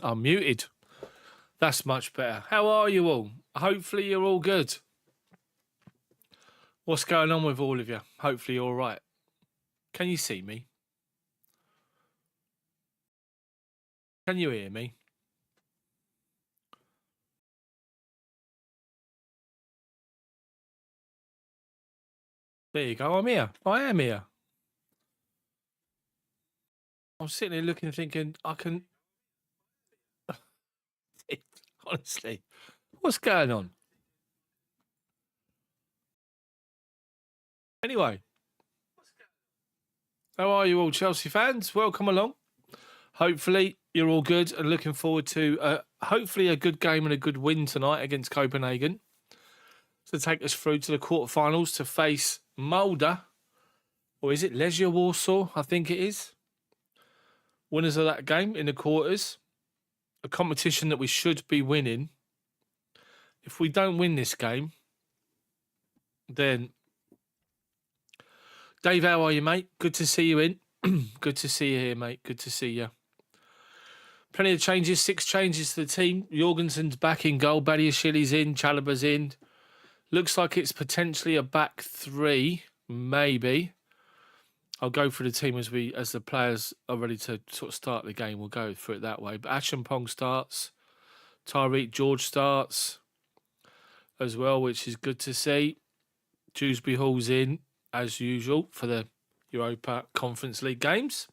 I'm muted. That's much better. How are you all? Hopefully you're all good. What's going on with all of you? Hopefully you're all right. Can you see me? Can you hear me? There you go. I'm here. I am here. I'm sitting here looking, thinking, I can... Honestly, what's going on? Anyway, how are you all, Chelsea fans? Welcome along. Hopefully you're all good and looking forward to hopefully a good game and a good win tonight against Copenhagen to take us through to the quarterfinals to face Mulder, or is it Legia Warsaw? I think it is. Winners of that game in the quarters. A competition that we should be winning. If we don't win this game, then... Dave, how are you, mate? Good to see you in. Good to see you here, mate. Good to see you. Plenty of changes. 6 changes to the team. Jorgensen's back in goal. Badiashili's in. Chalaba's in. Looks like it's potentially a back 3, maybe. I'll go through the team as the players are ready to sort of start the game. We'll go through it that way. But Achampong starts. Tyreek George starts as well, which is good to see. Dewsbury Hall's in, as usual, for the Europa Conference League games.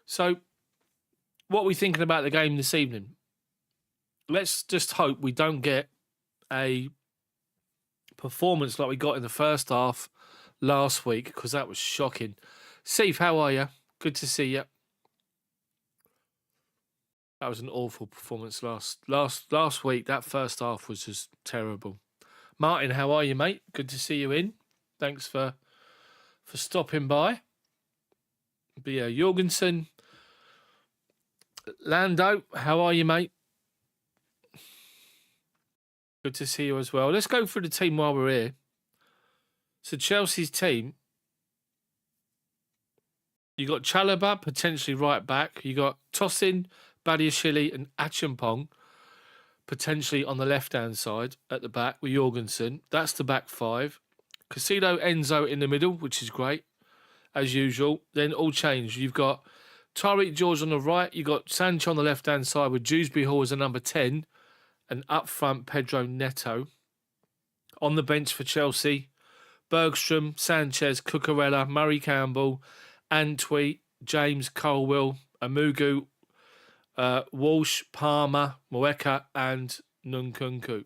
So, what are we thinking about the game this evening? Let's just hope we don't get a performance like we got in the first half last week, because that was shocking. Steve, how are you? Good to see you. That was an awful performance last week. That first half was just terrible. Martin, how are you, mate? Good to see you in. Thanks for stopping by. But yeah, Jorgensen. Lando, how are you, mate? Good to see you as well. Let's go through the team while we're here. So Chelsea's team, you got Chalobah, potentially right back. You got Tosin, Badiashile and Achampong, potentially on the left-hand side at the back with Jorgensen. That's the back 5. Casido, Enzo in the middle, which is great, as usual. Then all changed. You've got Tyreek George on the right. You've got Sancho on the left-hand side with Dewsbury Hall as a number 10. And up front, Pedro Neto. On the bench for Chelsea, Bergstrom, Sanchez, Cucurella, Murray Campbell, Antwi, James, Colwill, Amugu, Walsh, Palmer, Maresca and Nkunku.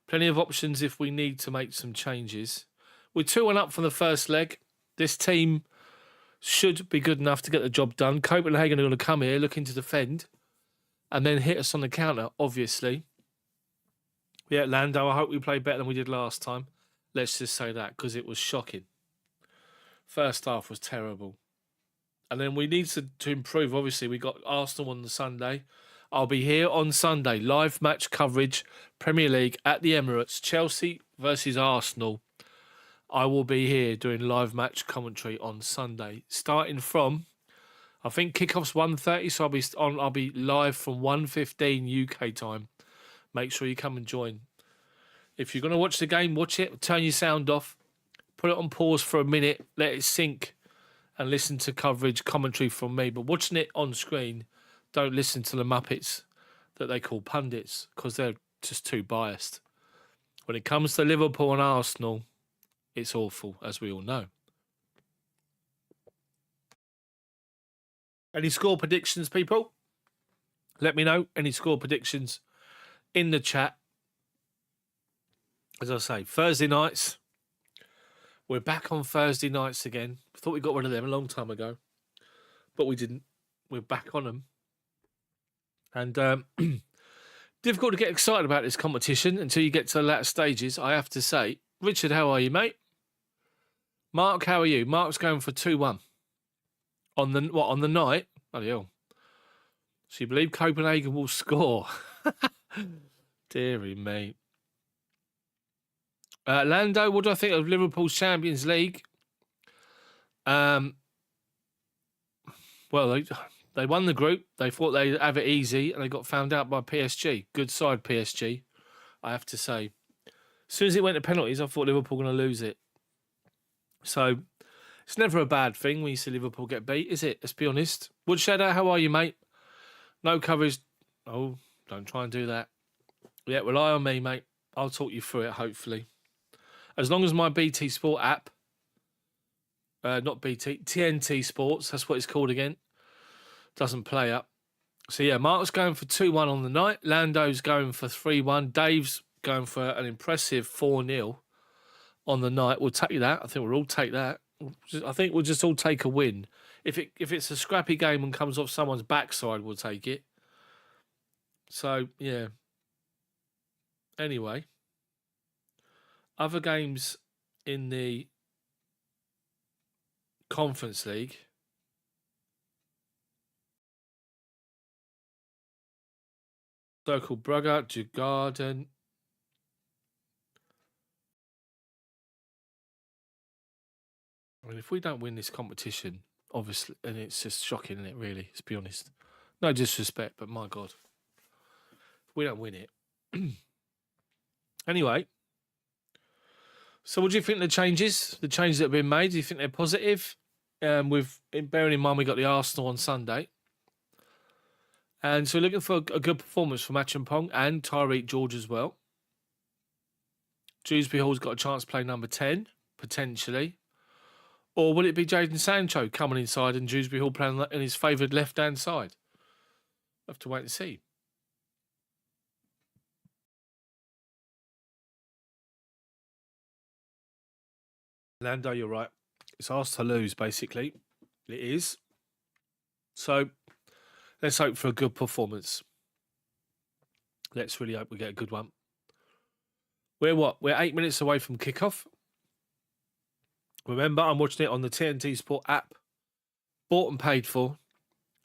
Plenty of options if we need to make some changes. We're 2-1 up from the first leg. This team should be good enough to get the job done. Copenhagen are going to come here looking to defend and then hit us on the counter, obviously. Yeah, Lando, I hope we play better than we did last time. Let's just say that, because it was shocking. First half was terrible. And then we need to improve. Obviously, we got Arsenal on the Sunday. I'll be here on Sunday. Live match coverage, Premier League at the Emirates. Chelsea versus Arsenal. I will be here doing live match commentary on Sunday. Starting from, I think kickoff's 1:30, so I'll be live from 1:15 UK time. Make sure you come and join. If you're going to watch the game, watch it. Turn your sound off. Put it on pause for a minute. Let it sink. And listen to coverage, commentary from me. But watching it on screen, don't listen to the Muppets that they call pundits, because they're just too biased. When it comes to Liverpool and Arsenal, it's awful, as we all know. Any score predictions, people? Let me know. Any score predictions in the chat. As I say, Thursday nights. We're back on Thursday nights again. Thought we got rid of them a long time ago, but we didn't. We're back on them. And difficult to get excited about this competition until you get to the latter stages, I have to say. Richard, how are you, mate? Mark, how are you? Mark's going for 2-1. On the night? Bloody hell. So you believe Copenhagen will score? Deary me. Lando, what do I think of Liverpool's Champions League? Well, They won the group. They thought they'd have it easy, and they got found out by PSG. Good side PSG, I have to say. As soon as it went to penalties, I thought Liverpool were going to lose it. So it's never a bad thing when you see Liverpool get beat, is it? Let's be honest. Woodshadow, how are you, mate? No coverage. Oh, don't try and do that. Yeah, rely on me, mate. I'll talk you through it, hopefully. As long as my BT Sport app, not BT, TNT Sports, that's what it's called again, doesn't play up. So, yeah, Mark's going for 2-1 on the night. Lando's going for 3-1. Dave's going for an impressive 4-0 on the night. We'll take that. I think we'll all take that. I think we'll just all take a win. If it's a scrappy game and comes off someone's backside, we'll take it. So, yeah. Anyway. Other games in the Conference League. Circle Brugge, Djurgården. I mean, if we don't win this competition, obviously, and it's just shocking, isn't it, really, let's be honest. No disrespect, but my God. If we don't win it. Anyway. So what do you think the changes that have been made? Do you think they're positive? Bearing in mind we got the Arsenal on Sunday. And so we're looking for a good performance from Achampong and Tyreek George as well. Dewsbury Hall's got a chance to play number 10, potentially. Or will it be Jadon Sancho coming inside and Dewsbury Hall playing in his favoured left-hand side? We'll have to wait and see. Lando, you're right. It's ours to lose, basically. It is. So, let's hope for a good performance. Let's really hope we get a good one. We're 8 minutes away from kickoff. Remember, I'm watching it on the TNT Sport app. Bought and paid for.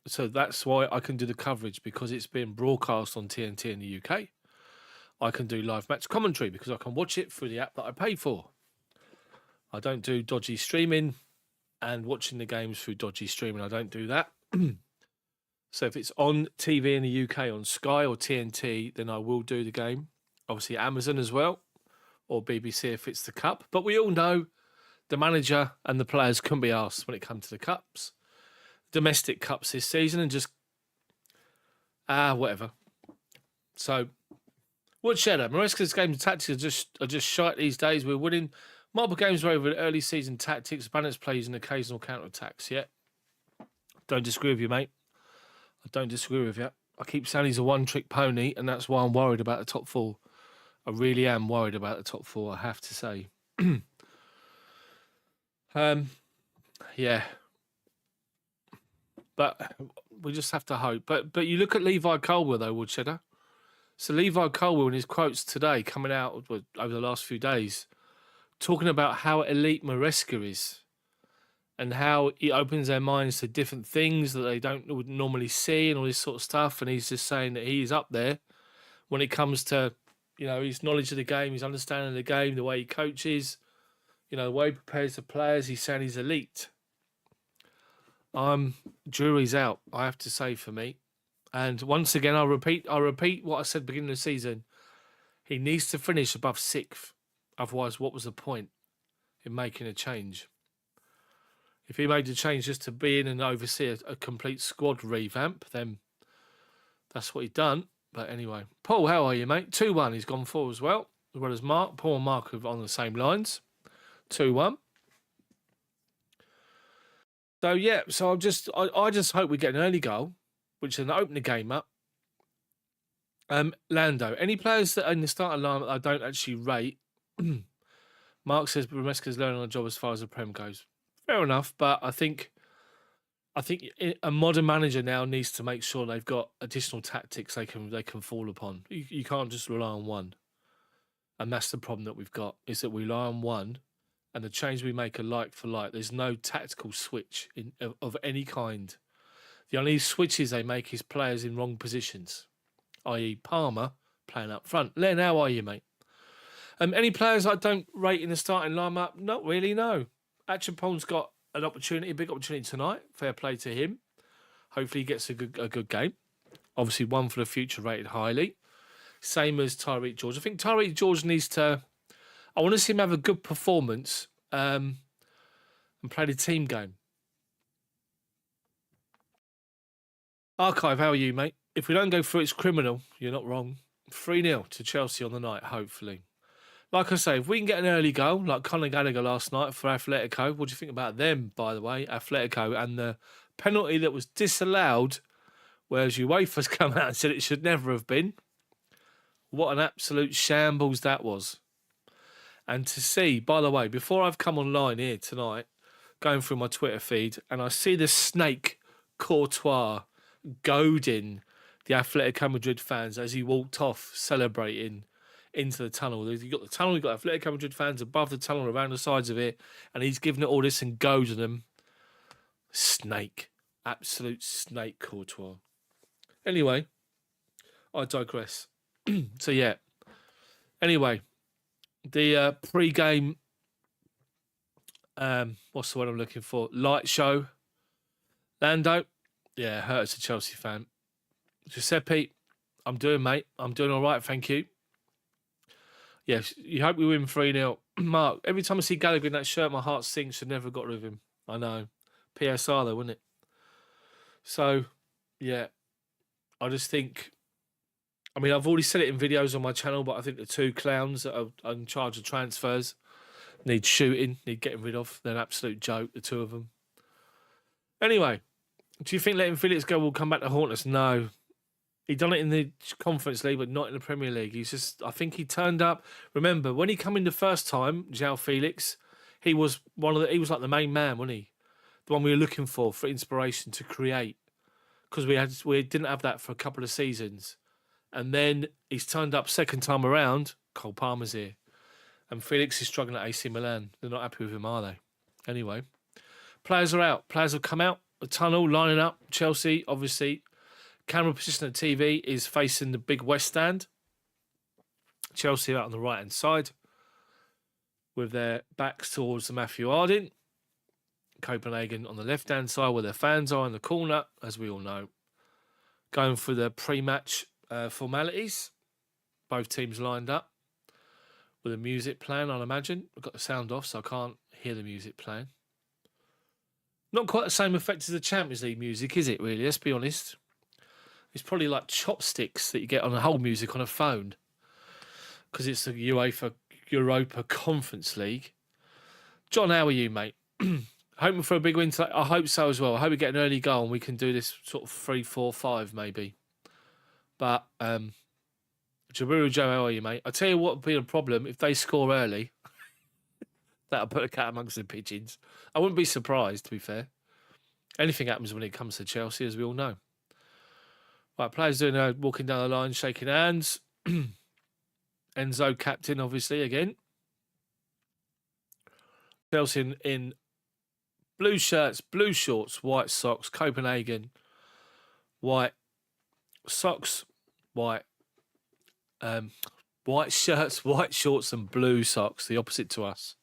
So that's why I can do the coverage, because it's being broadcast on TNT in the UK. I can do live match commentary because I can watch it through the app that I pay for. I don't do dodgy streaming and watching the games through dodgy streaming. I don't do that. So if it's on TV in the UK on Sky or TNT, then I will do the game. Obviously Amazon as well, or BBC if it's the Cup. But we all know the manager and the players couldn't be asked when it comes to the Cups. Domestic Cups this season and just, whatever. So, Woodshadow, Maresca's games and tactics are just shite these days. We're winning. Multiple games were over early season tactics, balance plays and occasional counter-attacks, yeah? Don't disagree with you, mate. I don't disagree with you. I keep saying he's a one-trick pony, and that's why I'm worried about the top four. I really am worried about the top four, I have to say. Yeah. But we just have to hope. But you look at Levi Colwill, though, Woodshadow. So Levi Colwill in his quotes today, coming out over the last few days, talking about how elite Maresca is and how he opens their minds to different things that they would normally see and all this sort of stuff. And he's just saying that he's up there when it comes to, his knowledge of the game, his understanding of the game, the way he coaches, the way he prepares the players. He's saying he's elite. Jury's out, I have to say, for me. And once again, I'll repeat what I said at the beginning of the season. He needs to finish above 6th. Otherwise, what was the point in making a change? If he made a change just to be in and oversee a complete squad revamp, then that's what he'd done. But anyway, Paul, how are you, mate? 2-1, he's gone for as well as Mark. Paul and Mark are on the same lines. 2-1. So, yeah, I just hope we get an early goal, which will open the game up. Lando, any players that are in the starting lineup I don't actually rate? Mark says Maresca's learning on the job as far as the Prem goes. Fair enough, but I think a modern manager now needs to make sure they've got additional tactics they can fall upon. You can't just rely on one, and that's the problem that we've got, is that we rely on one, and the change we make are like for like. There's no tactical switch of any kind. The only switches they make is players in wrong positions, i.e. Palmer playing up front. Len, how are you, mate? Any players I don't rate in the starting lineup? Not really, no. Achampong's got a big opportunity tonight. Fair play to him. Hopefully he gets a good game. Obviously, one for the future rated highly. Same as Tyreek George. I think Tyreek George needs to... I want to see him have a good performance and play the team game. Archive, how are you, mate? If we don't go through, it's criminal. You're not wrong. 3-0 to Chelsea on the night, hopefully. Like I say, if we can get an early goal, like Conor Gallagher last night for Atletico, what do you think about them, by the way, Atletico, and the penalty that was disallowed, whereas UEFA's come out and said it should never have been? What an absolute shambles that was. And to see, by the way, before I've come online here tonight, going through my Twitter feed, and I see the snake Courtois goading the Atletico Madrid fans as he walked off celebrating into the tunnel. You've got the tunnel, you've got Atletico Madrid fans above the tunnel, around the sides of it, and he's giving it all this and goading them. Snake. Absolute snake, Courtois. Anyway, I digress. So, yeah. Anyway, the pre-game, what's the word I'm looking for? Light show. Lando, yeah, hurt as a Chelsea fan. Giuseppe, I'm doing, mate. I'm doing all right, thank you. Yes, you hope we win 3-0. Mark, every time I see Gallagher in that shirt, my heart sinks. Should never got rid of him. I know. PSR, though, wouldn't it? So, yeah. I just think... I mean, I've already said it in videos on my channel, but I think the two clowns that are in charge of transfers need shooting, need getting rid of. They're an absolute joke, the two of them. Anyway, do you think letting Felix go will come back to haunt us? No. He done it in the Conference League, but not in the Premier League. He's just, I think he turned up. Remember, when he come in the first time, João Felix, he was he was like the main man, wasn't he? The one we were looking for inspiration to create. Because we didn't have that for a couple of seasons. And then he's turned up second time around. Cole Palmer's here. And Felix is struggling at AC Milan. They're not happy with him, are they? Anyway, players are out. Players have come out. The tunnel, lining up. Chelsea, obviously. Camera position on the TV is facing the big West Stand. Chelsea out on the right-hand side with their backs towards the Matthew Harding. Copenhagen on the left-hand side where their fans are in the corner, as we all know. Going for the pre-match formalities. Both teams lined up with a music playing, I'll imagine. I've got the sound off, so I can't hear the music playing. Not quite the same effect as the Champions League music, is it, really? Let's be honest. It's probably like chopsticks that you get on a whole music on a phone. Because it's the UEFA Europa Conference League. John, how are you, mate? Hoping for a big win today. I hope so as well. I hope we get an early goal and we can do this sort of 3-4-5 maybe. But Jabiru Joe, how are you, mate? I tell you what would be a problem if they score early. That'll put a cat amongst the pigeons. I wouldn't be surprised, to be fair. Anything happens when it comes to Chelsea, as we all know. Right, players doing walking down the line, shaking hands. Enzo, captain, obviously, again. Chelsea in blue shirts, blue shorts, white socks. Copenhagen, white socks, white shirts, white shorts, and blue socks. The opposite to us.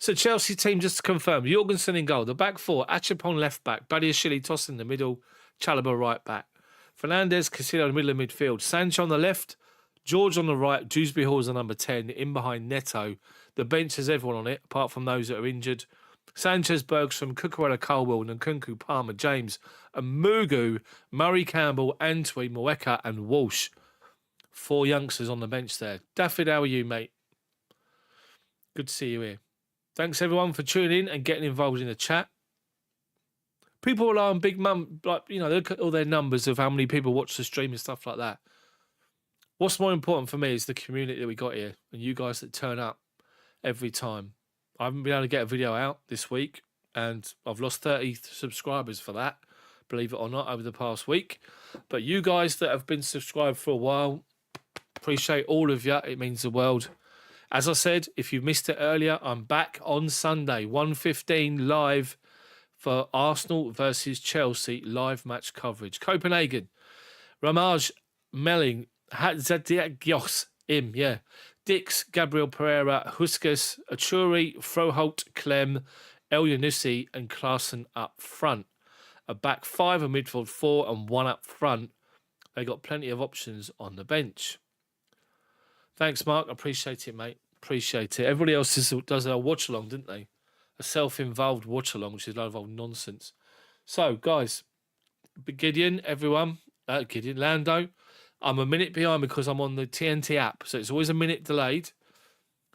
So Chelsea team, just to confirm, Jorgensen in goal. The back four, Achapon left back, Badiashile tossing in the middle, Chalobah right back. Fernandes, Casillo in the middle of midfield. Sancho on the left, George on the right, Dewsbury Hall's the number 10, in behind Neto. The bench has everyone on it, apart from those that are injured. Sanchez, Bergstrom, Cucurella, Colwell, Nkunku, Palmer, James, and Mugu, Murray, Campbell, Antwi, Moeka, and Walsh. 4 youngsters on the bench there. Daffyd, how are you, mate? Good to see you here. Thanks, everyone, for tuning in and getting involved in the chat. People rely on big mum, like, you know, look at all their numbers of how many people watch the stream and stuff like that. What's more important for me is the community that we got here and you guys that turn up every time. I haven't been able to get a video out this week and I've lost 30 subscribers for that, believe it or not, over the past week. But you guys that have been subscribed for a while, appreciate all of you. It means the world. As I said, if you missed it earlier, I'm back on Sunday, 1:15 live for Arsenal versus Chelsea live match coverage. Copenhagen, Ramaj, Melling, Hatzadiagios, Dix, Gabriel Pereira, Huskas, Achuri, Froholt, Clem, El Yunusi, and Klaassen up front. a back 5, a midfield 4, and 1 up front. They got plenty of options on the bench. Thanks, Mark. I appreciate it, mate. Appreciate it. Everybody else does a watch-along, didn't they? A self-involved watch-along, which is a lot of old nonsense. So, guys, Gideon, everyone, Gideon, Lando, I'm a minute behind because I'm on the TNT app, so it's always a minute delayed.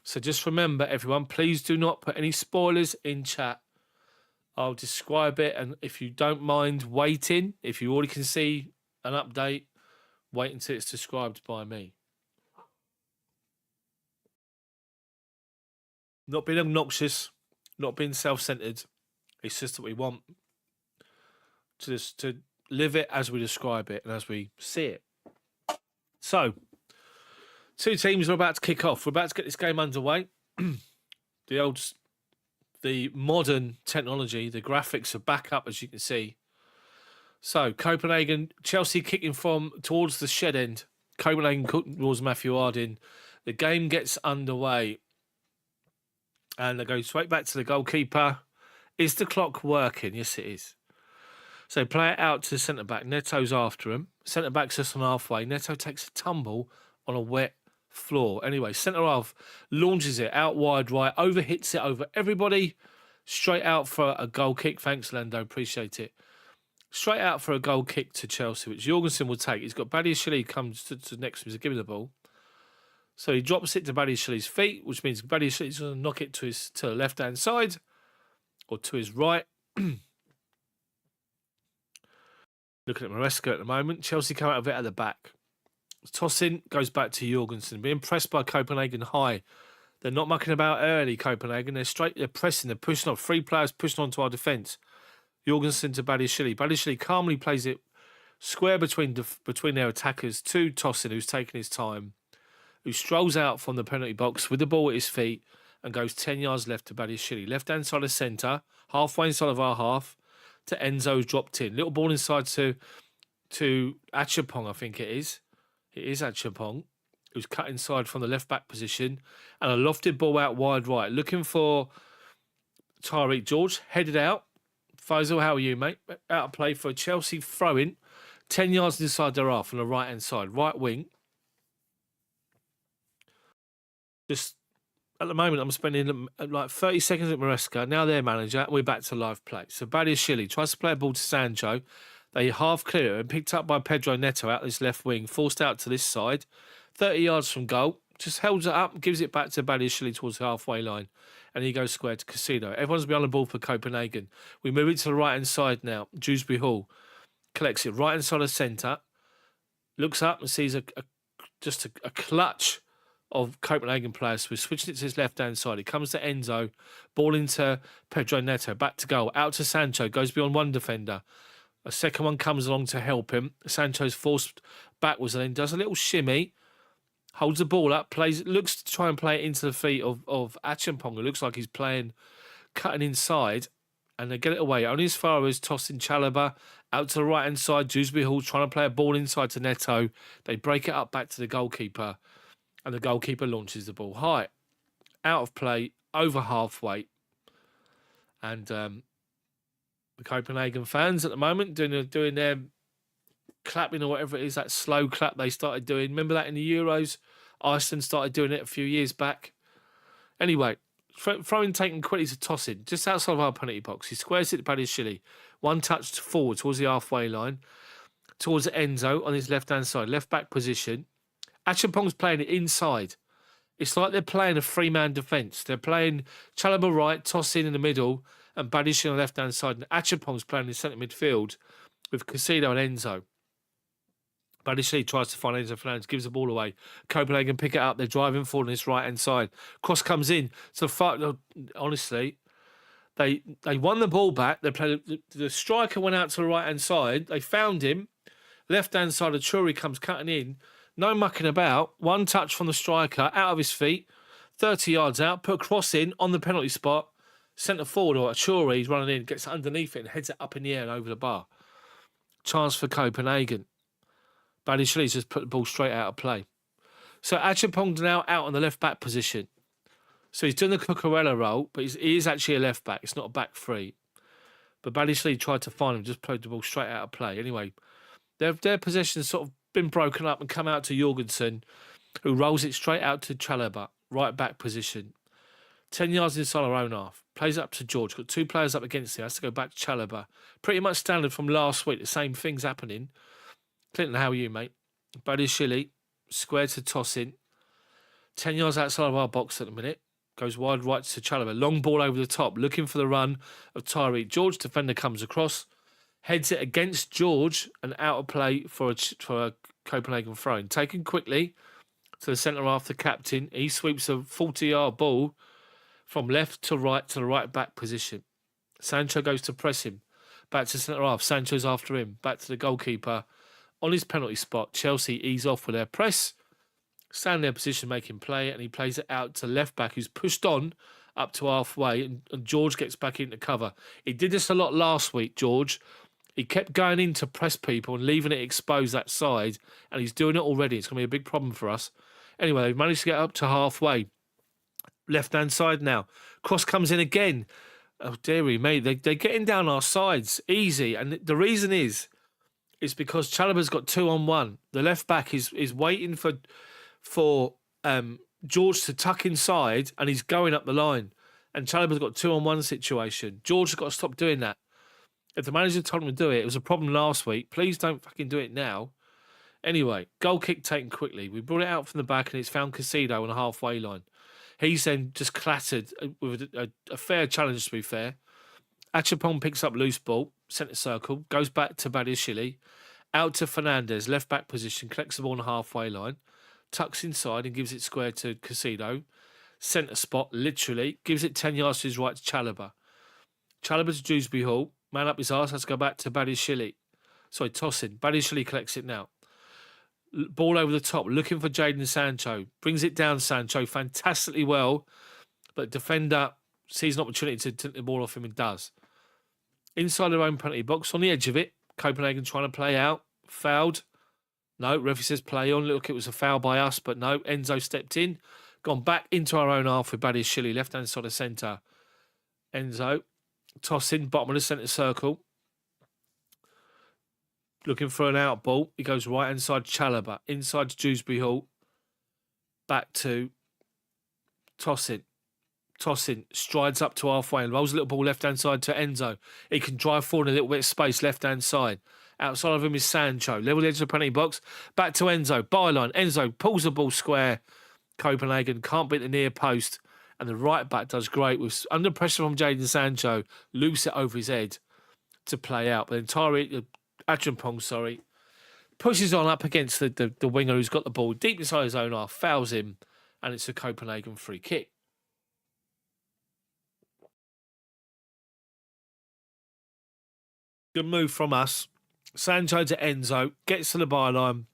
So just remember, everyone, please do not put any spoilers in chat. I'll describe it, and if you don't mind waiting, if you already can see an update, wait until it's described by me. Not being obnoxious, not being self-centered. It's just that we want to live it as we describe it and as we see it. So, 2 teams are about to kick off. We're about to get this game underway. The modern technology, the graphics are back up, as you can see. So, Copenhagen, Chelsea kicking from towards the shed end. Copenhagen towards Matthew Harding. The game gets underway. And they go straight back to the goalkeeper. Is the clock working? Yes, it is. So play it out to the centre-back. Neto's after him. Centre-back's just on halfway. Neto takes a tumble on a wet floor. Anyway, centre-half launches it out wide right, overhits it over everybody. Straight out for a goal kick. Thanks, Lando. Appreciate it. Straight out for a goal kick to Chelsea, which Jorgensen will take. He's got Badiashile comes to next to him to give him the ball. So he drops it to Badiashale's feet, which means Badiashale's going to knock it to the left-hand side or to his right. Looking at Maresca at the moment. Chelsea come out of it at the back. Tossing goes back to Jorgensen. Being pressed by Copenhagen high. They're not mucking about early, Copenhagen. They're pressing. They're pushing up. 3 players pushing onto our defence. Jorgensen to Badiashile. Badiashile calmly plays it square between their attackers to Tosin, who's taking his time, who strolls out from the penalty box with the ball at his feet and goes 10 yards left to Badiashile. Left-hand side of centre, halfway inside of our half, to Enzo, who's dropped in. Little ball inside to Achapong, I think it is. It is Achapong, who's cut inside from the left-back position. And a lofted ball out wide right. Looking for Tyreek George. Headed out. Faisal, how are you, mate? Out of play for a Chelsea throw-in. 10 yards inside their half on the right-hand side. Right wing. Just at the moment, I'm spending like 30 seconds at Maresca. Now their manager. We're back to live play. So Badiashile tries to play a ball to Sancho. They half clear and picked up by Pedro Neto out this left wing. Forced out to this side. 30 yards from goal. Just holds it up. Gives it back to Badiashile towards the halfway line. And he goes square to Casino. Everyone's behind the ball for Copenhagen. We move it to the right-hand side now. Dewsbury Hall collects it right-hand side of centre. Looks up and sees a clutch of Copenhagen players. We're switching it to his left-hand side. It comes to Enzo. Ball into Pedro Neto. Back to goal. Out to Sancho. Goes beyond one defender. A second one comes along to help him. Sancho's forced backwards and then does a little shimmy. Holds the ball up. Looks to try and play it into the feet of Achampong. It looks like he's cutting inside. And they get it away. Only as far as tossing Chalobah out to the right-hand side. Dewsbury Hall trying to play a ball inside to Neto. They break it up back to the goalkeeper. And the goalkeeper launches the ball high. Out of play, over halfway. And the Copenhagen fans at the moment doing their clapping or whatever it is, that slow clap they started doing. Remember that in the Euros? Iceland started doing it a few years back. Anyway, throwing taken quickly to Tosin, just outside of our penalty box. He squares it to Badiashile. One touch forward towards the halfway line. Towards Enzo on his left-hand side. Left-back position. Achampong's playing it inside. It's like they're playing a 3-man defence. They're playing Chalobah right, Tosin in the middle, and Badiashile on the left-hand side. And Achampong's playing in centre midfield with Casino and Enzo. Badiashile tries to find Enzo Fernandez, gives the ball away. Copenhagen pick it up. They're driving forward on this right-hand side. Cross comes in. So, honestly, they won the ball back. They played. The striker went out to the right-hand side. They found him. Left-hand side, Achuri comes cutting in. No mucking about. One touch from the striker, out of his feet. 30 yards out. Put a cross in on the penalty spot. Centre forward, or Achuri, he's running in, gets underneath it and heads it up in the air and over the bar. Chance for Copenhagen. Badiashile just put the ball straight out of play. So Achampong's now out on the left-back position. So he's doing the Cucurella role, but he is actually a left-back. It's not a back three. But Badiashile tried to find him, just played the ball straight out of play. Anyway, their possession's sort of been broken up and come out to Jorgensen, who rolls it straight out to Chalobah, right back position. 10 yards inside our own half. Plays up to George. Got 2 players up against him. Has to go back to Chalobah. Pretty much standard from last week. The same thing's happening. Clinton, how are you, mate? Badiashile, square to toss in. 10 yards outside of our box at the minute. Goes wide right to Chalobah. Long ball over the top. Looking for the run of Tyreek George. Defender comes across. Heads it against George and out of play for a Copenhagen throw-in. Taken quickly to the centre half, the captain. He sweeps a 40-yard ball from left to the right back position. Sancho goes to press him. Back to centre half. Sancho's after him. Back to the goalkeeper. On his penalty spot, Chelsea ease off with their press. Stand in their position, making play, and he plays it out to left back, who's pushed on up to halfway, and George gets back into cover. He did this a lot last week, George. He kept going in to press people and leaving it exposed that side, and he's doing it already. It's going to be a big problem for us. Anyway, they've managed to get up to halfway. Left-hand side now. Cross comes in again. Oh, dearie me. They're getting down our sides easy, and the reason is because Chalobah's got 2-on-1. The left-back is waiting for George to tuck inside, and he's going up the line. And Chalobah's got 2-on-1 situation. George has got to stop doing that. If the manager told him to do it, it was a problem last week. Please don't fucking do it now. Anyway, goal kick taken quickly. We brought it out from the back, and it's found Casido on the halfway line. He's then just clattered with a fair challenge, to be fair. Achapong picks up loose ball, centre circle, goes back to Badiashile, out to Fernandez, left back position, collects the ball on the halfway line, tucks inside and gives it square to Casido. Centre spot, literally, gives it 10 yards to his right to Chalobah. Chalobah to Dewsbury Hall, man up his arse, has to go back to Badiashile. Sorry, tossing. Badiashile collects it now. Ball over the top, looking for Jadon Sancho. Brings it down, Sancho, fantastically well. But defender sees an opportunity to take the ball off him and does. Inside their own penalty box, on the edge of it. Copenhagen trying to play out. Fouled. No, referee says play on. Look, it was a foul by us, but no. Enzo stepped in. Gone back into our own half with Badiashile, left-hand side of centre. Enzo, tossing, bottom of the centre circle. Looking for an out ball. He goes right inside Chalobah. Inside to Dewsbury Hall. Back to tossing. Tossing. Strides up to halfway and rolls a little ball left-hand side to Enzo. He can drive forward in a little bit of space left-hand side. Outside of him is Sancho. Level edge of the penalty box. Back to Enzo. Byline. Enzo pulls the ball square. Copenhagen can't beat the near post. And the right back does great with under pressure from Jadon Sancho. Loops it over his head to play out. But then Achampong, pushes on up against the winger who's got the ball deep inside his own half, fouls him, and it's a Copenhagen free kick. Good move from us. Sancho to Enzo, gets to the byline,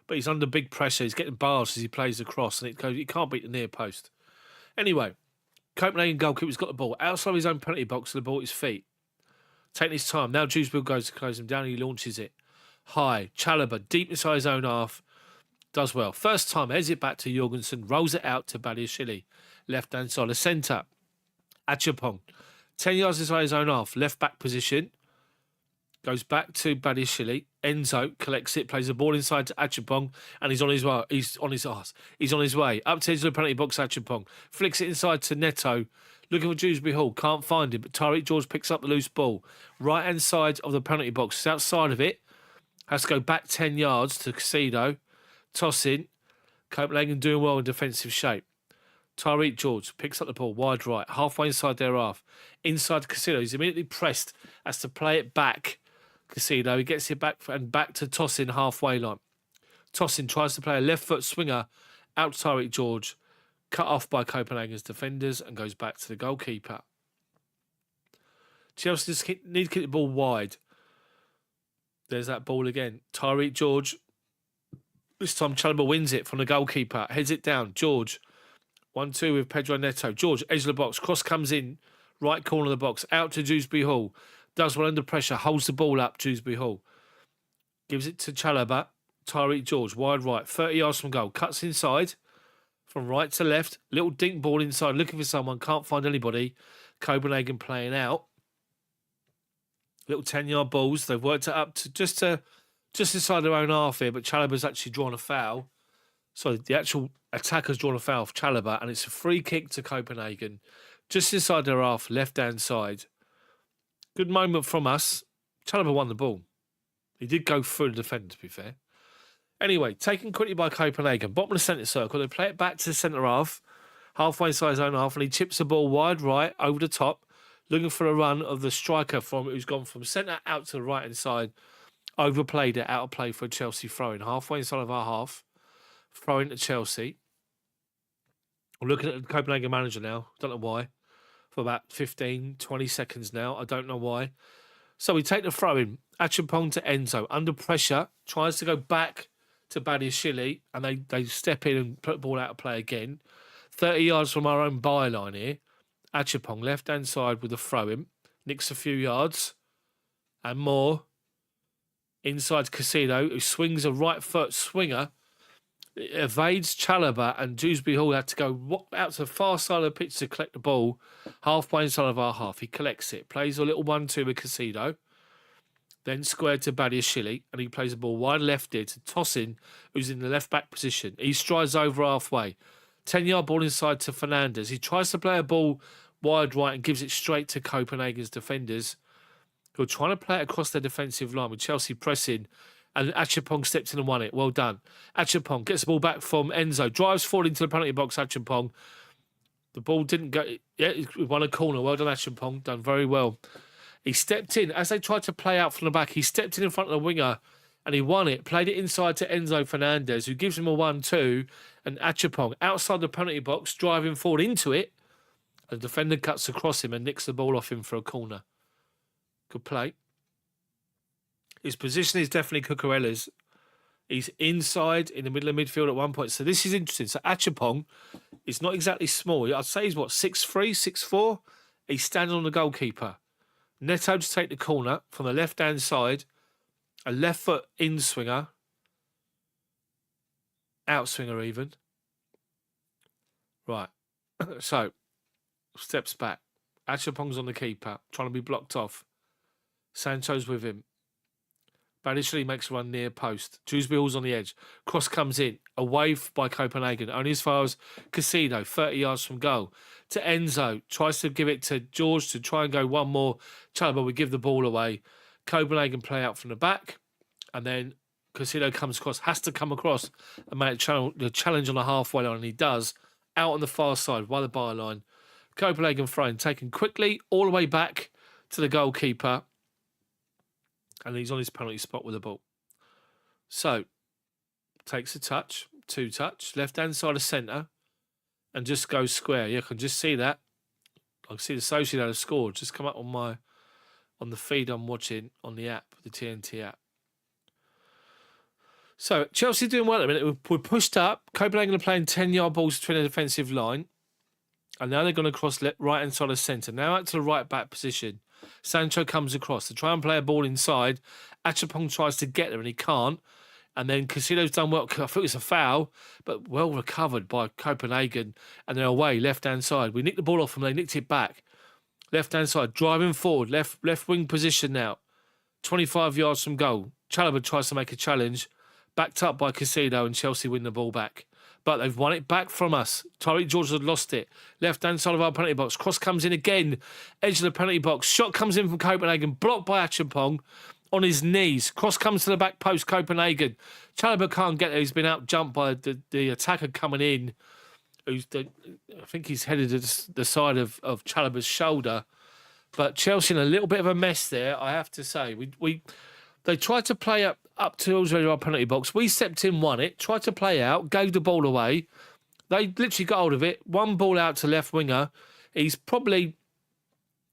but he's under big pressure. He's getting bars as he plays across, and he can't beat the near post. Anyway, Copenhagen goalkeeper's got the ball outside of his own penalty box, and the ball at his feet. Taking his time. Now Dewsbury goes to close him down and he launches it. High. Chalobah, deep inside his own half. Does well. First time, heads it back to Jorgensen. Rolls it out to Badiashile. Left-hand side of centre. Achapong. 10 yards inside his own half. Left back position. Goes back to Badiashile. Enzo collects it. Plays the ball inside to Achapong. And he's on his way. He's on his arse. He's on his way. Up to the penalty box, Achapong. Flicks it inside to Neto. Looking for Dewsbury Hall, can't find him, but Tyreek George picks up the loose ball. Right-hand side of the penalty box, it's outside of it. Has to go back 10 yards to Casido. Toss in. Copenhagen doing well in defensive shape. Tyreek George picks up the ball wide right, halfway inside their half. Inside to Casido, he's immediately pressed, has to play it back. Casido, he gets it back and back to Tosin halfway line. Tosin tries to play a left foot swinger out to Tyreek George. Cut off by Copenhagen's defenders and goes back to the goalkeeper. Chelsea just need to keep the ball wide. There's that ball again. Tyreek George. This time Chalobah wins it from the goalkeeper. Heads it down. George. 1-2 with Pedro Neto. George, edge of the box. Cross comes in. Right corner of the box. Out to Dewsbury Hall. Does well under pressure. Holds the ball up. Dewsbury Hall. Gives it to Chalobah. Tyreek George. Wide right. 30 yards from goal. Cuts inside. From right to left, little dink ball inside, looking for someone, can't find anybody. Copenhagen playing out. Little 10-yard balls. They've worked it up to just inside their own half here, but Chalobah's actually drawn a foul. So the actual attacker's drawn a foul for Chalobah, and it's a free kick to Copenhagen. Just inside their half, left-hand side. Good moment from us. Chalobah won the ball. He did go through the defender, to be fair. Anyway, taken quickly by Copenhagen. Bottom of the centre circle. They play it back to the centre half. Halfway inside his own half, and he chips the ball wide right over the top, looking for a run of the striker who's gone from centre out to the right-hand side. Overplayed it, out of play for a Chelsea throw-in. Halfway inside of our half. Throw-in to Chelsea. I'm looking at the Copenhagen manager now. Don't know why. For about 15, 20 seconds now. I don't know why. So we take the throw-in. Achampong to Enzo. Under pressure. Tries to go back to Badiashile. And they step in and put the ball out of play again. 30 yards from our own byline here. Achampong, left-hand side with a throw-in. Nicks a few yards. And more. Inside Casido, who swings a right foot swinger. It evades Chalobah, and Dewsbury Hall had to go out to the far side of the pitch to collect the ball. Halfway inside of our half. He collects it. Plays a little 1-2 with Casido. Then squared to Badiashile, and he plays the ball wide left here to Tosin, who's in the left-back position. He strides over halfway. 10-yard ball inside to Fernandes. He tries to play a ball wide right and gives it straight to Copenhagen's defenders, who are trying to play it across their defensive line with Chelsea pressing, and Achampong steps in and won it. Well done. Achampong gets the ball back from Enzo, drives forward into the penalty box. Achampong. The ball didn't go. Yeah, he won a corner. Well done, Achampong. Done very well. He stepped in. As they tried to play out from the back, he stepped in front of the winger and he won it. Played it inside to Enzo Fernandes, who gives him a 1-2. And Achampong outside the penalty box, driving forward into it. The defender cuts across him and nicks the ball off him for a corner. Good play. His position is definitely Cucurella's. He's inside in the middle of midfield at one point. So this is interesting. So Achampong is not exactly small. I'd say he's 6'3", 6'4". He's standing on the goalkeeper. Neto to take the corner from the left-hand side. A left foot in swinger. Out swinger even. Right. So, steps back. Achampong's on the keeper, trying to be blocked off. Sancho's with him. Badiashile makes a run near post. Dewsbury Hall's on the edge. Cross comes in. Away by Copenhagen. Only as far as Casido, 30 yards from goal. To Enzo. Tries to give it to George to try and go one more. Chalobah would give the ball away. Copenhagen play out from the back. And then Casido comes across. Has to come across and make the challenge on the halfway line. And he does. Out on the far side by the byline. Copenhagen thrown. Taken quickly all the way back to the goalkeeper. And he's on his penalty spot with the ball. So, takes a touch, 2-touch, left-hand side of centre, and just goes square. Yeah, I can just see that. I can see the Sociedad have scored. Just come up on the feed I'm watching on the app, the TNT app. So, Chelsea doing well at the minute. We're pushed up. Copenhagen are playing 10-yard balls between the defensive line. And now they're going to cross right-hand side of centre. Now out to the right-back position. Sancho comes across to try and play a ball inside. Achampong tries to get there and he can't. And then Casido's done well. I think it's a foul, but well recovered by Copenhagen. And they're away, left-hand side. We nicked the ball off them. They nicked it back. Left-hand side, driving forward. Left wing position now. 25 yards from goal. Chalobah tries to make a challenge. Backed up by Casido and Chelsea win the ball back. But they've won it back from us. Tyreek George had lost it. Left-hand side of our penalty box. Cross comes in again. Edge of the penalty box. Shot comes in from Copenhagen. Blocked by Achampong on his knees. Cross comes to the back post, Copenhagen. Chalobah can't get there. He's been out-jumped by the attacker coming in. I think he's headed to the side of Chalobah's shoulder. But Chelsea in a little bit of a mess there, I have to say. They tried to play up towards our penalty box. We stepped in, won it, tried to play out, gave the ball away. They literally got hold of it. One ball out to left winger. He's probably,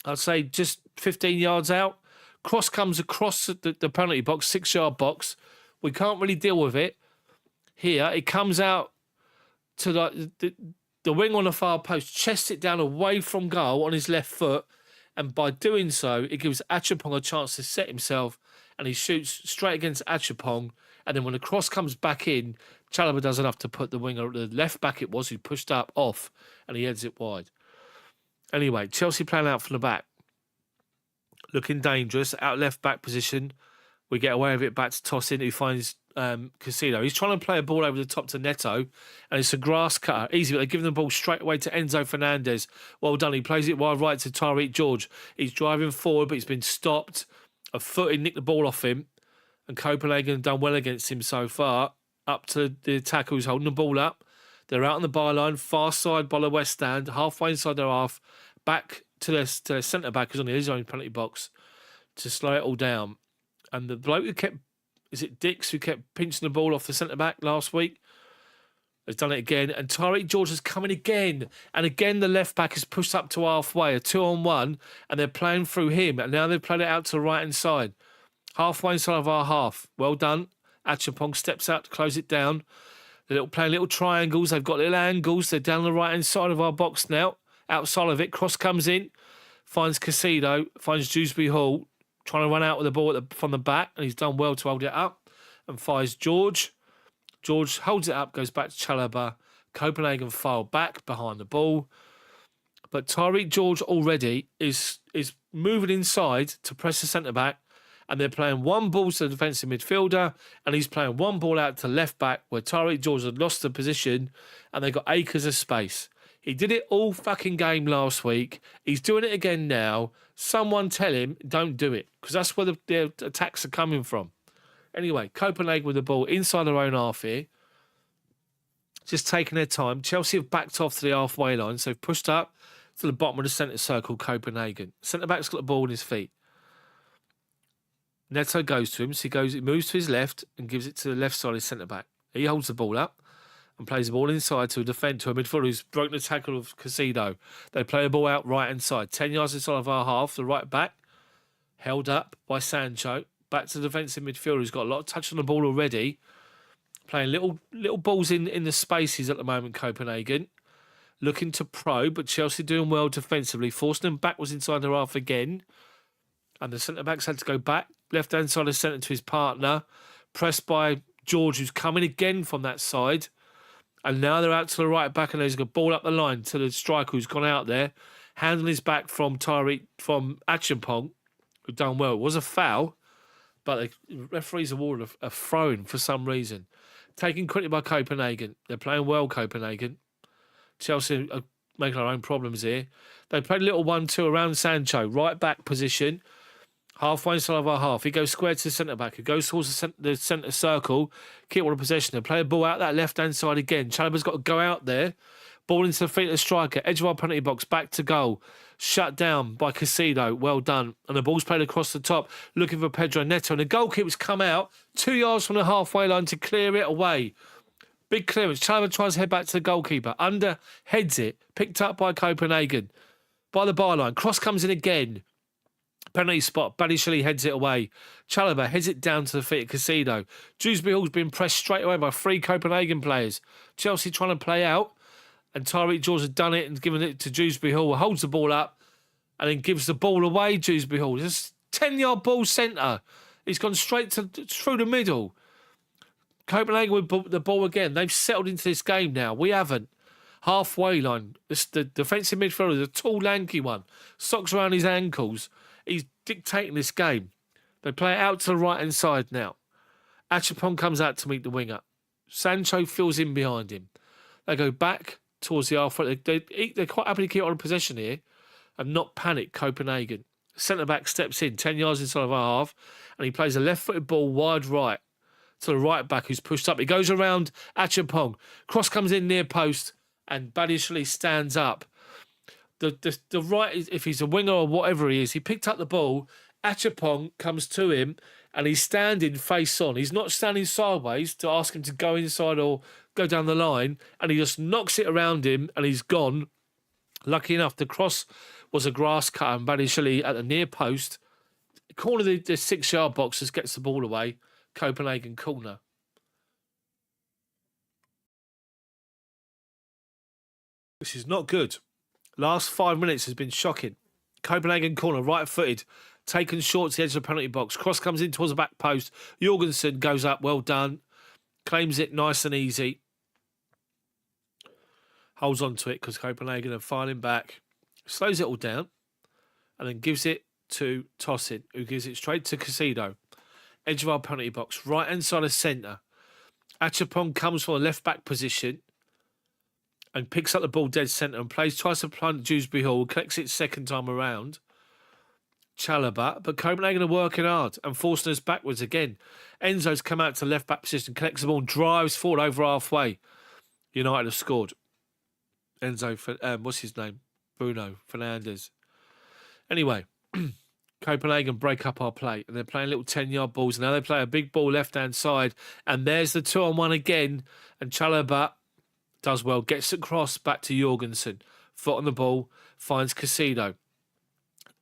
I'd say, just 15 yards out. Cross comes across the penalty box, 6-yard box. We can't really deal with it. Here, it comes out to the wing on the far post, chests it down away from goal on his left foot. And by doing so, it gives Achampong a chance to set himself. And he shoots straight against Achampong. And then when the cross comes back in, Chalobah does enough to put the winger, the left back it was, who pushed up off, and he heads it wide. Anyway, Chelsea playing out from the back. looking dangerous. Out left back position. We get away with it back to Tosin, who finds Casino. He's trying to play a ball over the top to Neto, and it's a grass cutter. Easy, but they're giving the ball straight away to Enzo Fernandez. Well done. He plays it wide right to Tyreek George. He's driving forward, but he's been stopped. A foot, he nicked the ball off him, and Copenhagen have done well against him so far. Up to the attacker who's holding the ball up. They're out on the byline, far side by the West Stand, halfway inside their half, back to their centre-back who's on his own penalty box to slow it all down. And the bloke who kept, is it Dix, who kept pinching the ball off the centre-back last week, has done it again. And Tyreek George is coming again. And again, the left-back is pushed up to halfway, a 2-on-1, and they're playing through him. And now they've played it out to the right-hand side. Halfway inside of our half. Well done. Achapong steps out to close it down. They're playing little triangles. They've got little angles. They're down the right-hand side of our box now. Outside of it, cross comes in, finds Casido, finds Dewsbury Hall, trying to run out with the ball from the back, and he's done well to hold it up, and fires George. George holds it up, goes back to Chalobah. Copenhagen file back behind the ball. But Tyreek George already is moving inside to press the centre-back, and they're playing one ball to the defensive midfielder, and he's playing one ball out to left-back where Tyreek George had lost the position, and they've got acres of space. He did it all fucking game last week. He's doing it again now. Someone tell him, don't do it, because that's where the attacks are coming from. Anyway, Copenhagen with the ball inside their own half here. Just taking their time. Chelsea have backed off to the halfway line, so they've pushed up to the bottom of the centre circle, Copenhagen. Centre-back's got the ball in his feet. Neto goes to him, so he moves to his left and gives it to the left side of his centre-back. He holds the ball up and plays the ball inside to a midfielder who's broken the tackle of Casido. They play the ball out right-hand side. 10 yards inside of our half, the right back, held up by Sancho. Back to the defensive midfielder who's got a lot of touch on the ball already. Playing little balls in the spaces at the moment, Copenhagen. Looking to probe, but Chelsea doing well defensively. Forcing them backwards inside their half again. And the centre-backs had to go back. Left-hand side of the centre to his partner. Pressed by George, who's coming again from that side. And now they're out to the right back, and there's a ball up the line to the striker who's gone out there. Handling his back from Achapong, who've done well. It was a foul, but the referees awarded a throw-in for some reason. Taking credit by Copenhagen. They're playing well, Copenhagen. Chelsea are making our own problems here. They played a little 1-2 around Sancho. Right back position. Halfway inside of our half. He goes square to the centre-back. He goes towards the centre circle. Keep all the possession. They play a ball out that left-hand side again. Chalobah's got to go out there. Ball into the feet of the striker. Edge of our penalty box. Back to goal. Shut down by Casido. Well done. And the ball's played across the top. Looking for Pedro Neto. And the goalkeeper's come out 2 yards from the halfway line to clear it away. Big clearance. Chalobah tries to head back to the goalkeeper. Heads it. Picked up by Copenhagen. By the byline. Cross comes in again. Penalty spot. Badiashile heads it away. Chalobah heads it down to the feet of Casido. Dewsbury Hall's been pressed straight away by 3 Copenhagen players. Chelsea trying to play out. And Tyreek George has done it and given it to Dewsbury Hall, who holds the ball up and then gives the ball away, Dewsbury Hall. It's a 10-yard ball centre. He's gone straight through the middle. Copenhagen with the ball again. They've settled into this game now. We haven't. Halfway line. The defensive midfielder, the tall, lanky one. Socks around his ankles. He's dictating this game. They play it out to the right-hand side now. Achapong comes out to meet the winger. Sancho fills in behind him. They go back towards the halfway. They're quite happy to keep on possession here and not panic, Copenhagen. Centre-back steps in, 10 yards inside of our half, and he plays a left-footed ball wide right to the right-back who's pushed up. He goes around Achapong. Cross comes in near post, and Badiashile stands up. The right, if he's a winger or whatever he is, he picked up the ball. Achapong comes to him, and he's standing face on. He's not standing sideways to ask him to go inside or go down the line, and he just knocks it around him, and he's gone. Lucky enough, the cross was a grass cut, and Badiashile at the near post, corner of the 6-yard box, just gets the ball away. Copenhagen corner. This is not good. Last 5 minutes has been shocking. Copenhagen corner, right-footed, taken short to the edge of the penalty box. Cross comes in towards the back post. Jorgensen goes up, well done. Claims it nice and easy. Holds on to it because Copenhagen are filing back. Slows it all down and then gives it to Tosin, who gives it straight to Casido. Edge of our penalty box, right hand side of centre. Achapong comes from a left back position and picks up the ball dead centre and tries to punt Dewsbury Hall, collects it second time around. Chalobah, but Copenhagen are working hard and forcing us backwards again. Enzo's come out to left back position, collects the ball, drives forward over halfway. United have scored. Enzo, what's his name? Bruno Fernandes. Anyway, Copenhagen break up our play and they're playing little 10-yard balls. Now they play a big ball left-hand side and there's the 2-on-1 again. And Chalobah does well, gets across back to Jorgensen. Foot on the ball, finds Casido.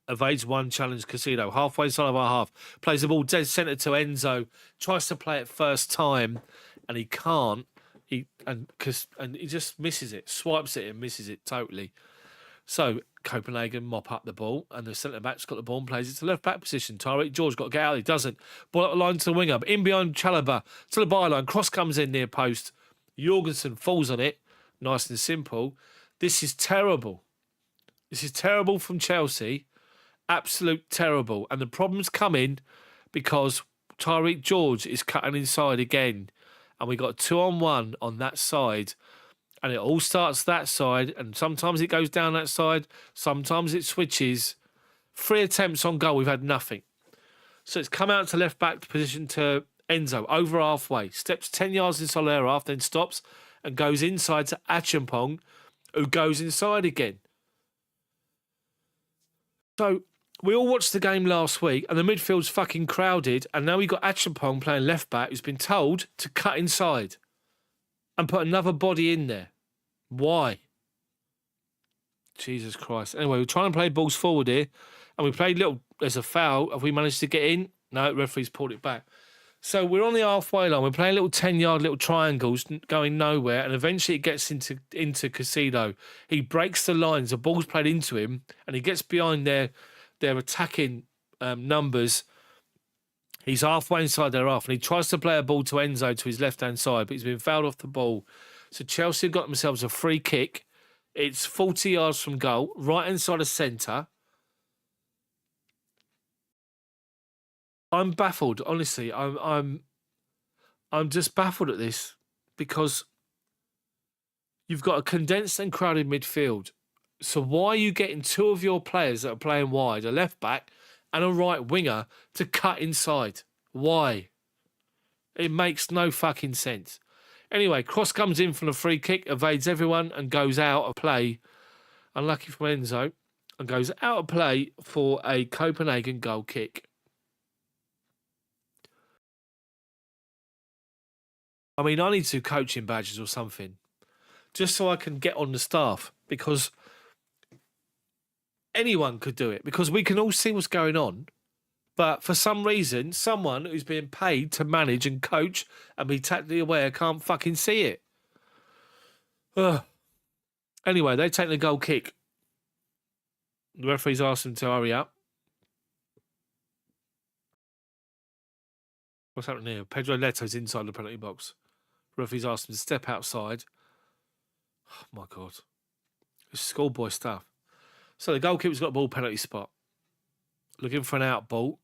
Evades one, challenge Casido. Halfway side of our half. Plays the ball dead centre to Enzo. Tries to play it first time and he can't. He just misses it. Swipes it and misses it totally. So Copenhagen mop up the ball and the centre-back's got the ball and plays it to left-back position. Tariq George got to get out. He doesn't. Ball up the line to the winger. In behind Chalobah to the byline. Cross comes in near post. Jorgensen falls on it. Nice and simple. This is terrible. This is terrible from Chelsea. Absolute terrible. And the problem's coming because Tariq George is cutting inside again. And we got 2-on-1 on that side. And it all starts that side. And sometimes it goes down that side. Sometimes it switches. 3 attempts on goal. We've had nothing. So it's come out to left back position to Enzo. Over halfway. Steps 10 yards inside their half. Then stops and goes inside to Achampong, who goes inside again. So we all watched the game last week and the midfield's fucking crowded and now we've got Achampong playing left back who's been told to cut inside and put another body in there. Why? Jesus Christ. Anyway, we're trying to play balls forward here and we played little, there's a foul. Have we managed to get in? No, referee's pulled it back. So we're on the halfway line. We're playing little 10-yard little triangles going nowhere and eventually it gets into Casido. He breaks the lines, the ball's played into him and he gets behind their attacking numbers. He's halfway inside their half and he tries to play a ball to Enzo to his left-hand side, but he's been fouled off the ball. So Chelsea have got themselves a free kick. It's 40 yards from goal, right-hand side of centre. I'm baffled, honestly. I'm just baffled at this because you've got a condensed and crowded midfield. So why are you getting 2 of your players that are playing wide, a left back and a right winger, to cut inside? Why? It makes no fucking sense. Anyway, cross comes in from the free kick, evades everyone and goes out of play. Unlucky from Enzo. And goes out of play for a Copenhagen goal kick. I mean, I need 2 coaching badges or something. Just so I can get on the staff. Because anyone could do it. Because we can all see what's going on. But for some reason, someone who's being paid to manage and coach and be tactically aware can't fucking see it. Ugh. Anyway, they take the goal kick. The referee's asked them to hurry up. What's happening here? Pedro Neto's inside the penalty box. Referee's asked him to step outside. Oh, my God. It's schoolboy stuff. So the goalkeeper's got a ball penalty spot. Looking for an out ball.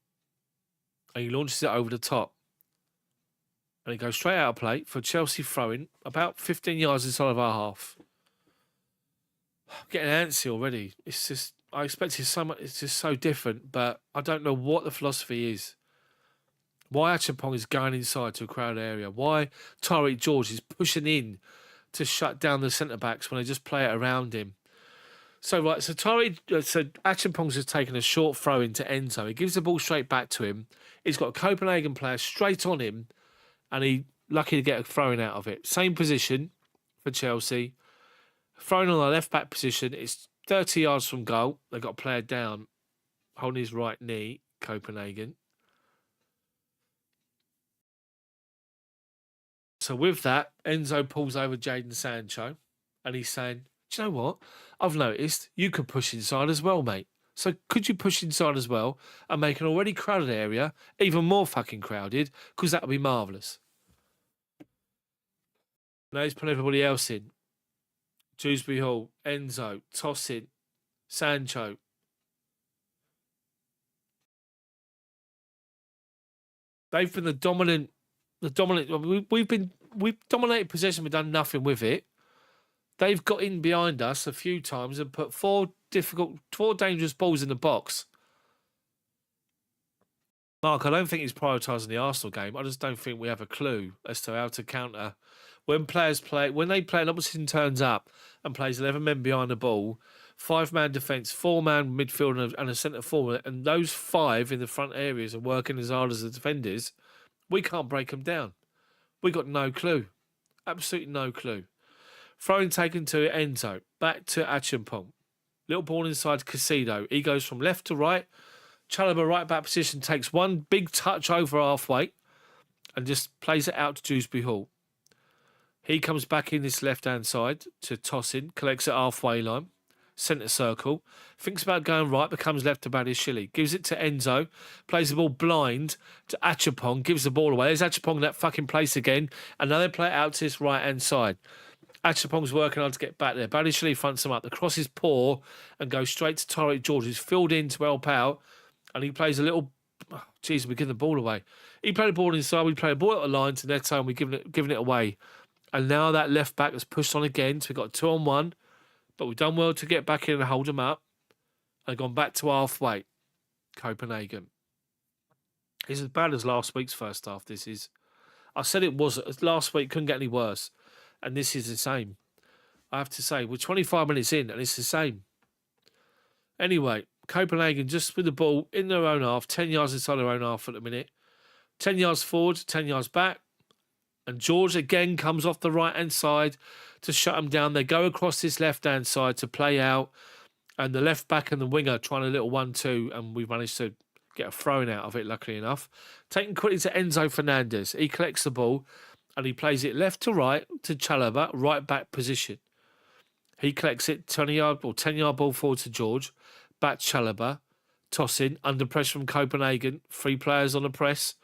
And he launches it over the top. And it goes straight out of play for Chelsea throwing about 15 yards inside of our half. I'm getting antsy already. It's just, I expected so much, it's just so different, but I don't know what the philosophy is. Why Achampong is going inside to a crowded area. Why Tariq George is pushing in to shut down the centre-backs when they just play it around him. So Achampong's just taken a short throw into Enzo. He gives the ball straight back to him. He's got a Copenhagen player straight on him, and he lucky to get a throwing out of it. Same position for Chelsea. Throwing on the left-back position. It's 30 yards from goal. They've got a player down, holding his right knee, Copenhagen. So with that, Enzo pulls over Jadon Sancho, and he's saying, do you know what? I've noticed you could push inside as well, mate. So could you push inside as well and make an already crowded area even more fucking crowded? Because that would be marvellous. Now he's putting everybody else in. Dewsbury Hall, Enzo, Tosin, Sancho. They've been the dominant. We've dominated possession. We've done nothing with it. They've got in behind us a few times and put four dangerous balls in the box. Mark, I don't think he's prioritising the Arsenal game. I just don't think we have a clue as to how to counter. When they play an opposition turns up and plays 11 men behind the ball, 5-man defence, 4-man midfield and a centre forward, and those 5 in the front areas are working as hard as the defenders, we can't break them down. We got no clue. Absolutely no clue. Throwing taken to Enzo. Back to Achimpong. Little ball inside Casido. He goes from left to right. Chalobah right back position takes one big touch over halfway and just plays it out to Dewsbury Hall. He comes back in this left-hand side to toss in, collects it halfway line, centre circle, thinks about going right, becomes left to Badiashile, gives it to Enzo, plays the ball blind to Achimpong, gives the ball away. There's Achimpong in that fucking place again, and now they play it out to this right-hand side. Achimpong's working hard to get back there. Badiashile fronts him up. The cross is poor and goes straight to Tariq George, who's filled in to help out. And he plays a little... Oh, jeez, we're giving the ball away. He played the ball inside. We played the ball at the line to Neto and we're giving it away. And now that left back has pushed on again. So we've got 2-on-1. But we've done well to get back in and hold them up. And gone back to halfway. Copenhagen. It's as bad as last week's first half. This is... I said it was. Last week couldn't get any worse. And this is the same. I have to say, we're 25 minutes in and it's the same. Anyway... Copenhagen just with the ball in their own half, 10 yards inside their own half at the minute. 10 yards forward, 10 yards back. And George again comes off the right-hand side to shut them down. They go across this left-hand side to play out. And the left back and the winger trying a little 1-2. And we've managed to get a throw-in out of it, luckily enough. Taking quickly to Enzo Fernandez. He collects the ball and he plays it left to right to Chalobah, right back position. He collects it 20-yard or 10-yard ball forward to George. Back Chalobah, tossing, under pressure from Copenhagen, 3 players on the press.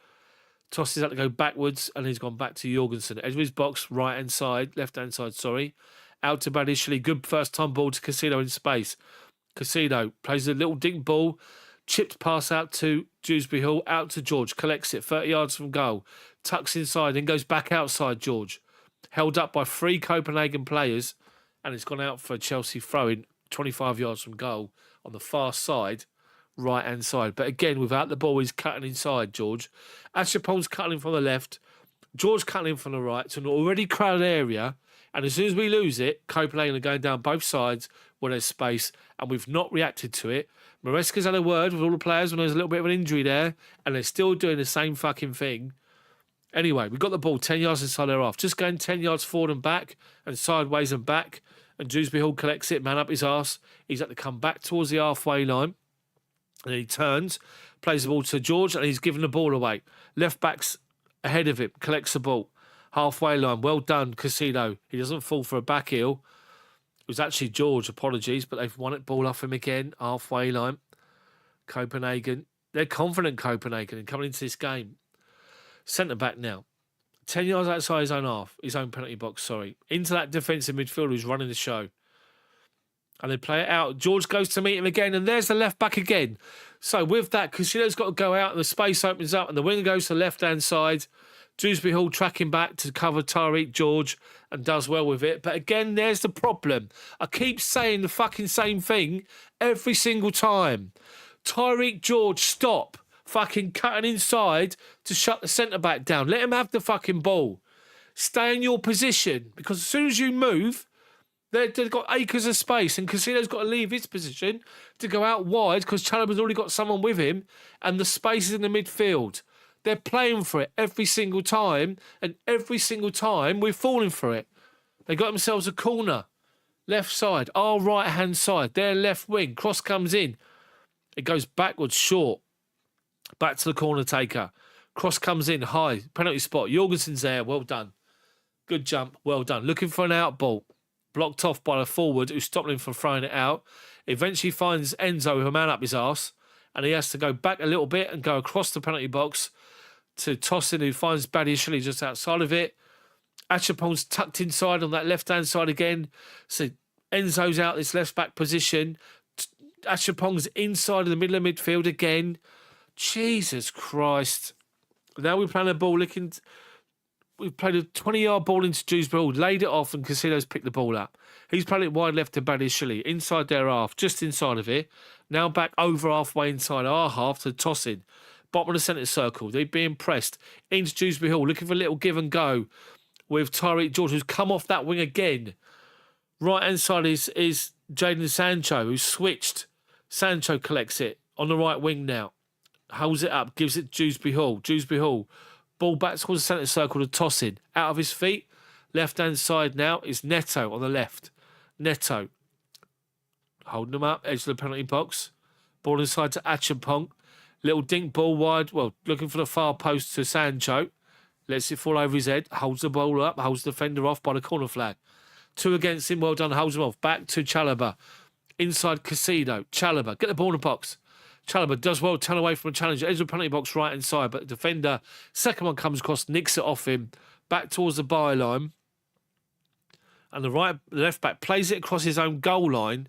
Tosses had to go backwards and he's gone back to Jorgensen. Edge of his box, right-hand side, left-hand side, sorry. Out to Badiashile, good first-time ball to Casido in space. Casido plays a little dink ball, chipped pass out to Dewsbury Hall, out to George, collects it 30 yards from goal, tucks inside, then goes back outside George. Held up by 3 Copenhagen players and it's gone out for Chelsea throwing 25 yards from goal. On the far side, right-hand side. But again, without the ball, he's cutting inside, George. Achimpong's cutting from the left. George cutting from the right. It's an already crowded area. And as soon as we lose it, Copenhagen are going down both sides where there's space. And we've not reacted to it. Maresca's had a word with all the players when there's a little bit of an injury there. And they're still doing the same fucking thing. Anyway, we've got the ball 10 yards inside their half. Just going 10 yards forward and back. And sideways and back. And Dewsbury Hall collects it, man up his arse. He's had to come back towards the halfway line. And he turns, plays the ball to George, and he's given the ball away. Left back's ahead of him, collects the ball. Halfway line, well done, Casido. He doesn't fall for a back heel. It was actually George, apologies, but they've won it, ball off him again, halfway line. Copenhagen. They're confident, Copenhagen, in coming into this game. Centre back now. 10 yards outside his own half, his own penalty box, sorry. Into that defensive midfielder who's running the show. And they play it out. George goes to meet him again, and there's the left back again. So with that, Casido's got to go out, and the space opens up, and the winger goes to the left-hand side. Dewsbury Hall tracking back to cover Tariq George, and does well with it. But again, there's the problem. I keep saying the fucking same thing every single time. Tariq George, stop fucking cutting inside to shut the centre-back down. Let him have the fucking ball. Stay in your position, because as soon as you move, they've got acres of space, and Casido's got to leave his position to go out wide because Chalobah's already got someone with him, and the space is in the midfield. They're playing for it every single time, and every single time we're falling for it. They got themselves a corner. Left side, our right-hand side, their left wing. Cross comes in. It goes backwards, short. Back to the corner taker. Cross comes in, high. Penalty spot. Jorgensen's there. Well done. Good jump. Well done. Looking for an out ball. Blocked off by the forward who stopped him from throwing it out. Eventually finds Enzo with a man up his arse. And he has to go back a little bit and go across the penalty box to Tossin, who finds Badiashile just outside of it. Achimpong's tucked inside on that left-hand side again. So Enzo's out this left-back position. Achimpong's inside in the middle of midfield again. Jesus Christ. Now we're playing a ball looking. We've played a 20-yard ball into Dewsbury Hall, laid it off, and Casido's picked the ball up. He's played it wide left to Badiashile, inside their half, just inside of it. Now back over halfway inside our half to tossing. Bottom of the centre circle. They're being pressed into Dewsbury Hall, looking for a little give and go with Tyreek George, who's come off that wing again. Right hand side is Jadon Sancho, who's switched. Sancho collects it on the right wing now. Holds it up, gives it Dewsbury Hall. Dewsbury Hall. Ball back towards the centre circle to tossing. Out of his feet. Left hand side now is Neto on the left. Neto. Holding him up, edge of the penalty box. Ball inside to Achampong. Little dink ball wide. Well, looking for the far post to Sancho. Lets it fall over his head. Holds the ball up. Holds the defender off by the corner flag. 2 against him. Well done. Holds him off. Back to Chalobah. Inside Casido. Chalobah. Get the ball in the box. Chalobah does well. Turn away from a challenger. Edge of the penalty box right hand side. But the defender, second one comes across. Nicks it off him. Back towards the byline. And the left back plays it across his own goal line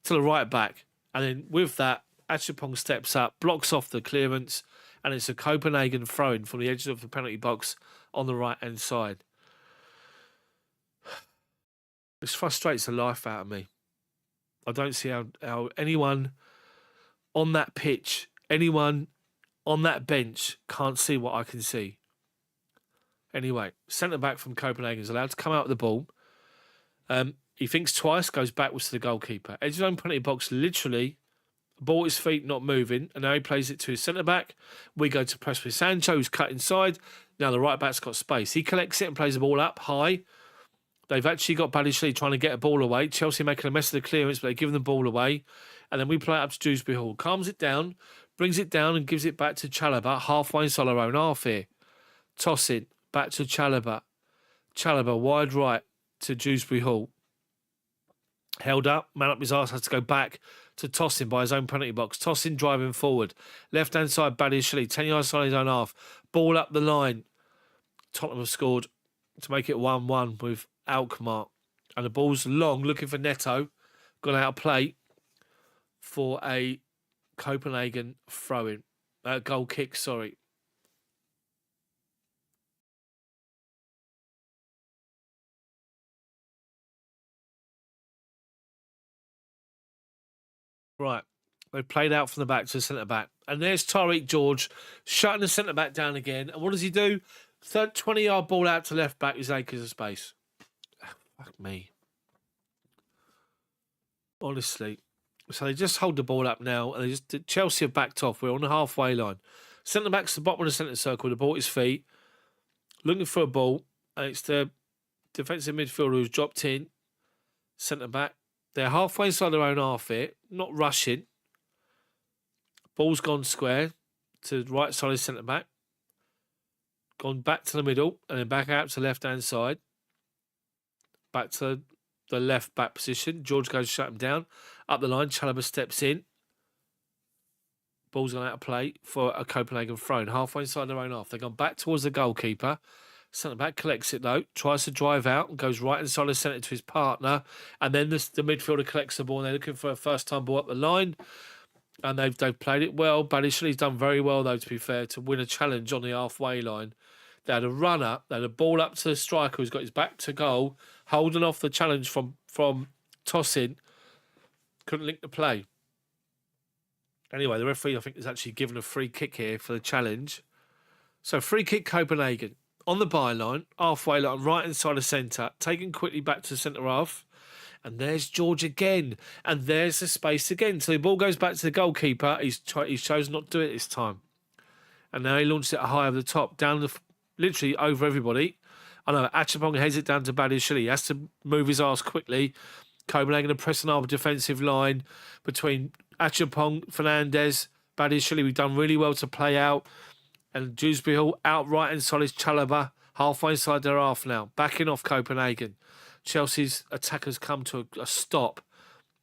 to the right back. And then with that, Achampong steps up, blocks off the clearance, and it's a Copenhagen throw-in from the edge of the penalty box on the right-hand side. This frustrates the life out of me. I don't see how anyone on that pitch, anyone on that bench can't see what I can see. Anyway, centre-back from Copenhagen is allowed to come out with the ball. He thinks twice, goes backwards to the goalkeeper. Edge of his own penalty box, literally, ball at his feet, not moving, and now he plays it to his centre-back. We go to press with Sancho, who's cut inside. Now the right-back's got space. He collects it and plays the ball up high. They've actually got Badiashile trying to get a ball away. Chelsea making a mess of the clearance, but they give them the ball away. And then we play it up to Dewsbury Hall. Calms it down, brings it down and gives it back to Chalobah, halfway inside our own half here. Toss it, back to Chalobah. Chalobah, wide right to Dewsbury Hall. Held up, man up his arse, has to go back to Tosin by his own penalty box. Tosin driving forward. Left-hand side, Badiashile, 10 yards on his own half. Ball up the line. Tottenham have scored to make it 1-1 with Alkmaar. And the ball's long, looking for Neto. Gone out of play for a Copenhagen throw-in. Goal kick, sorry. Right. They played out from the back to the centre-back. And there's Tyreek George shutting the centre-back down again. And what does he do? 20-yard ball out to left-back is acres of space. Fuck me. Honestly. So they just hold the ball up now. And Chelsea have backed off. We're on the halfway line. Centre-back's the bottom of the centre circle. The ball at his feet. Looking for a ball. And it's the defensive midfielder who's dropped in. Centre-back. They're halfway inside their own half here, not rushing. Ball's gone square to the right side of centre back. Gone back to the middle and then back out to the left hand side. Back to the left back position. George goes to shut him down. Up the line, Chalobah steps in. Ball's gone out of play for a Copenhagen throw. Halfway inside their own half. They've gone back towards the goalkeeper. Centre back collects it though, tries to drive out and goes right inside the centre to his partner. And then the midfielder collects the ball and they're looking for a first time ball up the line. And they've played it well. Badiashale's done very well though, to be fair, to win a challenge on the halfway line. They had a run up, they had a ball up to the striker who's got his back to goal, holding off the challenge from tossing. Couldn't link the play. Anyway, the referee I think is actually given a free kick here for the challenge. So free kick Copenhagen. On the byline, halfway line, right inside the centre, taken quickly back to the centre half. And there's George again. And there's the space again. So the ball goes back to the goalkeeper. He's chosen not to do it this time. And now he launched it high over the top, down literally over everybody. I know, Achampong heads it down to Badiashile. He has to move his arse quickly. Copenhagen are pressing our defensive line between Achampong, Fernandes, Badiashile. We've done really well to play out. And Dewsbury Hall out right inside his Chalobah, halfway inside their half now, backing off Copenhagen. Chelsea's attackers come to a stop,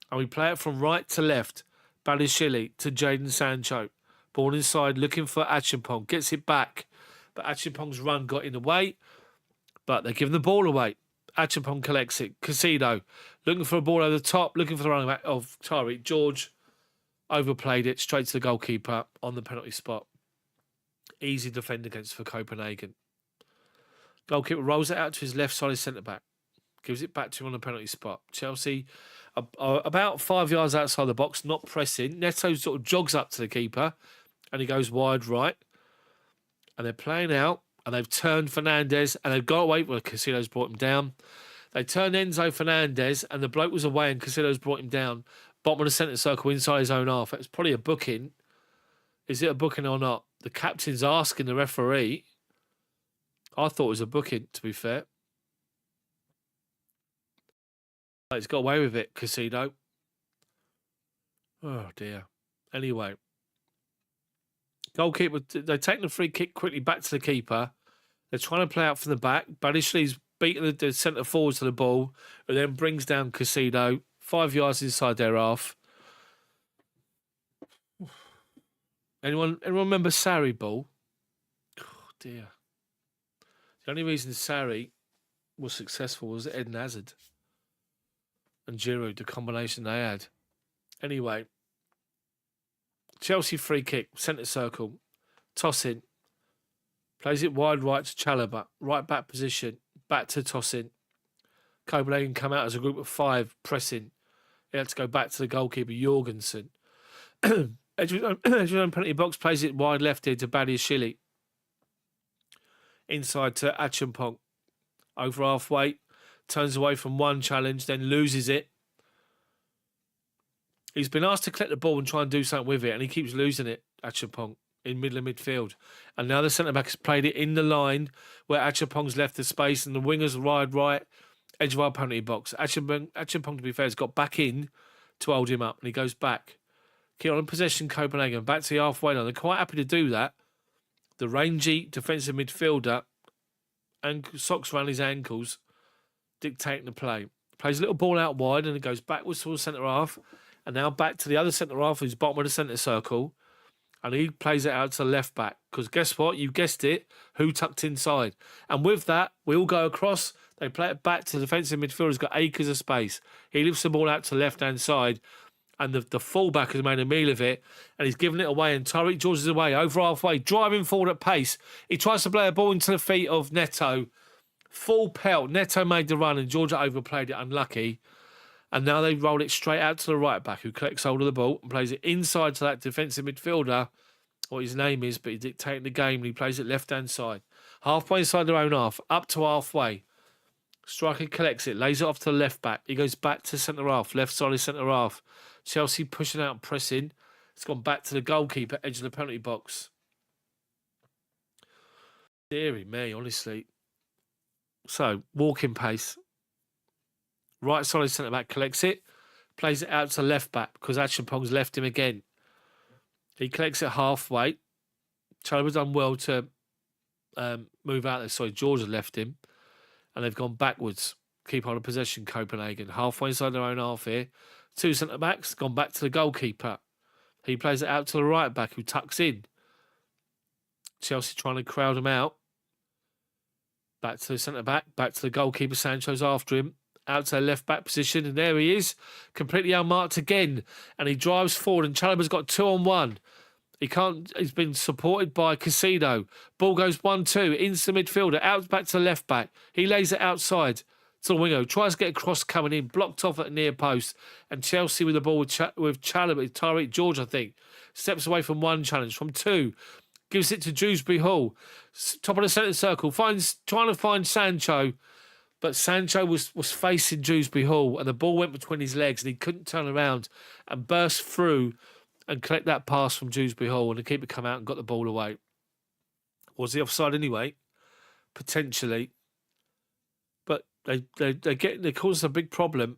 and we play it from right to left. Badiashile to Jadon Sancho, ball inside, looking for Achampong, gets it back, but Achampong's run got in the way, but they're giving the ball away. Achampong collects it. Casido looking for a ball over the top, looking for the running back of Tyreek George, overplayed it straight to the goalkeeper on the penalty spot. Easy defend against for Copenhagen. Goalkeeper rolls it out to his left side centre-back. Gives it back to him on the penalty spot. Chelsea are about 5 yards outside the box, not pressing. Neto sort of jogs up to the keeper and he goes wide right. And they're playing out and they've turned Fernandes and they've got away. Well, Casilo's brought him down. They turned Enzo Fernandes and the bloke was away and Casilo's brought him down. Bottom of the centre circle inside his own half. It's probably a booking. Is it a booking or not? The captain's asking the referee. I thought it was a booking, to be fair. He's got away with it, Casino. Oh, dear. Anyway. Goalkeeper, they take the free kick quickly back to the keeper. They're trying to play out from the back. Badishley's beating the centre forwards to the ball, who then brings down Casino 5 yards inside their half. Anyone remember Sarri ball? Oh, dear. The only reason Sarri was successful was Eden Hazard and Giroud, the combination they had. Anyway, Chelsea free kick, centre circle, toss in, plays it wide right to Chalobah, right back position, back to toss in. Copenhagen come out as a group of 5 pressing. He had to go back to the goalkeeper, Jorgensen. Edgewood penalty box, plays it wide left here to Badiashile. Inside to Achampong. Over halfway. Turns away from one challenge, then loses it. He's been asked to collect the ball and try and do something with it, and he keeps losing it, Achampong, in middle of midfield. And now the centre-back has played it in the line where Achampong's left the space and the wingers ride right, edge of our penalty box. Achampong, to be fair, has got back in to hold him up, and he goes back. Keep on possession, Copenhagen, back to the halfway line. They're quite happy to do that. The rangy defensive midfielder and socks around his ankles dictating the play. Plays a little ball out wide and it goes backwards towards centre half and now back to the other centre half who's bottom of the centre circle and he plays it out to the left back because guess what? You guessed it. Who tucked inside? And with that, we all go across. They play it back to the defensive midfielder who's got acres of space. He lifts the ball out to the left-hand side and the fullback has made a meal of it and he's given it away and Tyreek George is away, over halfway, driving forward at pace. He tries to play a ball into the feet of Neto. Full pelt. Neto made the run and Georgia overplayed it, unlucky. And now they roll it straight out to the right back who collects hold of the ball and plays it inside to that defensive midfielder, what his name is, but he's dictating the game and he plays it left-hand side. Halfway inside their own half, up to halfway. Striker collects it, lays it off to the left back. He goes back to centre half, left side of centre half. Chelsea pushing out and pressing. It's gone back to the goalkeeper, edge of the penalty box. Deary me, honestly. So, walking pace. Right side of centre back collects it. Plays it out to the left back because Achampong's left him again. He collects it halfway. Chalobah's done well to move out there. Sorry, George has left him. And they've gone backwards. Keep on a possession, Copenhagen. Halfway inside their own half here. 2 centre-backs, gone back to the goalkeeper. He plays it out to the right back who tucks in. Chelsea trying to crowd him out. Back to the centre-back, back to the goalkeeper. Sancho's after him. Out to the left-back position, and there he is. Completely unmarked again. And he drives forward, and Chalobah's got 2-on-1. He's been supported by Casido. Ball goes 1-2 into the midfielder, out back to the left back. He lays it outside to the winger. Tries to get a cross coming in, blocked off at the near post. And Chelsea with the ball with Chalobah, Tyreek George, I think. Steps away from one challenge, from 2. Gives it to Dewsbury Hall. Top of the centre circle. Trying to find Sancho. But Sancho was facing Dewsbury Hall and the ball went between his legs and he couldn't turn around and burst through and collect that pass from Dewsbury Hall, and the keeper come out and got the ball away. Was he offside anyway? Potentially. But they cause us a big problem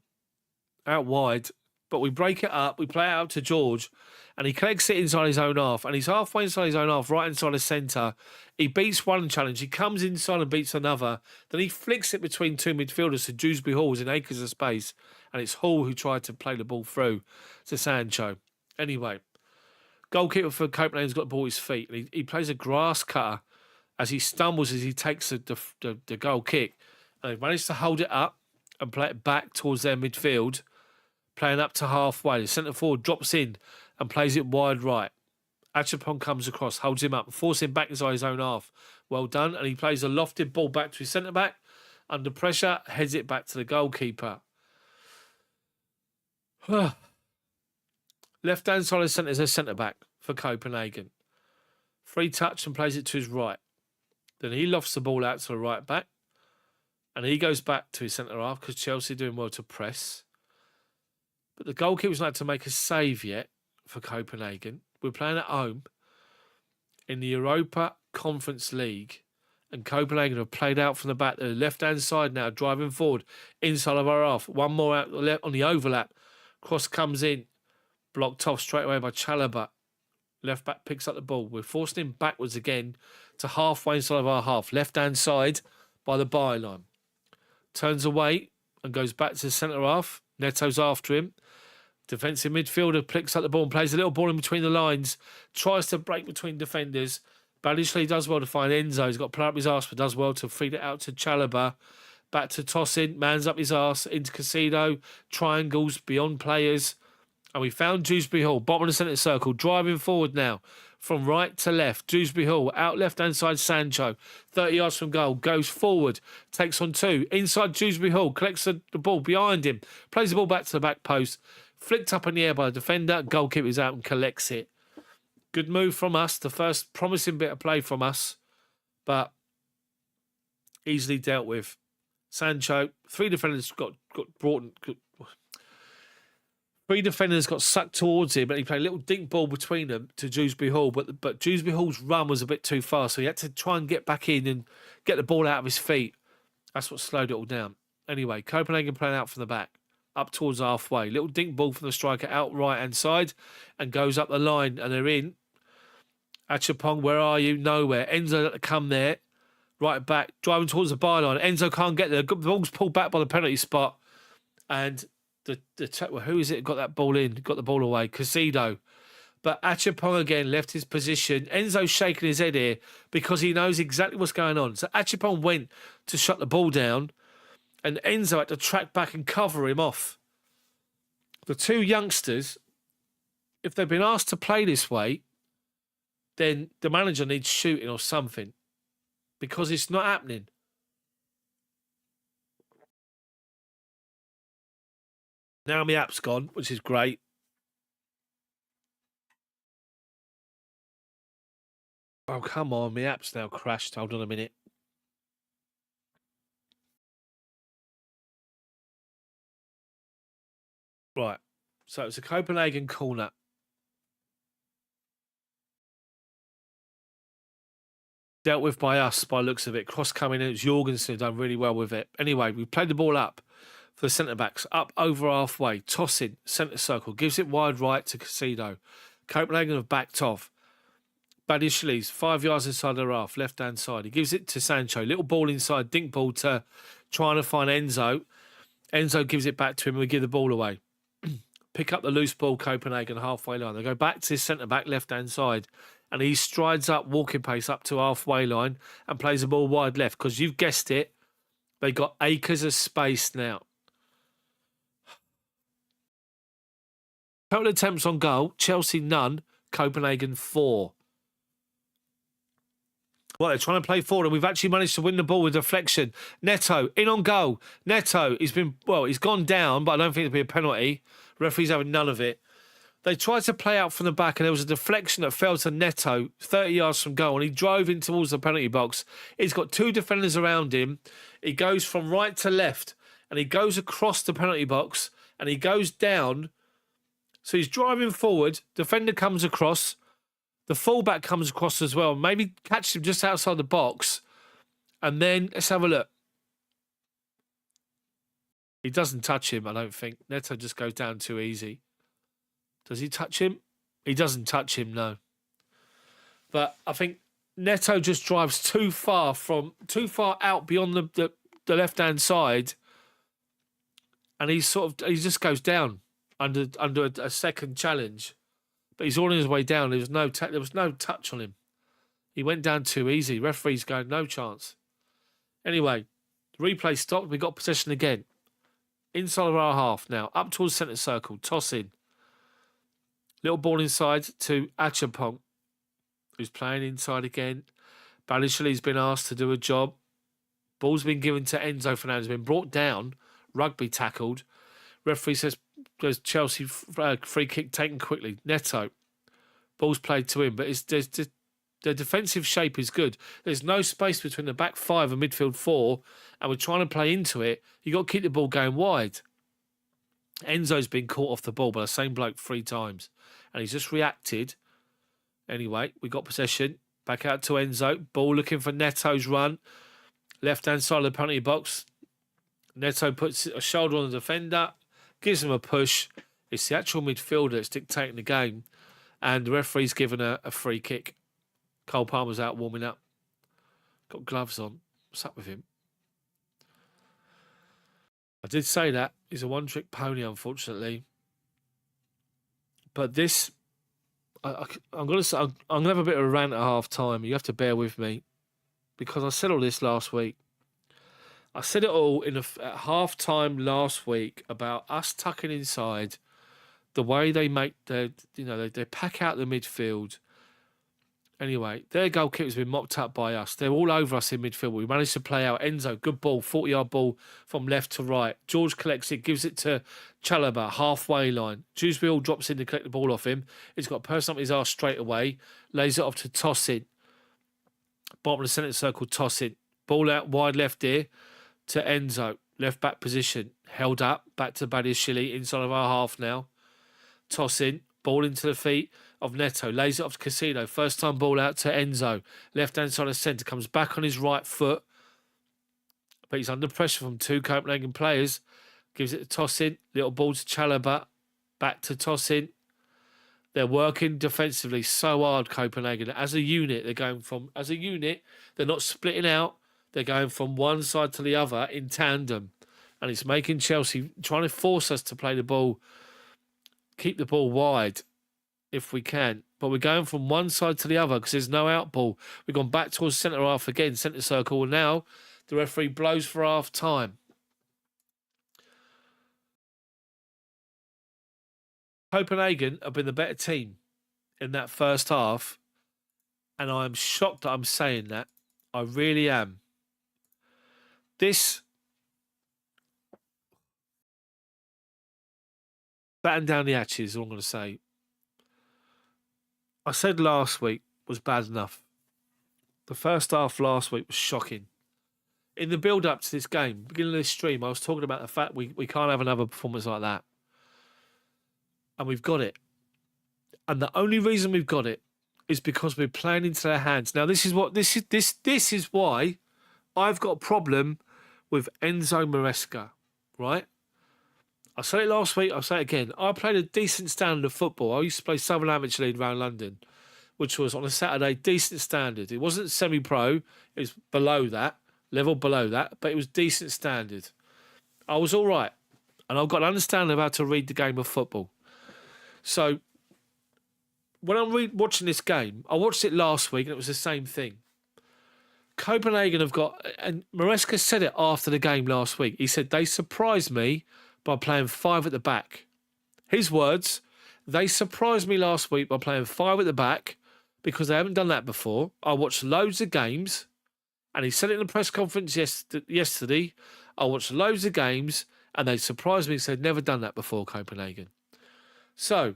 out wide. But we break it up, we play it out to George, and he collects it inside his own half, and he's halfway inside his own half, right inside the centre. He beats one challenge, he comes inside and beats another, then he flicks it between 2 midfielders to Dewsbury Hall, who's in acres of space, and it's Hall who tried to play the ball through to Sancho. Anyway, goalkeeper for Copenhagen's got the ball at his feet, and he plays a grass cutter as he stumbles as he takes the goal kick, and they managed to hold it up and play it back towards their midfield, playing up to halfway. The centre forward drops in and plays it wide right. Achapong comes across, holds him up, forces him back inside his own half. Well done. And he plays a lofted ball back to his centre-back. Under pressure, heads it back to the goalkeeper. Left-hand side of the centre is a centre-back for Copenhagen. Free touch and plays it to his right. Then he lofts the ball out to the right back. And he goes back to his centre-half because Chelsea are doing well to press. But the goalkeeper's not to make a save yet for Copenhagen. We're playing at home in the Europa Conference League. And Copenhagen have played out from the back. The left-hand side now, driving forward, inside of our half. One more out on the overlap. Cross comes in. Blocked off straight away by Chalobah. Left back picks up the ball. We're forcing him backwards again to halfway inside of our half. Left-hand side by the byline. Turns away and goes back to the centre half. Neto's after him. Defensive midfielder picks up the ball and plays a little ball in between the lines. Tries to break between defenders. Badiashile does well to find Enzo. He's got to play up his arse, but does well to feed it out to Chalobah. Back to Tosin. Man's up his arse into Casido. Triangles beyond players. And we found Dewsbury Hall, bottom of the centre circle, driving forward now from right to left. Dewsbury Hall, out left-hand side, Sancho, 30 yards from goal, goes forward, takes on two. Inside Dewsbury Hall, collects the ball behind him, plays the ball back to the back post, flicked up in the air by the defender, goalkeeper's out and collects it. Good move from us, the first promising bit of play from us, but easily dealt with. Sancho, three defenders got brought... Three defenders got sucked towards him, and he played a little dink ball between them to Dewsbury Hall. But Dewsbury Hall's run was a bit too fast, so he had to try and get back in and get the ball out of his feet. That's what slowed it all down. Anyway, Copenhagen playing out from the back, up towards halfway. Little dink ball from the striker out right-hand side and goes up the line, and they're in. Achapong, where are you? Nowhere. Enzo had to come there. Right back, driving towards the byline. Enzo can't get there. The ball's pulled back by the penalty spot. And... who is it got that ball in? Got the ball away. Casido. But Achapong again left his position. Enzo's shaking his head here because he knows exactly what's going on. So Achapong went to shut the ball down and Enzo had to track back and cover him off. The two youngsters, if they've been asked to play this way, then the manager needs shooting or something because it's not happening. Now my app's gone, which is great. Oh, come on. My app's now crashed. Hold on a minute. Right. So it's a Copenhagen corner. Dealt with by us, by looks of it. Cross coming in. It's Jorgensen done really well with it. Anyway, we played the ball up. For the centre-backs, up over halfway, tossing, centre circle, gives it wide right to Casido. Copenhagen have backed off. Badiashile 5 yards inside their half, left-hand side. He gives it to Sancho. Little ball inside, dink ball to trying to find Enzo. Enzo gives it back to him and we give the ball away. Pick up the loose ball, Copenhagen, halfway line. They go back to his centre-back, left-hand side. And he strides up, walking pace, up to halfway line and plays the ball wide left. Because you've guessed it, they got acres of space now. Total attempts on goal, Chelsea none, Copenhagen 4. Well, they're trying to play forward and we've actually managed to win the ball with deflection. Neto, in on goal. Neto, he's gone down, but I don't think it'll be a penalty. Referee's having none of it. They tried to play out from the back and there was a deflection that fell to Neto, 30 yards from goal, and he drove in towards the penalty box. He's got two defenders around him. He goes from right to left and he goes across the penalty box and he goes down. So he's driving forward. Defender comes across. The fullback comes across as well. Maybe catches him just outside the box. And then, let's have a look. He doesn't touch him, I don't think. Neto just goes down too easy. Does he touch him? He doesn't touch him, no. But I think Neto just drives too far out beyond the left-hand side. And he just goes down. Under a second challenge, but he's all on his way down. There was no touch on him. He went down too easy. Referee's going no chance. Anyway, replay stopped. We got possession again. Inside of our half now, up towards centre circle, toss in. Little ball inside to Achapong. who's playing inside again. Badiashili's been asked to do a job. Ball's been given to Enzo Fernandez, been brought down, rugby tackled. Referee says there's Chelsea free kick taken quickly. Neto, ball's played to him, but the defensive shape is good. There's no space between the back five and midfield four, and we're trying to play into it. You've got to keep the ball going wide. Enzo's been caught off the ball by the same bloke 3 times, and he's just reacted. Anyway, we got possession. Back out to Enzo. Ball looking for Neto's run. Left-hand side of the penalty box. Neto puts a shoulder on the defender, gives him a push. It's the actual midfielder that's dictating the game, and the referee's given a free kick. Cole Palmer's out warming up. Got gloves on. What's up with him? I did say that. He's a one-trick pony, unfortunately. But this, I'm going to have a bit of a rant at half-time. You have to bear with me, because I said all this last week. I said it all at half-time last week about us tucking inside, the way they make they pack out the midfield. Anyway, their goalkeeper's been mopped up by us. They're all over us in midfield. We managed to play out. Enzo, good ball, 40-yard ball from left to right. George collects it, gives it to Chalobah, halfway line. Dewsbury all drops in to collect the ball off him. He's got a person up his arse straight away. Lays it off to Tosin. Bottom of the centre circle, Tosin. Ball out wide left here to Enzo. Left back position. Held up. Back to Badiashile. Inside of our half now. Tosin. Ball into the feet of Neto. Lays it off to Casino. First time ball out to Enzo. Left-hand side of centre. Comes back on his right foot. But he's under pressure from 2 Copenhagen players. Gives it to Tosin. Little ball to Chalobah. Back to Tosin. They're working defensively so hard, Copenhagen. As a unit, they're not splitting out. They're going from one side to the other in tandem. And it's making Chelsea, trying to force us to play the ball, keep the ball wide if we can. But we're going from one side to the other because there's no out ball. We've gone back towards centre half again, centre circle. And now the referee blows for half time. Copenhagen have been the better team in that first half. And I'm shocked that I'm saying that. I really am. This batten down the hatches, is all I'm going to say. I said last week was bad enough. The first half last week was shocking. In the build-up to this game, beginning of this stream, I was talking about the fact we can't have another performance like that. And we've got it. And the only reason we've got it is because we're playing into their hands. Now, this is why I've got a problem with Enzo Maresca, right? I said it last week, I'll say it again. I played a decent standard of football. I used to play Southern Amateur League around London, which was on a Saturday, decent standard. It wasn't semi-pro, it was below that, level below that, but it was decent standard. I was all right. And I've got an understanding of how to read the game of football. So, when I'm watching this game, I watched it last week and it was the same thing. Copenhagen have got, and Maresca said it after the game last week. He said, they surprised me by playing 5 at the back. His words, they surprised me last week by playing 5 at the back because they haven't done that before. I watched loads of games, and he said it in the press conference yesterday. I watched loads of games, and they surprised me and said, never done that before, Copenhagen. So,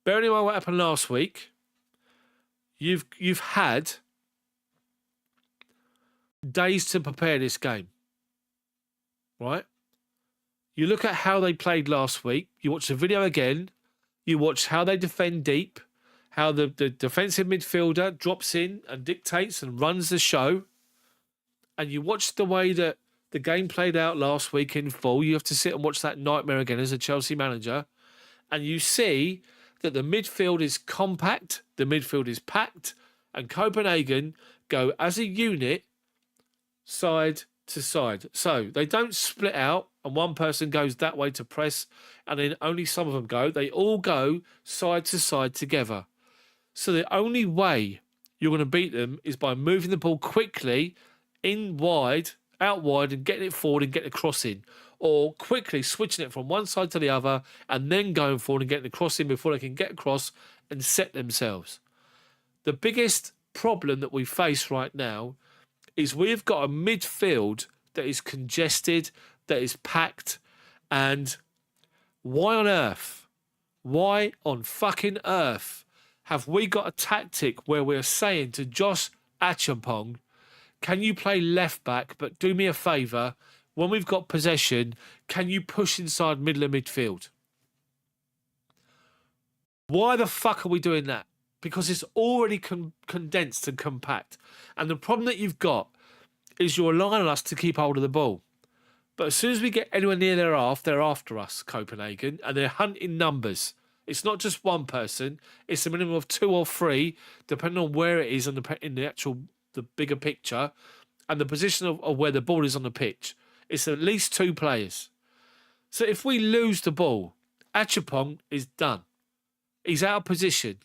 bearing in mind what happened last week, you've had days to prepare this game, right? You look at how they played last week. You watch the video again. You watch how they defend deep, how the defensive midfielder drops in and dictates and runs the show. And you watch the way that the game played out last week in full. You have to sit and watch that nightmare again as a Chelsea manager. And you see that the midfield is compact, the midfield is packed, and Copenhagen go as a unit side to side. So they don't split out and one person goes that way to press and then only some of them go. They all go side to side together. So the only way you're going to beat them is by moving the ball quickly in wide, out wide, and getting it forward and getting a cross in. Or quickly switching it from one side to the other and then going forward and getting the cross in before they can get across and set themselves. the biggest problem that we face right now is we've got a midfield that is congested, that is packed, and why on fucking earth have we got a tactic where we're saying to Josh Achampong, can you play left back, but do me a favour, when we've got possession, can you push inside middle of midfield? Why the fuck are we doing that? Because it's already condensed and compact. And the problem that you've got is you're relying on us to keep hold of the ball. But as soon as we get anywhere near their half, they're after us, Copenhagen, and they're hunting numbers. It's not just one person. It's a minimum of 2 or 3, depending on where it is in the bigger picture and the position of where the ball is on the pitch. It's at least 2 players. So if we lose the ball, Achapong is done. He's out of position.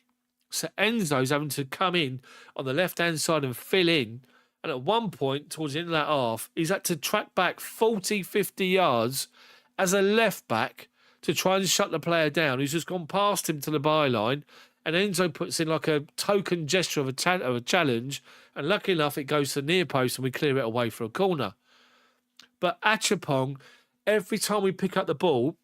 So Enzo's having to come in on the left-hand side and fill in. And at one point, towards the end of that half, he's had to track back 40, 50 yards as a left-back to try and shut the player down. He's just gone past him to the byline. And Enzo puts in like a token gesture of a challenge. And lucky enough, it goes to the near post and we clear it away for a corner. But Achapong, every time we pick up the ball,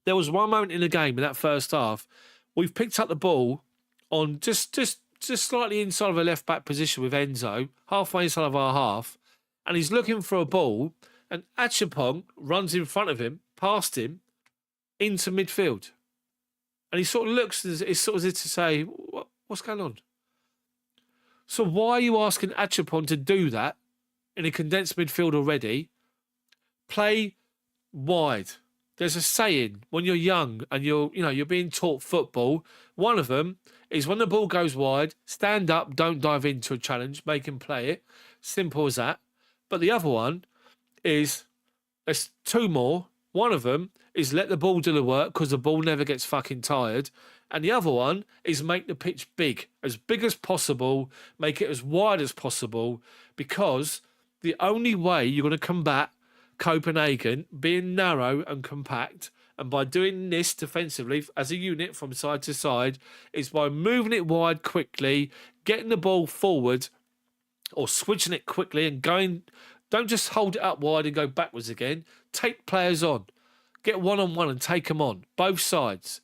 there was one moment in the game in that first half, we've picked up the ball on just slightly inside of a left-back position with Enzo, halfway inside of our half, and he's looking for a ball, and Achapong runs in front of him, past him, into midfield. And he sort of looks, it's sort of as if to say, what's going on? So why are you asking Achapong to do that in a condensed midfield already? Play wide. There's a saying when you're young and you're being taught football. One of them is when the ball goes wide, stand up, don't dive into a challenge, make him play it. Simple as that. But the other one is, there's 2 more. One of them is let the ball do the work because the ball never gets fucking tired. And the other one is make the pitch big as possible, make it as wide as possible, because the only way you're going to combat Copenhagen being narrow and compact, and by doing this defensively as a unit from side to side, is by moving it wide quickly, getting the ball forward or switching it quickly and going. Don't just hold it up wide and go backwards again. Take players on. Get one-on-one and take them on, both sides.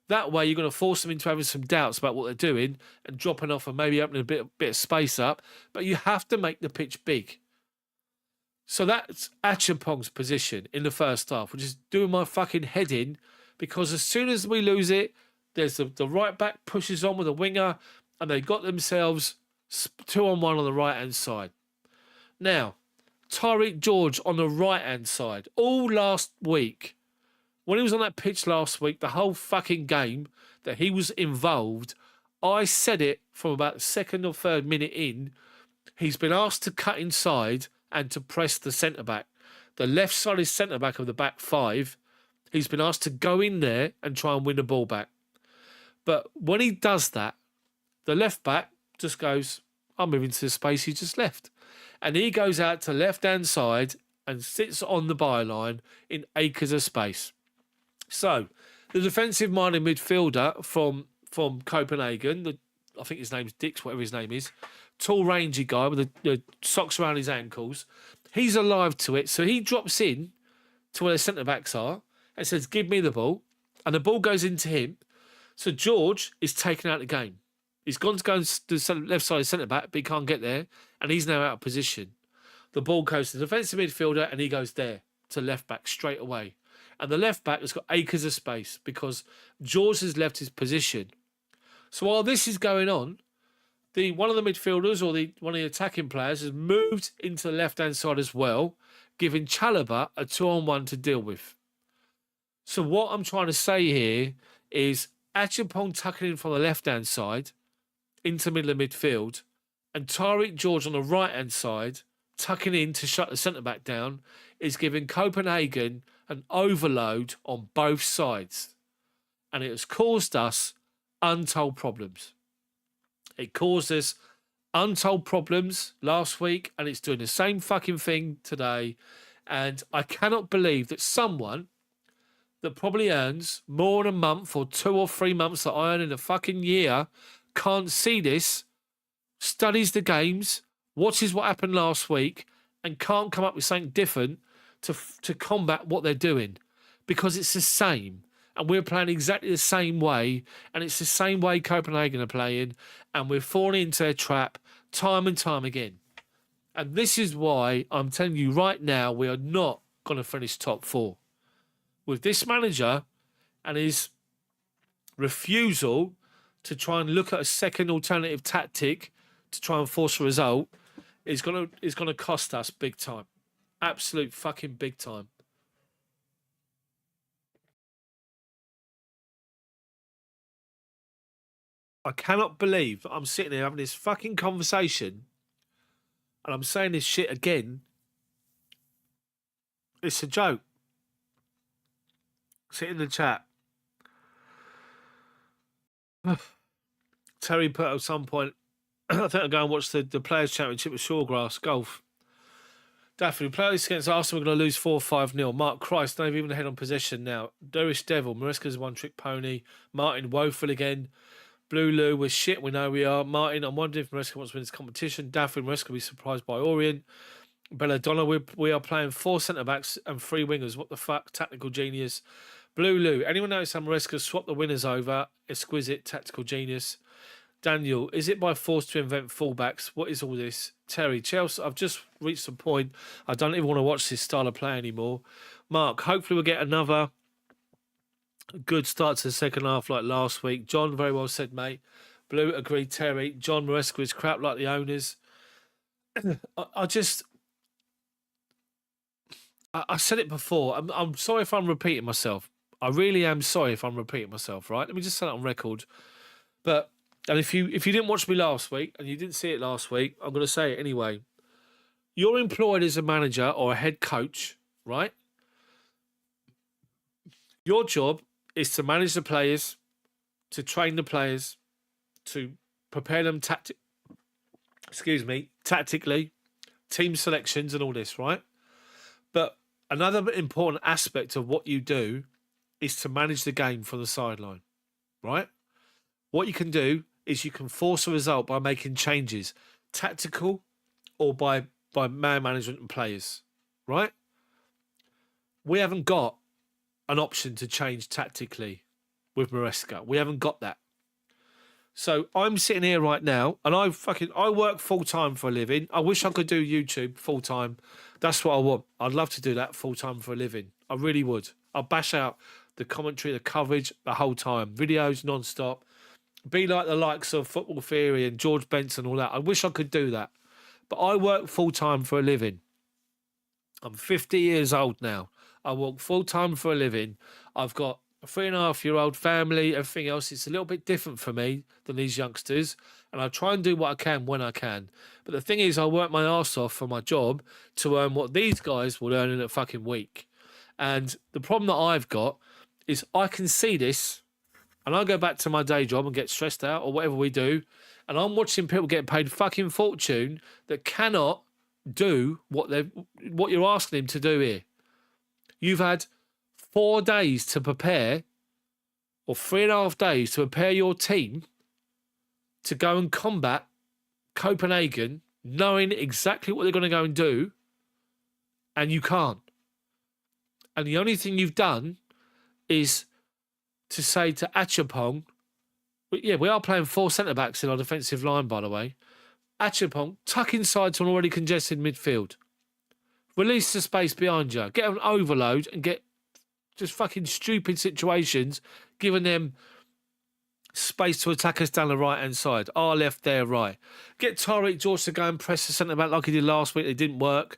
That way you're going to force them into having some doubts about what they're doing and dropping off and maybe opening a bit of space up. But you have to make the pitch big. So that's Achampong's position in the first half, which is doing my fucking head in, because as soon as we lose it, there's the right back pushes on with a winger and they got themselves 2-on-1 on the right-hand side. Now, Tyreek George on the right-hand side. All last week, when he was on that pitch last week, the whole fucking game that he was involved, I said it from about the 2nd or 3rd minute in, he's been asked to cut inside and to press the centre-back. The left-sided centre-back of the back 5, he's been asked to go in there and try and win the ball back. But when he does that, the left-back just goes, I'm moving to the space he just left. And he goes out to left-hand side and sits on the byline in acres of space. So, the defensive-minded midfielder from Copenhagen, I think his name's Dix, whatever his name is, tall, rangy guy with the socks around his ankles. He's alive to it. So he drops in to where the centre-backs are and says, give me the ball. And the ball goes into him. So George is taken out of the game. He's gone to go to the left side centre-back, but he can't get there. And he's now out of position. The ball goes to the defensive midfielder and he goes there to left-back straight away. And the left-back has got acres of space because George has left his position. So while this is going on, one of the midfielders or one of the attacking players has moved into the left-hand side as well, giving Chalobah a 2-on-1 to deal with. So what I'm trying to say here is Achampong tucking in from the left-hand side into middle of midfield and Tyreek George on the right-hand side tucking in to shut the centre-back down is giving Copenhagen an overload on both sides. And it has caused us untold problems. It caused us untold problems last week, and it's doing the same fucking thing today. And I cannot believe that someone that probably earns more in a month or 2 or 3 months that I earn in a fucking year can't see this, studies the games, watches what happened last week, and can't come up with something different to combat what they're doing, because it's the same. And we're playing exactly the same way, and it's the same way Copenhagen are playing, and we're falling into their trap time and time again. And this is why I'm telling you right now, we are not going to finish top 4. With this manager and his refusal to try and look at a second alternative tactic to try and force a result, is going to cost us big time. Absolute fucking big time. I cannot believe that I'm sitting here having this fucking conversation and I'm saying this shit again. It's a joke. Sit in the chat. Terry put at some point, I think I'll go and watch the Players' Championship with Shawgrass Golf. Daphne, we play this against Arsenal, we're going to lose 4-5-0. Mark Christ, they've even ahead on possession now. Durish Devil, Maresca's one-trick pony. Martin, woeful again. Blue Lou, we're shit, we know we are. Martin, I'm wondering if Maresca wants to win this competition. Daphne, Maresca will be surprised by Orient. Belladonna, we are playing 4 centre-backs and 3 wingers. What the fuck? Tactical genius. Blue Lou, anyone notice how Maresca swapped the winners over? Exquisite tactical genius. Daniel, is it by force to invent fullbacks? What is all this? Terry, Chelsea, I've just reached a point. I don't even want to watch this style of play anymore. Mark, hopefully we'll get another good start to the second half like last week. John, very well said, mate. Blue, agreed. Terry, John, Maresca is crap like the owners. I said it before. I'm sorry if I'm repeating myself. I really am sorry if I'm repeating myself, right? Let me just say it on record. And if you didn't watch me last week and you didn't see it last week, I'm going to say it anyway. You're employed as a manager or a head coach, right? Your job is to manage the players, to train the players, to prepare them tactically, team selections and all this, right? But another important aspect of what you do is to manage the game from the sideline, right? What you can do is you can force a result by making changes, tactical or by man management and players, right? We haven't got an option to change tactically with Maresca. We haven't got that. So I'm sitting here right now and I work full time for a living. I wish I could do YouTube full time. That's what I want. I'd love to do that full time for a living. I really would. I'll bash out the commentary, the coverage the whole time. Videos non-stop. Be like the likes of Football Theory and George Benson and all that. I wish I could do that. But I work full time for a living. I'm 50 years old now. I work full time for a living. I've got a 3.5-year-old family, everything else. It's a little bit different for me than these youngsters. And I try and do what I can when I can. But the thing is, I work my arse off for my job to earn what these guys will earn in a fucking week. And the problem that I've got is I can see this and I go back to my day job and get stressed out or whatever we do. And I'm watching people getting paid fucking fortune that cannot do what you're asking them to do here. You've had 4 days to prepare, or 3.5 days to prepare your team to go and combat Copenhagen, knowing exactly what they're going to go and do, and you can't. And the only thing you've done is to say to Achapong, yeah, we are playing 4 centre-backs in our defensive line, by the way. Achapong, tuck inside to an already congested midfield. Release the space behind you. Get an overload and get just fucking stupid situations, giving them space to attack us down the right-hand side. Our left, their right. Get Tariq George to go and press the centre-back like he did last week. It didn't work.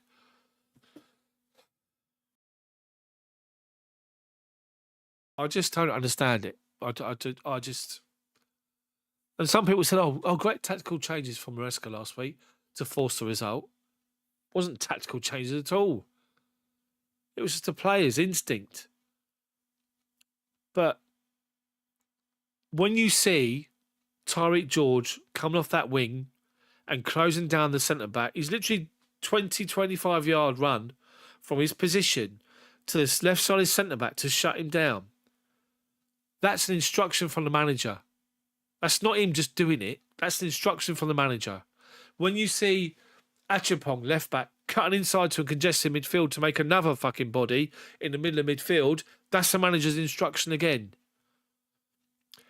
I just don't understand it. I just... And some people said, oh, great tactical changes from Maresca last week to force the result. It wasn't tactical changes at all. It was just a player's instinct. But when you see Tariq George coming off that wing and closing down the centre-back, he's literally 20, 25-yard run from his position to this left side of centre-back to shut him down. That's an instruction from the manager. That's not him just doing it. That's an instruction from the manager. When you see Achapong, left back, cutting inside to a congested midfield to make another fucking body in the middle of midfield, that's the manager's instruction again.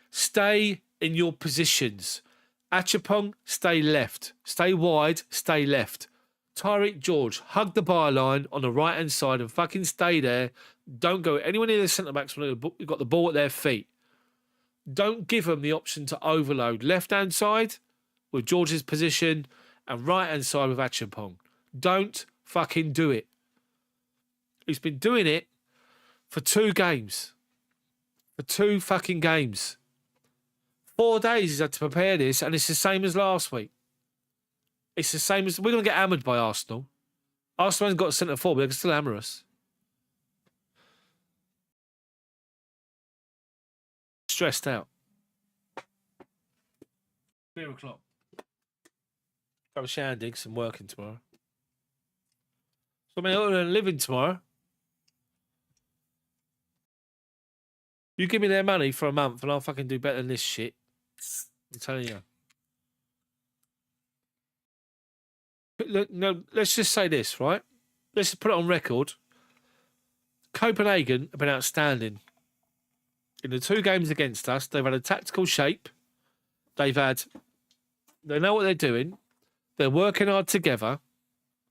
Stay in your positions. Achapong, stay left. Stay wide, stay left. Tyreek George, hug the byline on the right-hand side and fucking stay there. Don't go anywhere near the centre-backs when you've got the ball at their feet. Don't give them the option to overload left-hand side with George's position and right-hand side with Achapong. Don't fucking do it. He's been doing it for 2 games. For 2 fucking games. 4 days he's had to prepare this, and it's the same as last week. It's the same as... We're going to get hammered by Arsenal. Arsenal hasn't got a centre forward, but they can still hammer us. Stressed out. 3 o'clock. Got a shower, digs, and working tomorrow. So I'm other than living tomorrow. You give me their money for a month and I'll fucking do better than this shit. I'm telling you. Look, no, let's just say this, right? Let's just put it on record. Copenhagen have been outstanding. In the 2 games against us, they've had a tactical shape. They know what they're doing. They're working hard together.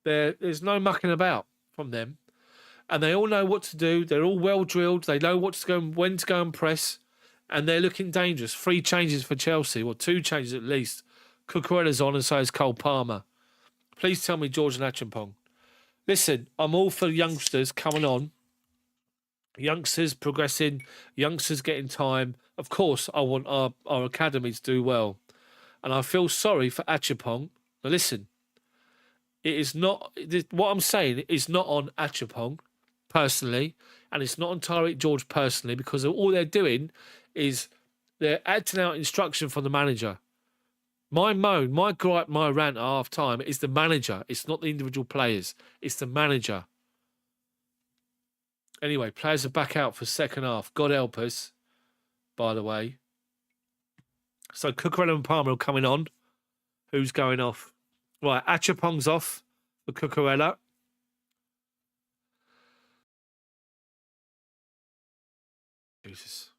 There's no mucking about from them. And they all know what to do. They're all well drilled. They know what to go and when to go and press. And they're looking dangerous. 3 changes for Chelsea, or 2 changes at least. Cucurella's on and so is Cole Palmer. Please tell me George and Achapong. Listen, I'm all for youngsters coming on. Youngsters progressing. Youngsters getting time. Of course, I want our academy to do well. And I feel sorry for Achapong. Now listen, it is not... What I'm saying is not on Achapong personally, and it's not on Tyreek George personally, because all they're doing is they're acting out instruction from the manager. My moan, my gripe, my rant at half time is the manager. It's not the individual players. It's the manager. Anyway, players are back out for second half. God help us, by the way. So Cucurella and Palmer are coming on. Who's going off? Right, Achapong's off for Cucurella. Jesus.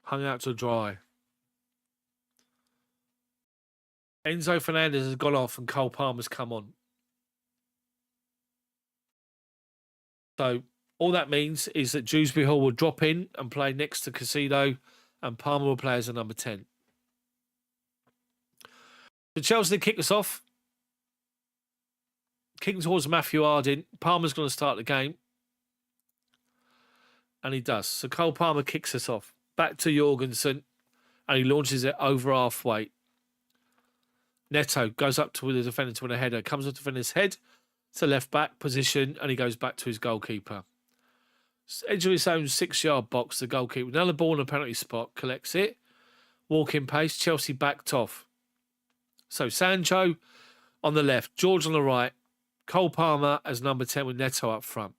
Hung out to dry. Enzo Fernandez has gone off and Cole Palmer's come on. So all that means is that Dewsbury Hall will drop in and play next to Casido, and Palmer will play as a number 10. So Chelsea kick us off. Kicking towards Matthew Harding. Palmer's going to start the game. And he does. So Cole Palmer kicks us off. Back to Jorgensen. And he launches it over halfway. Neto goes up to the defender to win a header. Comes up to defender's head to left back position. And he goes back to his goalkeeper. Edge of his own 6-yard box. The goalkeeper. Another ball in a penalty spot. Collects it. Walking pace. Chelsea backed off. So Sancho on the left. George on the right. Cole Palmer as number 10 with Neto up front.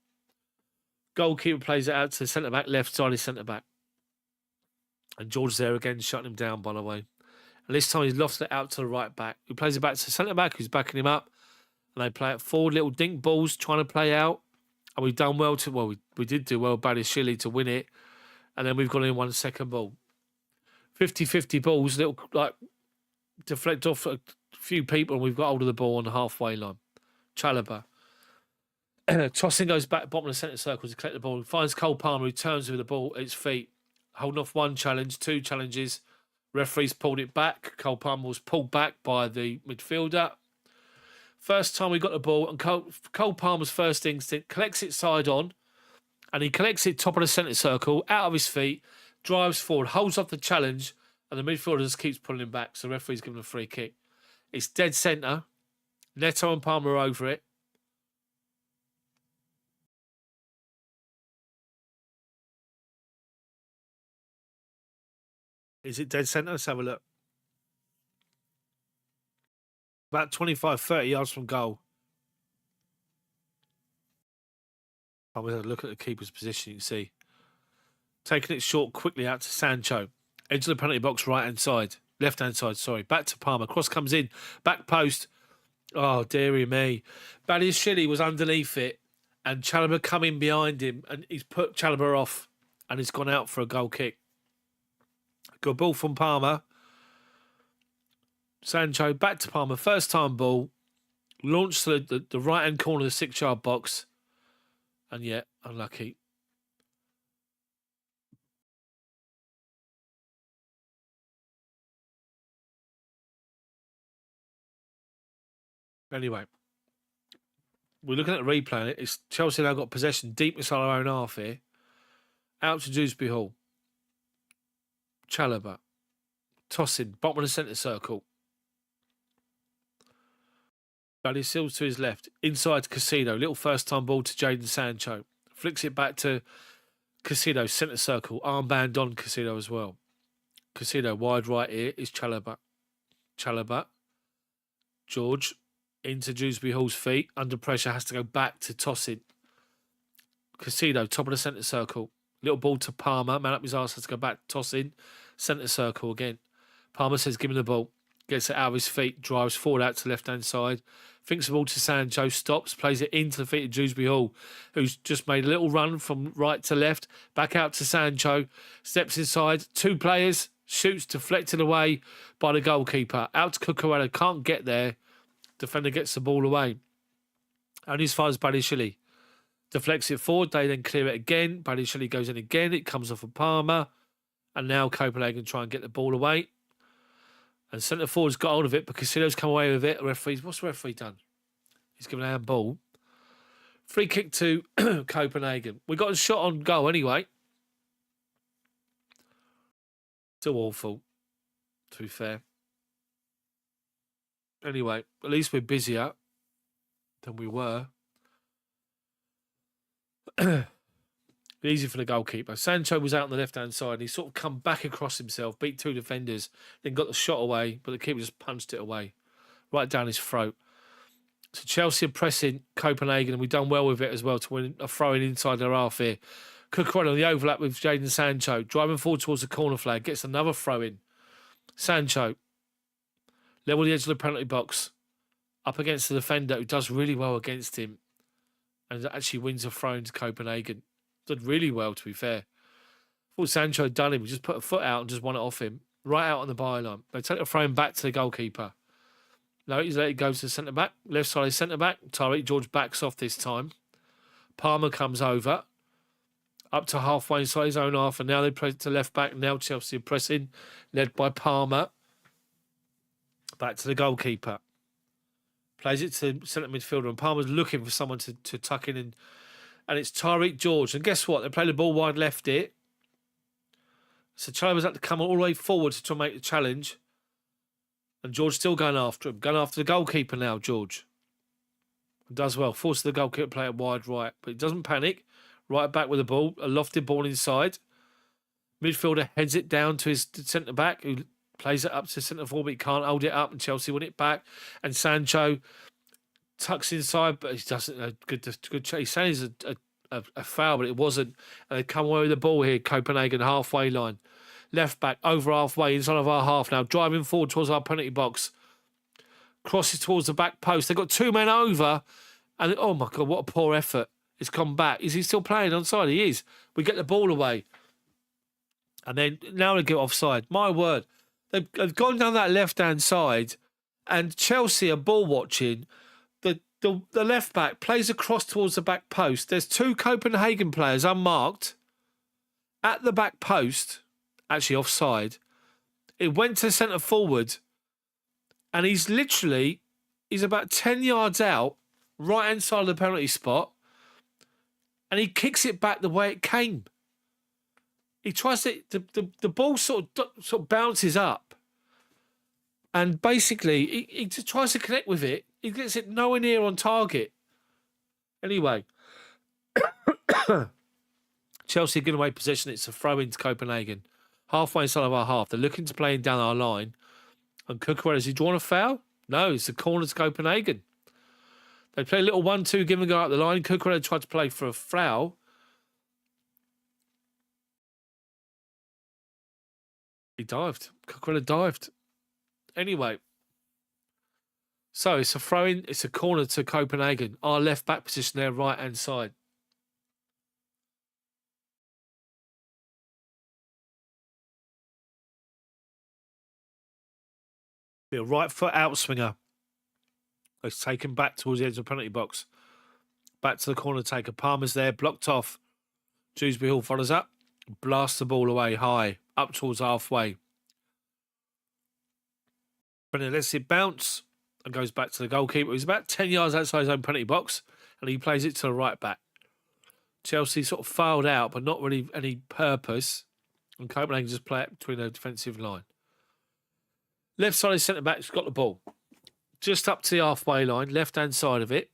Goalkeeper plays it out to the centre-back, left side is centre-back. And George there again, shutting him down, by the way. And this time he's lofted it out to the right-back, who plays it back to the centre-back, who's backing him up. And they play it forward, little dink balls, trying to play out. And we've done well to... Well, we did do well, Badiashile, to win it. And then we've got in 1 second ball. 50-50 balls, little, like, deflect off a few people, and we've got hold of the ball on the halfway line. Chalobah. Tossing goes back, bottom of the centre circle to collect the ball. Finds Cole Palmer, who turns with the ball at his feet. Holding off 1 challenge, 2 challenges. Referees pulled it back. Cole Palmer was pulled back by the midfielder. First time we got the ball, and Cole Palmer's first instinct, collects it side on, and he collects it top of the centre circle, out of his feet, drives forward, holds off the challenge, and the midfielder just keeps pulling him back. So the referee's giving him a free kick. It's dead centre. Neto and Palmer are over it. Is it dead centre? Let's have a look. About 25, 30 yards from goal. I'm going to look at the keeper's position, you can see. Taking it short quickly out to Sancho. Edge of the penalty box, right-hand side. Left-hand side, sorry. Back to Palmer. Cross comes in. Back post. Oh, dearie me. Badiashile was underneath it, and Chalobah come in behind him, and he's put Chalobah off, and he's gone out for a goal kick. Good ball from Palmer. Sancho back to Palmer. First time ball. Launched to the right-hand corner of the 6-yard box. And yet, unlucky. Anyway, we're looking at the replay. It's Chelsea now got possession deep inside our own half here. Out to Dewsbury Hall. Chalobah. Tossing. Bottom of the centre circle. Buddy Sills to his left. Inside to Casido. Little first time ball to Jadon Sancho. Flicks it back to Casido. Centre circle. Armband on Casido as well. Casido wide right here is Chalobah. Chalobah. George. Into Dewsbury Hall's feet. Under pressure. Has to go back to tossing. Casido. Top of the centre circle. Little ball to Palmer. Man up his arse. Has to go back. Tossing. Centre circle again. Palmer says give him the ball. Gets it out of his feet. Drives forward out to the left-hand side. Thinks the ball to Sancho. Stops. Plays it into the feet of Dewsbury Hall, who's just made a little run from right to left. Back out to Sancho. Steps inside. 2 players. Shoots. Deflected away by the goalkeeper. Out to Cucurella. Can't get there. Defender gets the ball away. Only as far as Badiashile. Deflects it forward. They then clear it again. Badiashile goes in again. It comes off of Palmer. And now Copenhagen try and get the ball away. And centre forward's got hold of it, but Casido's come away with it. What's the referee done? He's given a handball. Free kick to Copenhagen. We got a shot on goal anyway. Still awful, to be fair. Anyway, at least we're busier than we were. Easy for the goalkeeper. Sancho was out on the left-hand side. And he sort of come back across himself, beat 2 defenders, then got the shot away, but the keeper just punched it away, right down his throat. So Chelsea are pressing Copenhagen, and we've done well with it as well to win a throw-in inside their half here. Cucurella on the overlap with Jadon Sancho, driving forward towards the corner flag, gets another throw-in. Sancho, level the edge of the penalty box, up against the defender who does really well against him, and actually wins a throw-in to Copenhagen. Did really well, to be fair. Thought Sancho had done him. He just put a foot out and just won it off him. Right out on the byline. They take the throw back to the goalkeeper. No, he's let it go to the centre-back. Left side is centre-back. Tyreek George backs off this time. Palmer comes over. Up to halfway inside his own half. And now they press to left-back. Now Chelsea are pressing. Led by Palmer. Back to the goalkeeper. Plays it to centre midfielder. And Palmer's looking for someone to tuck in and it's Tyreek George. And guess what? They play the ball wide left here. So Chalobah's had to come all the way forward to try and make the challenge. And George still going after him. Going after the goalkeeper now, George. And does well. Forces the goalkeeper to play it wide right. But he doesn't panic. Right back with the ball. A lofted ball inside. Midfielder heads it down to his centre-back, who plays it up to centre-forward, but he can't hold it up. And Chelsea win it back. And Sancho tucks inside, but he doesn't. Good. He's saying it's a foul, but it wasn't. And they come away with the ball here. Copenhagen halfway line, left back over halfway inside of our half now, driving forward towards our penalty box. Crosses towards the back post. They've got 2 men over, and oh my god, what a poor effort! It's come back. Is he still playing onside? He is. We get the ball away, and then now they get offside. My word, they've gone down that left hand side, and Chelsea are ball watching. The left back plays across towards the back post. There's 2 Copenhagen players unmarked at the back post, actually offside. It went to centre forward, and he's about 10 yards out, right hand side of the penalty spot, and he kicks it back the way it came. He tries to the ball sort of bounces up, and basically he just tries to connect with it. He gets it nowhere near on target. Anyway, Chelsea give away possession. It's a throw into Copenhagen. Halfway inside of our half. They're looking to play down our line. And Cucurella, has he drawn a foul? No, it's a corner to Copenhagen. They play a little 1-2, give and go out the line. Cucurella tried to play for a foul. He dived. Cucurella dived. Anyway. So it's a throw-in. It's a corner to Copenhagen. Our left-back position there, right-hand side. Be a right foot outswinger. It's taken back towards the edge of the penalty box. Back to the corner taker. Palmer's there, blocked off. Dewsbury Hall follows up. Blasts the ball away high, up towards halfway. Brennan lets it bounce and goes back to the goalkeeper. He's about 10 yards outside his own penalty box, and he plays it to the right back. Chelsea sort of fouled out, but not really any purpose. And Copenhagen just play it between the defensive line. Left side of centre back's got the ball. Just up to the halfway line, left-hand side of it.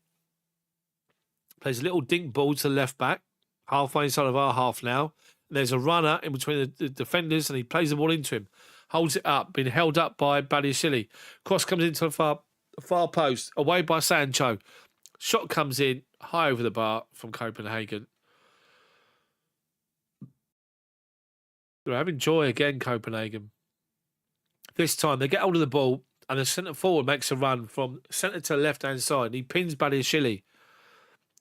Plays a little dink ball to the left back. Halfway inside of our half now. And there's a runner in between the defenders, and he plays the ball into him. Holds it up, been held up by Badiashile. Cross comes into the far post, away by Sancho. Shot comes in, high over the bar from Copenhagen. They're having joy again, Copenhagen. This time they get hold of the ball, and the centre forward makes a run from centre to the left-hand side. He pins Badiashile,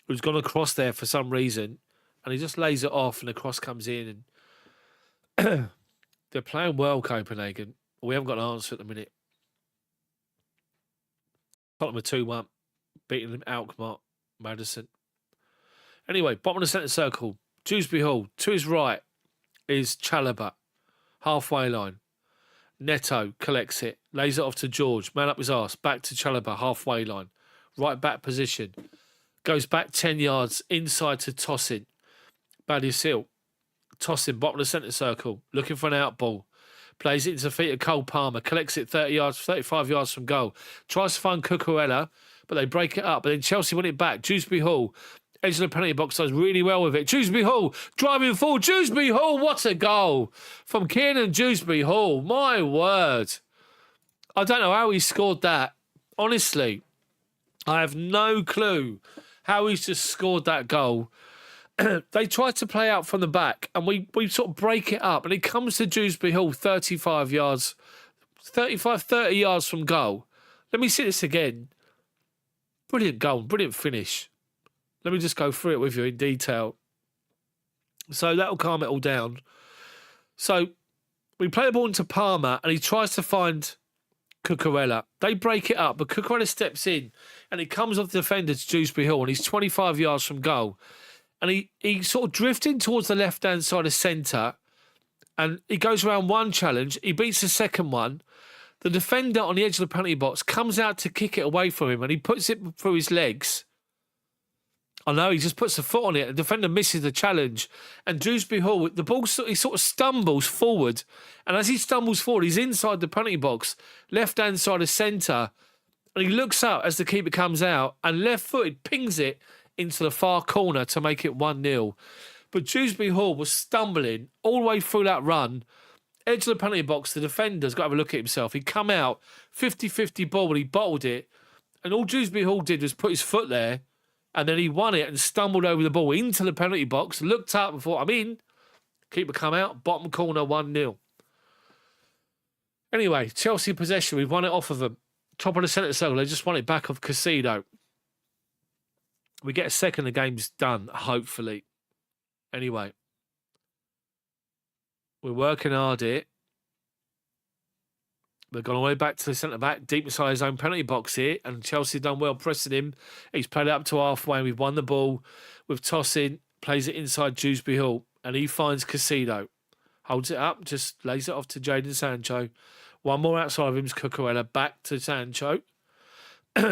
who's gone across there for some reason, and he just lays it off, and the cross comes in. And they're playing well, Copenhagen. We haven't got an answer at the minute. Tottenham are 2-1, beating them Alkmaar, Madison. Anyway, bottom of the centre circle, Dewsbury Hall. To his right is Chalobah, halfway line. Neto collects it, lays it off to George, man up his arse, back to Chalobah, halfway line. Right back position. Goes back 10 yards, inside to Tosin. Badiashile. Tosin, bottom of the centre circle, looking for an out ball. Plays it into the feet of Cole Palmer, collects it 35 yards from goal. Tries to find Cucurella, but they break it up. But then Chelsea win it back. Dewsbury Hall, edge of the penalty box, does really well with it. Dewsbury Hall, driving forward. Dewsbury Hall, what a goal from Kiernan Dewsbury Hall. My word. I don't know how he scored that. Honestly, I have no clue how he's just scored that goal. They tried to play out from the back, and we sort of break it up, and it comes to Dewsbury Hall 30 yards from goal. Let me see this again. Brilliant goal, brilliant finish. Let me just go through it with you in detail. So that'll calm it all down. So we play the ball into Palmer, and he tries to find Cucurella. They break it up, but Cucurella steps in, and it comes off the defender to Dewsbury Hall, and he's 25 yards from goal. And he sort of drifting towards the left-hand side of centre, and he goes around one challenge. He beats the second one. The defender on the edge of the penalty box comes out to kick it away from him, and he puts it through his legs. I know, he just puts a foot on it. The defender misses the challenge. And Dewsbury Hall, the ball, he sort of stumbles forward. And as he stumbles forward, he's inside the penalty box, left-hand side of centre. And he looks up as the keeper comes out, and left-footed pings it into the far corner to make it 1-0. But Dewsbury Hall was stumbling all the way through that run. Edge of the penalty box, the defender's got to have a look at himself. He come out, 50-50 ball, and he bottled it. And all Dewsbury Hall did was put his foot there, and then he won it and stumbled over the ball into the penalty box, looked up and thought, I'm in. Keeper come out, bottom corner, 1-0. Anyway, Chelsea possession, we've won it off of them. Top of the centre circle, they just won it back off Casido. We get a second, the game's done, hopefully. Anyway, we're working hard here. They've gone all the way back to the centre-back, deep inside his own penalty box here, and Chelsea done well pressing him. He's played it up to halfway, and we've won the ball with Tosin, plays it inside Dewsbury Hall, and he finds Casido. Holds it up, just lays it off to Jadon Sancho. One more outside of him's Cucurella, back to Sancho.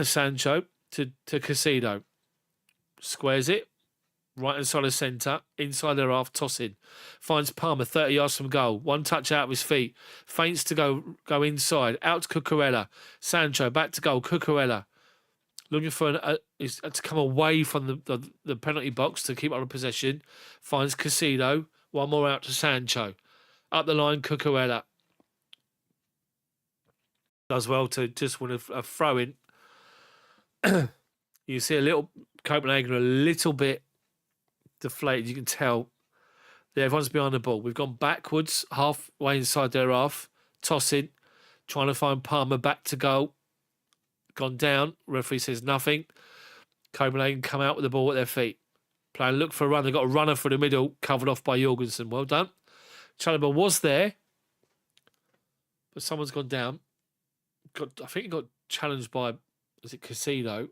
Sancho to Casido. Squares it, right inside of centre, inside their half, Tosin. Finds Palmer 30 yards from goal. One touch out of his feet. Feints to go inside. Out to Cucurella. Sancho back to goal. Cucurella looking for to come away from the penalty box to keep on possession. Finds Casido. One more out to Sancho. Up the line, Cucurella. Does well to just win a throw-in. You see a little Copenhagen a little bit deflated. You can tell Everyone's behind the ball. We've gone backwards, halfway inside their half, tossing, trying to find Palmer back to goal. Gone down. Referee says nothing. Copenhagen come out with the ball at their feet. Playing look for a run. They've got a runner for the middle, covered off by Jorgensen. Well done. Chalobah was there, but someone's gone down. I think he got challenged by, is it Casino?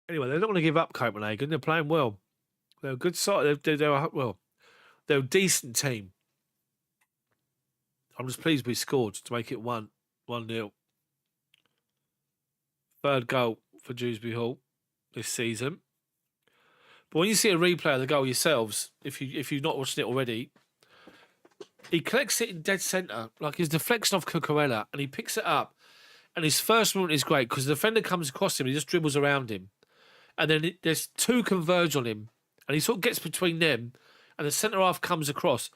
Anyway, they're not going to give up Copenhagen. They're playing well. They're a good side. They're a decent team. I'm just pleased we scored to make it 1-0. Third goal for Dewsbury Hall this season. But when you see a replay of the goal yourselves, if you've not watched it already, he collects it in dead centre, like his deflection off Cucurella, and he picks it up. And his first movement is great because the defender comes across him and he just dribbles around him. And then there's two converge on him, and he sort of gets between them, and the centre half comes across,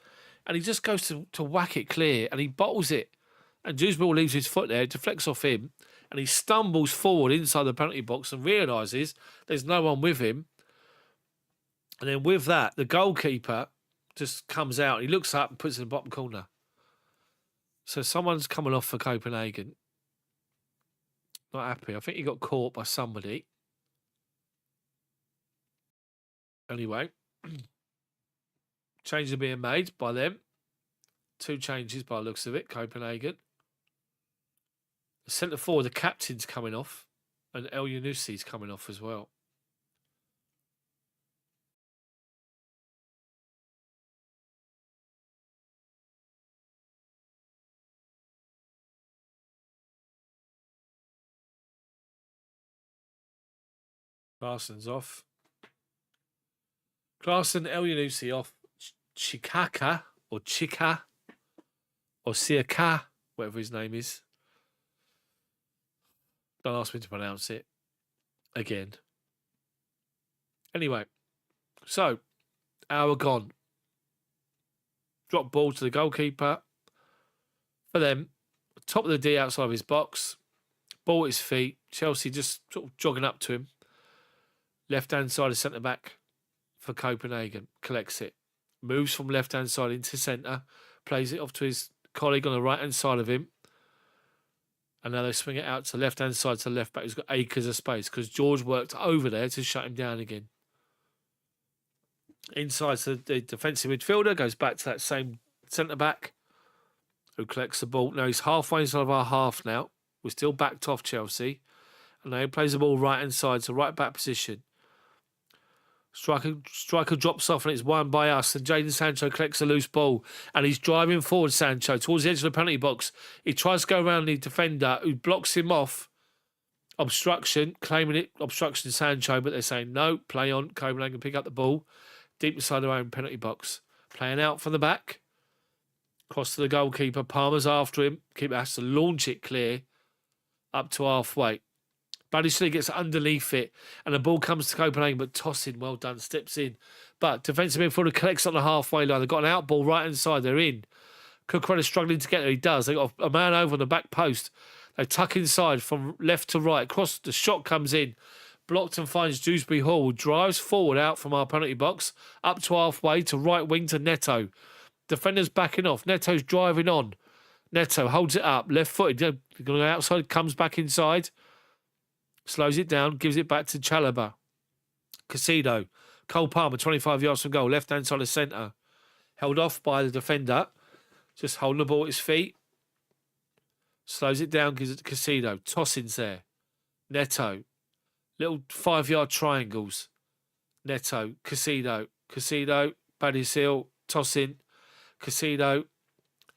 and he just goes to whack it clear, and he bottles it. And Dewsbury leaves his foot there, it deflects off him, and he stumbles forward inside the penalty box and realises there's no one with him. And then with that, the goalkeeper just comes out. He looks up and puts it in the bottom corner. So someone's coming off for Copenhagen. Not happy. I think he got caught by somebody. Anyway, changes are being made by them. 2 changes by the looks of it, Copenhagen. The centre forward, the captain's coming off, and El Yunusi's coming off as well. Clarkson's off. Clarkson, El Yunusi off. Chikaka or Chika or Siaka, whatever his name is. Don't ask me to pronounce it again. Anyway, so hour gone. Drop ball to the goalkeeper. For them, top of the D outside of his box. Ball at his feet. Chelsea just sort of jogging up to him. Left-hand side of centre-back for Copenhagen. Collects it. Moves from left-hand side into centre. Plays it off to his colleague on the right-hand side of him. And now they swing it out to the left-hand side to the left-back. He's got acres of space because George worked over there to shut him down again. Inside to the defensive midfielder. Goes back to that same centre-back who collects the ball. Now he's halfway inside of our half now. We're still backed off Chelsea. And now he plays the ball right-hand side to right-back position. Striker drops off and it's won by us. And Jadon Sancho collects a loose ball. And he's driving forward, Sancho, towards the edge of the penalty box. He tries to go around the defender who blocks him off. Obstruction, claiming it, obstruction Sancho, but they're saying no, play on. Copenhagen pick up the ball. Deep inside their own penalty box. Playing out from the back. Cross to the goalkeeper. Palmer's after him. Keeper has to launch it clear up to halfway. Badiashile gets underneath it and the ball comes to Copenhagen, but tossing, well done, steps in. But defensive midfielder collects on the halfway line. They've got an out ball right hand side. They're in. Cucurella's struggling to get there. He does. They've got a man over on the back post. They tuck inside from left to right. Across, the shot comes in. Blocked and finds Dewsbury Hall. Drives forward out from our penalty box. Up to halfway to right wing to Neto. Defender's backing off. Neto's driving on. Neto holds it up. Left footed. Going to go outside. Comes back inside. Slows it down, gives it back to Chalobah. Casido. Cole Palmer, 25 yards from goal, left-hand side of centre. Held off by the defender. Just holding the ball at his feet. Slows it down, gives it to Casido. Tossing's there. Neto. Little 5-yard triangles. Neto. Casido. Casido. Badiashile. Tossing. Casido.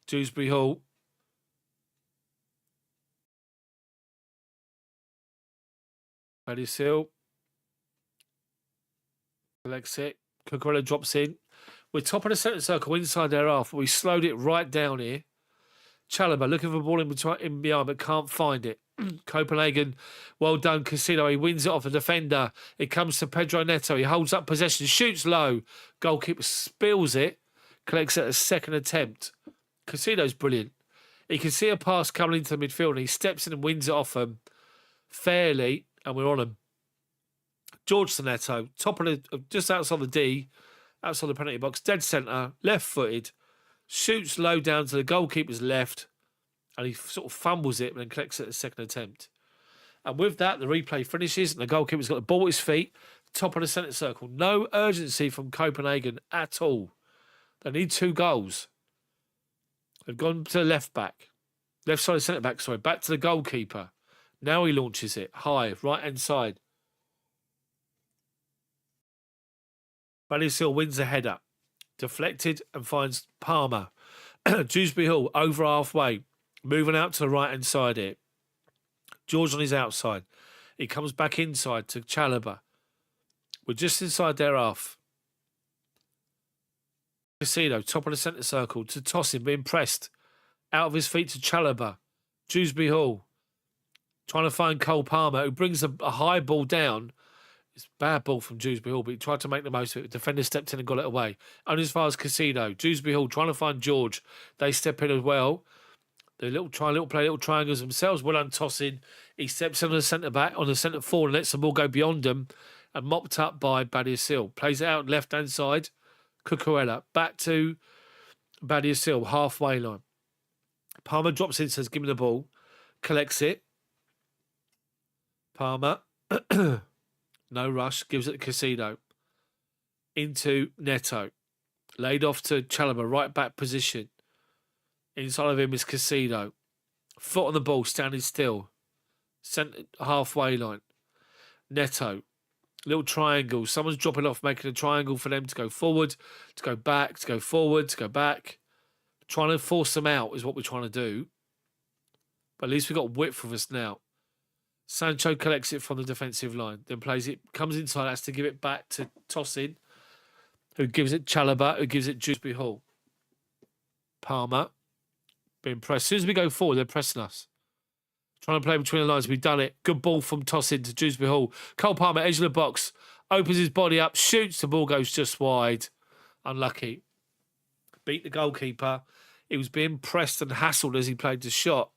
Dewsbury Hall. Badiashile collects it. Cucurella drops in. We're top of the centre circle inside their half. We slowed it right down here. Chalobah looking for the ball in behind, but can't find it. Copenhagen, well done, Casino. He wins it off the defender. It comes to Pedro Neto. He holds up possession, shoots low. Goalkeeper spills it, collects it at a second attempt. Casino's brilliant. He can see a pass coming into the midfield and he steps in and wins it off them fairly. and we're on him. George Soneto, top of the, just outside the D, outside the penalty box, dead centre, left-footed, shoots low down to the goalkeeper's left, and he sort of fumbles it and then collects it at the second attempt. And with that, the replay finishes, and the goalkeeper's got the ball at his feet, top of the centre circle. No urgency from Copenhagen at all. They need 2 goals. They've gone to the left side of centre back, back to the goalkeeper. Now he launches it high, right hand side. Maresca wins the header, deflected and finds Palmer. Dewsbury Hall over halfway, moving out to the right hand side here. George on his outside. He comes back inside to Chalobah. We're just inside their half. Casino, top of the centre circle, to Tosin, being pressed. Out of his feet to Chalobah. Dewsbury Hall. Trying to find Cole Palmer, who brings a high ball down. It's a bad ball from Dewsbury Hall, but he tried to make the most of it. The defender stepped in and got it away. Only as far as Casino. Dewsbury Hall trying to find George. They step in as well. They play little triangles themselves. Well done, Tosin. He steps in on the centre back, on the centre forward, and lets the ball go beyond them. And mopped up by Badiashile. Plays it out left hand side. Cucurella back to Badiashile, halfway line. Palmer drops in, says, give me the ball. Collects it. Palmer, no rush, gives it to Casino. Into Neto. Laid off to Chalobah, right back position. Inside of him is Casino. Foot on the ball, standing still. Sent halfway line. Neto. Little triangle. Someone's dropping off, making a triangle for them to go forward, to go back, to go forward, to go back. Trying to force them out is what we're trying to do. But at least we've got width with us now. Sancho collects it from the defensive line, then plays it, comes inside, has to give it back to Tosin, who gives it Chalobah, who gives it Dewsbury Hall. Palmer, being pressed. As soon as we go forward, they're pressing us. Trying to play between the lines. We've done it. Good ball from Tosin to Dewsbury Hall. Cole Palmer, edge of the box, opens his body up, shoots, the ball goes just wide. Unlucky. Beat the goalkeeper. He was being pressed and hassled as he played the shot.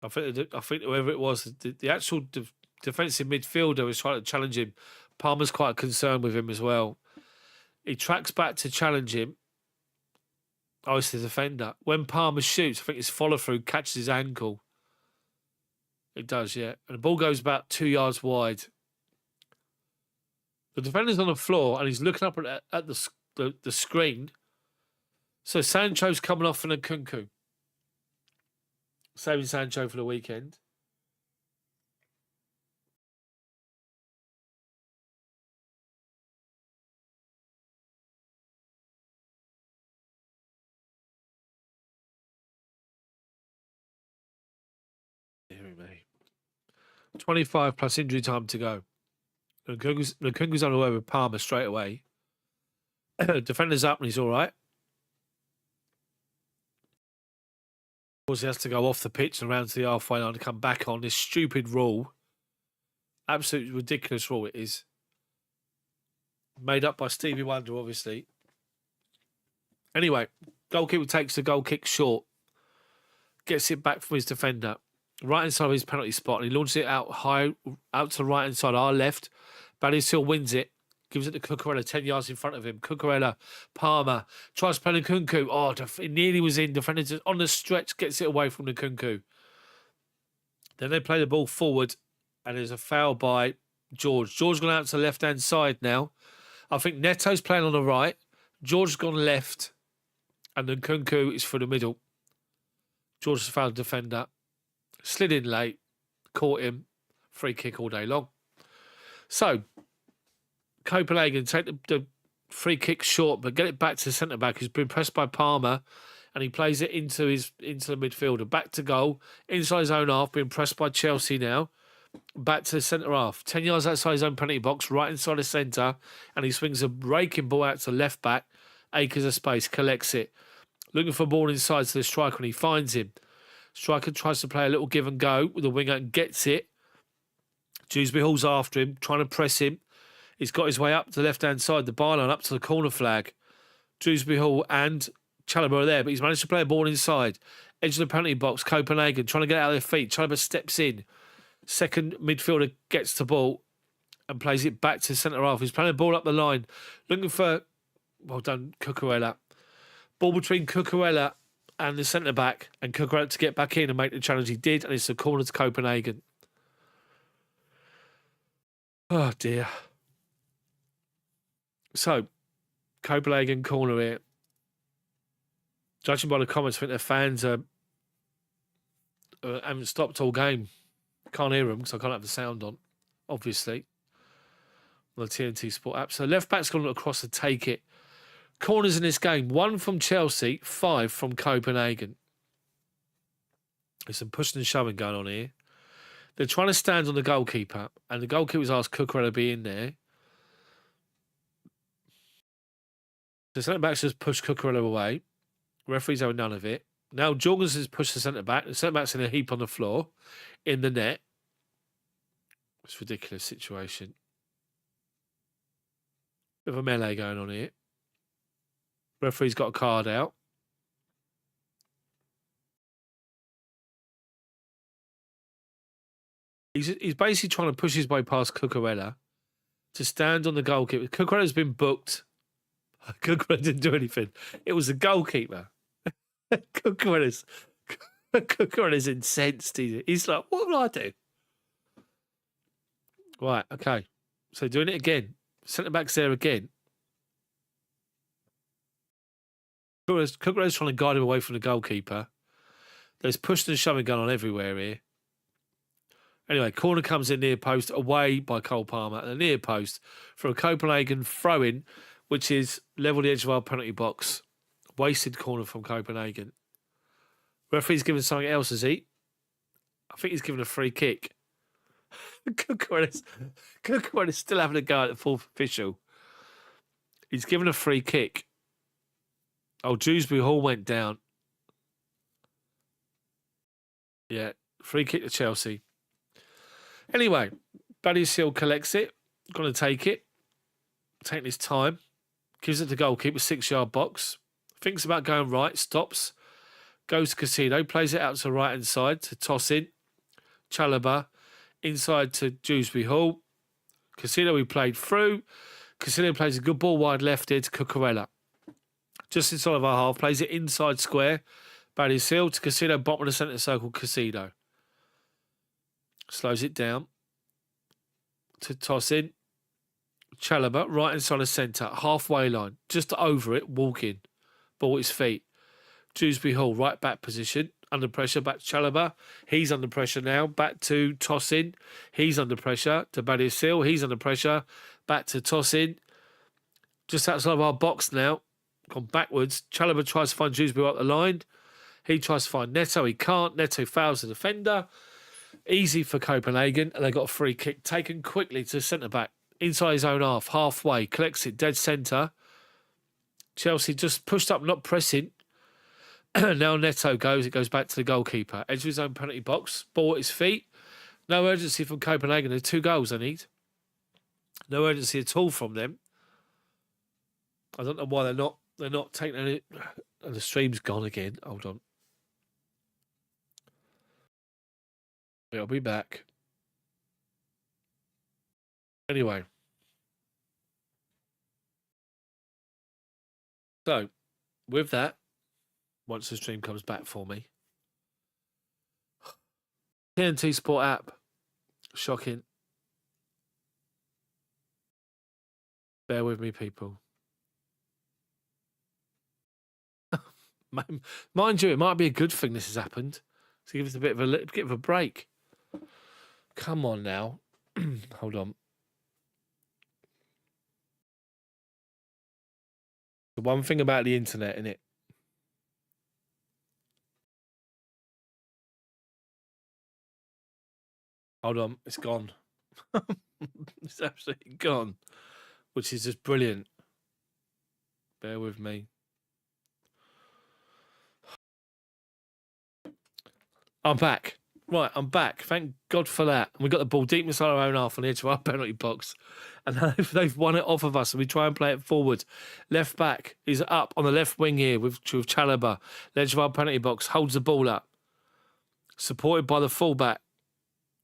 I think whoever it was, the actual defensive midfielder was trying to challenge him. Palmer's quite concerned with him as well. He tracks back to challenge him. Oh, it's the defender. When Palmer shoots, I think his follow-through catches his ankle. It does, yeah. And the ball goes about 2 yards wide. The defender's on the floor and he's looking up at the screen. So Sancho's coming off in a Nkunku. Saving Sancho for the weekend. Dear me. 25 plus injury time to go. Nkunku's on the way with Palmer straight away. Defender's up and he's all right. Of course, he has to go off the pitch and around to the halfway line to come back on. This stupid rule. Absolutely ridiculous rule it is. Made up by Stevie Wonder, obviously. Anyway, goalkeeper takes the goal kick short. Gets it back from his defender. Right hand side of his penalty spot. And he launches it out high, out to the right hand side, our left. Badiashile wins it. Gives it to Cucurella, 10 yards in front of him. Cucurella, Palmer, tries to play Nkunku. Oh, it nearly was in. Defender on the stretch, gets it away from Nkunku. Then they play the ball forward, and there's a foul by George. George gone out to the left-hand side now. I think Neto's playing on the right. George's gone left, and Nkunku is through the middle. George has fouled the defender. Slid in late, caught him. Free kick all day long. So, Copenhagen take the free kick short, but get it back to the centre back. He's been pressed by Palmer, and he plays it into the midfielder. Back to goal, inside his own half, being pressed by Chelsea now. Back to the centre half, 10 yards outside his own penalty box, right inside the centre, and he swings a raking ball out to left back. Acres of space, collects it, looking for a ball inside to the striker, and he finds him. Striker tries to play a little give and go with the winger and gets it. Dewsbury Hall's after him, trying to press him. He's got his way up to the left-hand side, the byline, up to the corner flag. Dewsbury Hall and Chalobah are there, but he's managed to play a ball inside. Edge of the penalty box, Copenhagen, trying to get out of their feet. Chalobah steps in. Second midfielder gets the ball and plays it back to centre half. He's playing the ball up the line, looking for, well done, Cucurella. Ball between Cucurella and the centre back, and Cucurella to get back in and make the challenge. He did, and it's a corner to Copenhagen. Oh dear. So, Copenhagen corner here. Judging by the comments, I think their fans haven't stopped all game. Can't hear them because I can't have the sound on, obviously, on the TNT Sport app. So left back's going to look across to take it. Corners in this game, 1 from Chelsea, 5 from Copenhagen. There's some pushing and shoving going on here. They're trying to stand on the goalkeeper, and the goalkeeper's asked Cucurella to be in there. The centre-back's just pushed Cucurella away. Referee's having none of it. Now Jorgensen's pushed the centre-back. The centre-back's in a heap on the floor, in the net. It's a ridiculous situation. Bit of a melee going on here. Referee's got a card out. He's basically trying to push his way past Cucurella to stand on the goalkeeper. Cucurella's been booked. Cucurella didn't do anything. It was the goalkeeper. Cucurella's incensed. He's like, what will I do? Right, okay. So doing it again. Centre-back's there again. Cucurella's trying to guide him away from the goalkeeper. There's pushing and shoving going on everywhere here. Anyway, corner comes in near post, away by Cole Palmer, and a near post for a Copenhagen throw-in, which is level the edge of our penalty box. Wasted corner from Copenhagen. Referee's given something else, is he? I think he's given a free kick. Cucurella's still having a go at the fourth official. He's given a free kick. Oh, Dewsbury Hall went down. Yeah, free kick to Chelsea. Anyway, Buddy Seal collects it. Going to take it. Taking his time. Gives it to goalkeeper, 6-yard box. Thinks about going right. Stops. Goes to Casino. Plays it out to the right-hand side to toss in. Chalobah. Inside to Dewsbury Hall. Casino he played through. Casino plays a good ball wide left here to Cucurella. Just inside of our half. Plays it inside square. Buddy Seal to Casino. Bottom of the centre circle. Casino. Slows it down to toss in. Chalobah, right inside the centre, halfway line, just over it, walking. Ball at his feet. Dewsbury Hall, right back position, under pressure, back to Chalobah. He's under pressure now, back to toss in. He's under pressure to Buddy Seal. He's under pressure, back to toss in. Just outside of our box now, gone backwards. Chalobah tries to find Dewsbury up the line. He tries to find Neto, he can't. Neto fouls the defender. Easy for Copenhagen, and they got a free kick taken quickly to centre-back. Inside his own half, halfway, collects it, dead centre. Chelsea just pushed up, not pressing. Now Neto goes, it goes back to the goalkeeper. Edge of his own penalty box, ball at his feet. No urgency from Copenhagen. There's 2 goals they need. No urgency at all from them. I don't know why they're not taking any. And the stream's gone again. Hold on. I'll be back. Anyway. So, with that, once the stream comes back for me, TNT Sport app, shocking. Bear with me, people. Mind you, it might be a good thing this has happened. To give us a bit of a break. Come on now. Hold on. The one thing about the internet, innit? Hold on, it's gone. It's absolutely gone. Which is just brilliant. Bear with me. I'm back. Right, I'm back. Thank God for that. And we got the ball deep inside our own half on the edge of our penalty box. And they've won it off of us. And we try and play it forward. Left back is up on the left wing here with Chalobah. The edge of our penalty box holds the ball up. Supported by the fullback.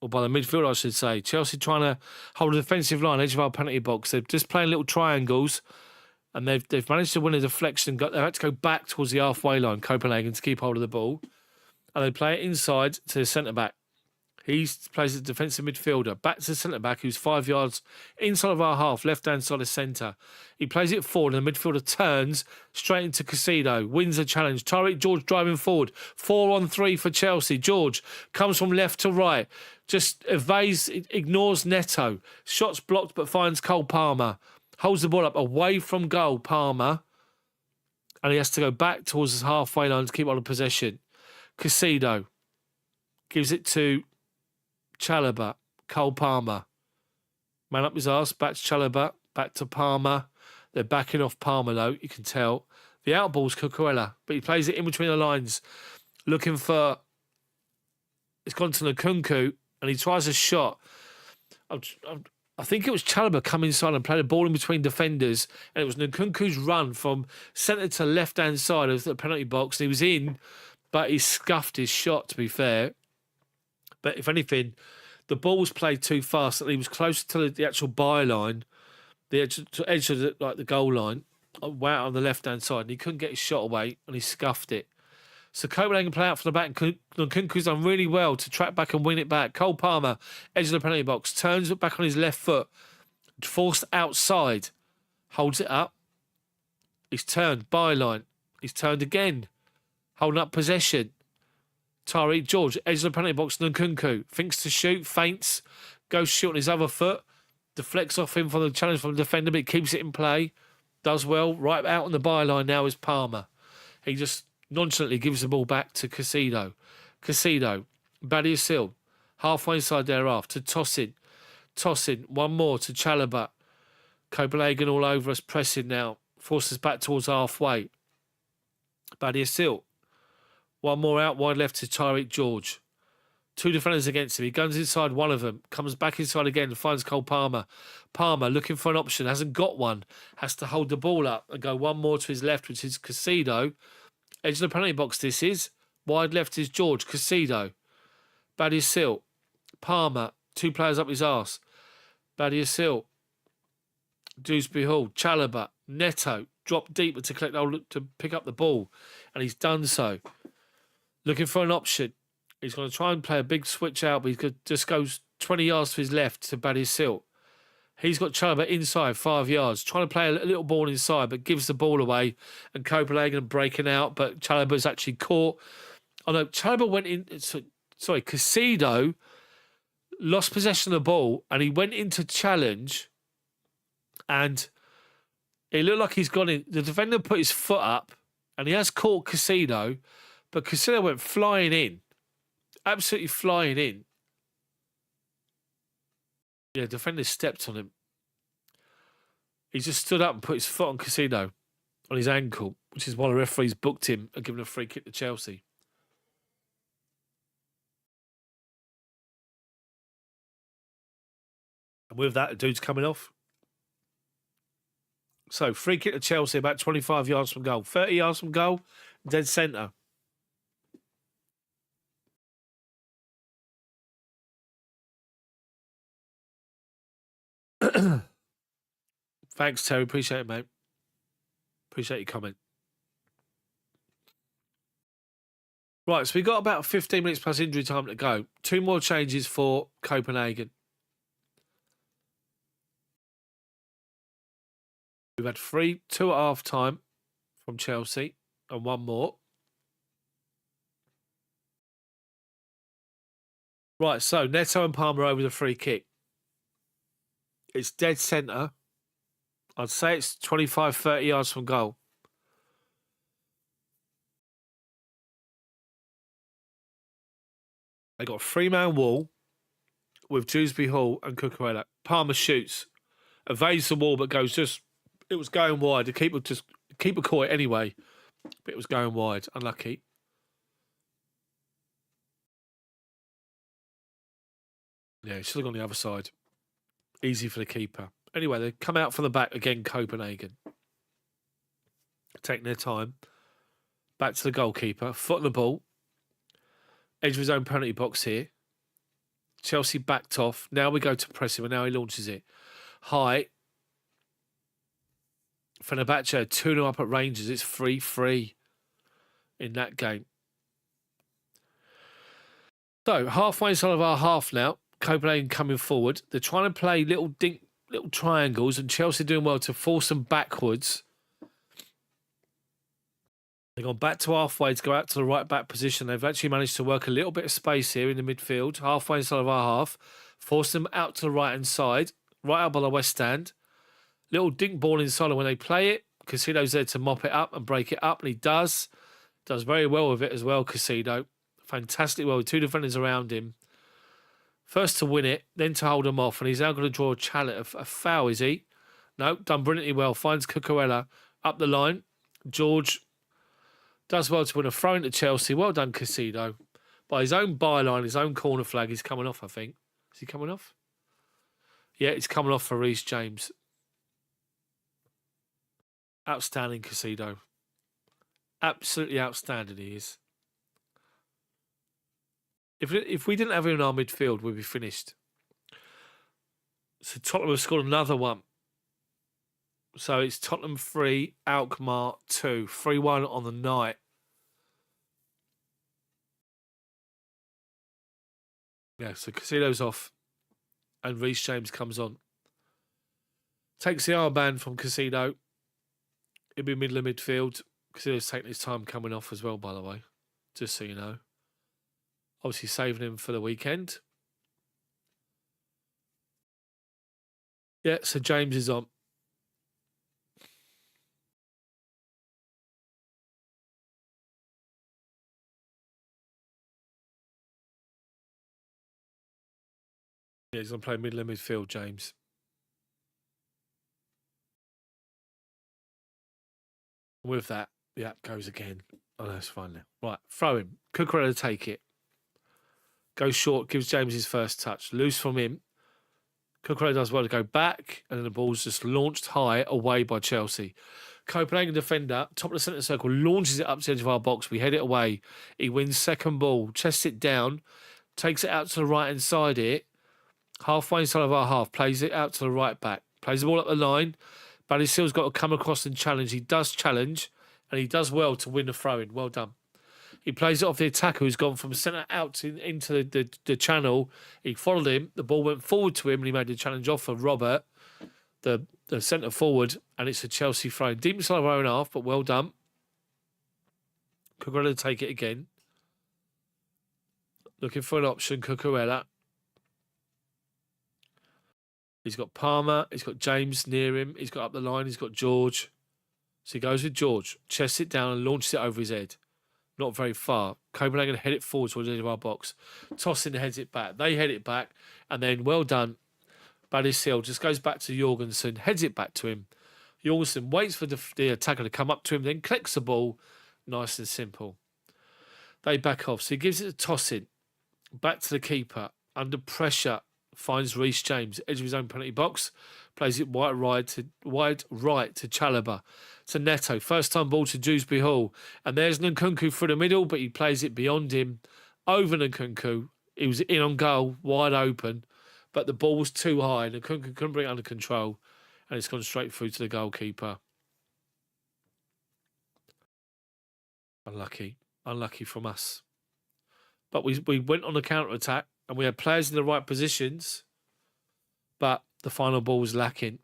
or by the midfield, I should say. Chelsea trying to hold a defensive line, edge of our penalty box. They're just playing little triangles, and they've managed to win a deflection. They've had to go back towards the halfway line, Copenhagen, to keep hold of the ball. And they play it inside to the centre-back. He plays as a defensive midfielder. Back to the centre-back, who's 5 yards inside of our half, left-hand side of centre. He plays it forward, and the midfielder turns straight into Casido. Wins the challenge. Tyreek George driving forward. 4-on-3 for Chelsea. George comes from left to right. Just evades, ignores Neto. Shots blocked, but finds Cole Palmer. Holds the ball up away from goal, Palmer. And he has to go back towards his halfway line to keep on possession. Casido gives it to Chalobah, Cole Palmer. Man up his arse, back to Chalobah, back to Palmer. They're backing off Palmer, though, you can tell. The outball's Cucurella, but he plays it in between the lines, looking for... It's gone to Nkunku, and he tries a shot. I think it was Chalobah come inside and played a ball in between defenders, and it was Nkunku's run from centre to left-hand side of the penalty box, and he was in, but he scuffed his shot, to be fair. But if anything, the ball was played too fast, and he was closer to the actual byline, the edge of the goal line, way out on the left-hand side, and he couldn't get his shot away, and he scuffed it. So Copenhagen play out from the back, and Nkunku's done really well to track back and win it back. Cole Palmer, edge of the penalty box, turns it back on his left foot, forced outside, holds it up. He's turned, byline. He's turned again, holding up possession. Tyreek George, edge of the penalty box, Nkunku thinks to shoot, feints, goes shoot on his other foot, deflects off him from the challenge from the defender, but he keeps it in play, does well. Right out on the byline now is Palmer. He just nonchalantly gives the ball back to Casido. Casido, Badiashile, halfway inside thereafter, Tosin, one more to Chalobah. Copenhagen all over us, pressing now, forces back towards halfway. Badiashile. One more out wide left to Tyreek George. Two defenders against him. He guns inside one of them. Comes back inside again and finds Cole Palmer. Palmer looking for an option. Hasn't got one. Has to hold the ball up and go one more to his left, which is Casido. Edge of the penalty box this is. Wide left is George. Casido. Badiashile. Palmer. Two players up his arse. Badiashile. Dewsbury Hall. Chalobah. Neto. Drop deeper to pick up the ball. And he's done so. Looking for an option. He's going to try and play a big switch out, but he just goes 20 yards to his left to Badiashile. He's got Chalobah inside 5 yards, trying to play a little ball inside, but gives the ball away. And Copenhagen breaking out, but Chalobah's actually caught. Oh no, Chalobah went in. Sorry, Casido lost possession of the ball, and he went into challenge, and it looked like he's gone in. The defender put his foot up, and he has caught Casido, but Casido went flying in. Absolutely flying in. Yeah, defender stepped on him. He just stood up and put his foot on Casido, on his ankle, which is why the referees booked him and given a free kick to Chelsea. And with that, the dude's coming off. So, free kick to Chelsea, about 25 yards from goal. 30 yards from goal, dead centre. Thanks, Terry. Appreciate it, mate. Appreciate your comment. Right, so we've got about 15 minutes plus injury time to go. Two more changes for Copenhagen. We've had two at half time from Chelsea and one more. Right, so Neto and Palmer over the free kick. It's dead centre. I'd say it's 25, 30 yards from goal. They got a three-man wall with Dewsbury Hall and Cucurella. Palmer shoots, evades the wall, but goes just... It was going wide. The keeper caught it anyway, but it was going wide. Unlucky. Yeah, it should have gone the other side. Easy for the keeper. Anyway, they come out from the back again, Copenhagen. Taking their time. Back to the goalkeeper. Foot on the ball. Edge of his own penalty box here. Chelsea backed off. Now we go to press him, and now he launches it high. Fenerbahce 2-0 up at Rangers. It's 3-3 in that game. So halfway inside of our half now. Copenhagen coming forward. They're trying to play little triangles, and Chelsea doing well to force them backwards. They've gone back to halfway to go out to the right back position. They've actually managed to work a little bit of space here in the midfield, halfway inside of our half. Force them out to the right hand side, right out by the west stand. Little dink ball inside, and when they play it, Casido's there to mop it up and break it up, and he does. Does very well with it as well, Casido. Fantastic well with two defenders around him. First to win it, then to hold him off, and he's now going to draw a foul, is he? No, done brilliantly well. Finds Cucurella up the line. George does well to win a throw into Chelsea. Well done, Casido. By his own byline, his own corner flag, he's coming off, I think. Is he coming off? Yeah, it's coming off for Reece James. Outstanding, Casido. Absolutely outstanding he is. If we didn't have him in our midfield, we'd be finished. So Tottenham have scored another one. So it's Tottenham 3, Alkmaar 2. 3-1 on the night. Yeah, so Casido's off. And Reece James comes on. Takes the armband from Casido. He'll be middle of midfield. Casido's taking his time coming off as well, by the way. Just so you know. Obviously saving him for the weekend. Yeah, so James is on. Yeah, he's going to play middle of midfield, James. With that, the app goes again. Oh, that's fine now. Right, throw him. Cucurella to take it. Goes short, gives James his first touch. Loose from him. Cucurella does well to go back, and then the ball's just launched high away by Chelsea. Copenhagen defender, top of the centre circle, launches it up to the edge of our box. We head it away. He wins second ball, chests it down, takes it out to the right-hand side here. Halfway inside of our half, plays it out to the right back. Plays the ball up the line. Badissil's got to come across and challenge. He does challenge, and he does well to win the throw-in. Well done. He plays it off the attacker who's gone from centre out into the channel. He followed him. The ball went forward to him, and he made the challenge off for Robert, the centre forward, and it's a Chelsea throw. Deep inside of our own half, but well done. Cucurella to take it again. Looking for an option, Cucurella. He's got Palmer. He's got James near him. He's got up the line. He's got George. So he goes with George, chests it down and launches it over his head. Not very far. Copenhagen head it forward towards the edge of our box. Tossing heads it back. They head it back. And then, well done. Badissil just goes back to Jorgensen, heads it back to him. Jorgensen waits for the attacker to come up to him, then collects the ball. Nice and simple. They back off. So he gives it a toss in. Back to the keeper. Under pressure. Finds Reece James, edge of his own penalty box. Plays it wide right to Chalobah. To Neto. First time ball to Dewsbury Hall. And there's Nkunku through the middle, but he plays it beyond him. Over Nkunku. He was in on goal, wide open. But the ball was too high. Nkunku couldn't bring it under control. And it's gone straight through to the goalkeeper. Unlucky. Unlucky from us. But we went on a counter-attack. And we had players in the right positions, but the final ball was lacking.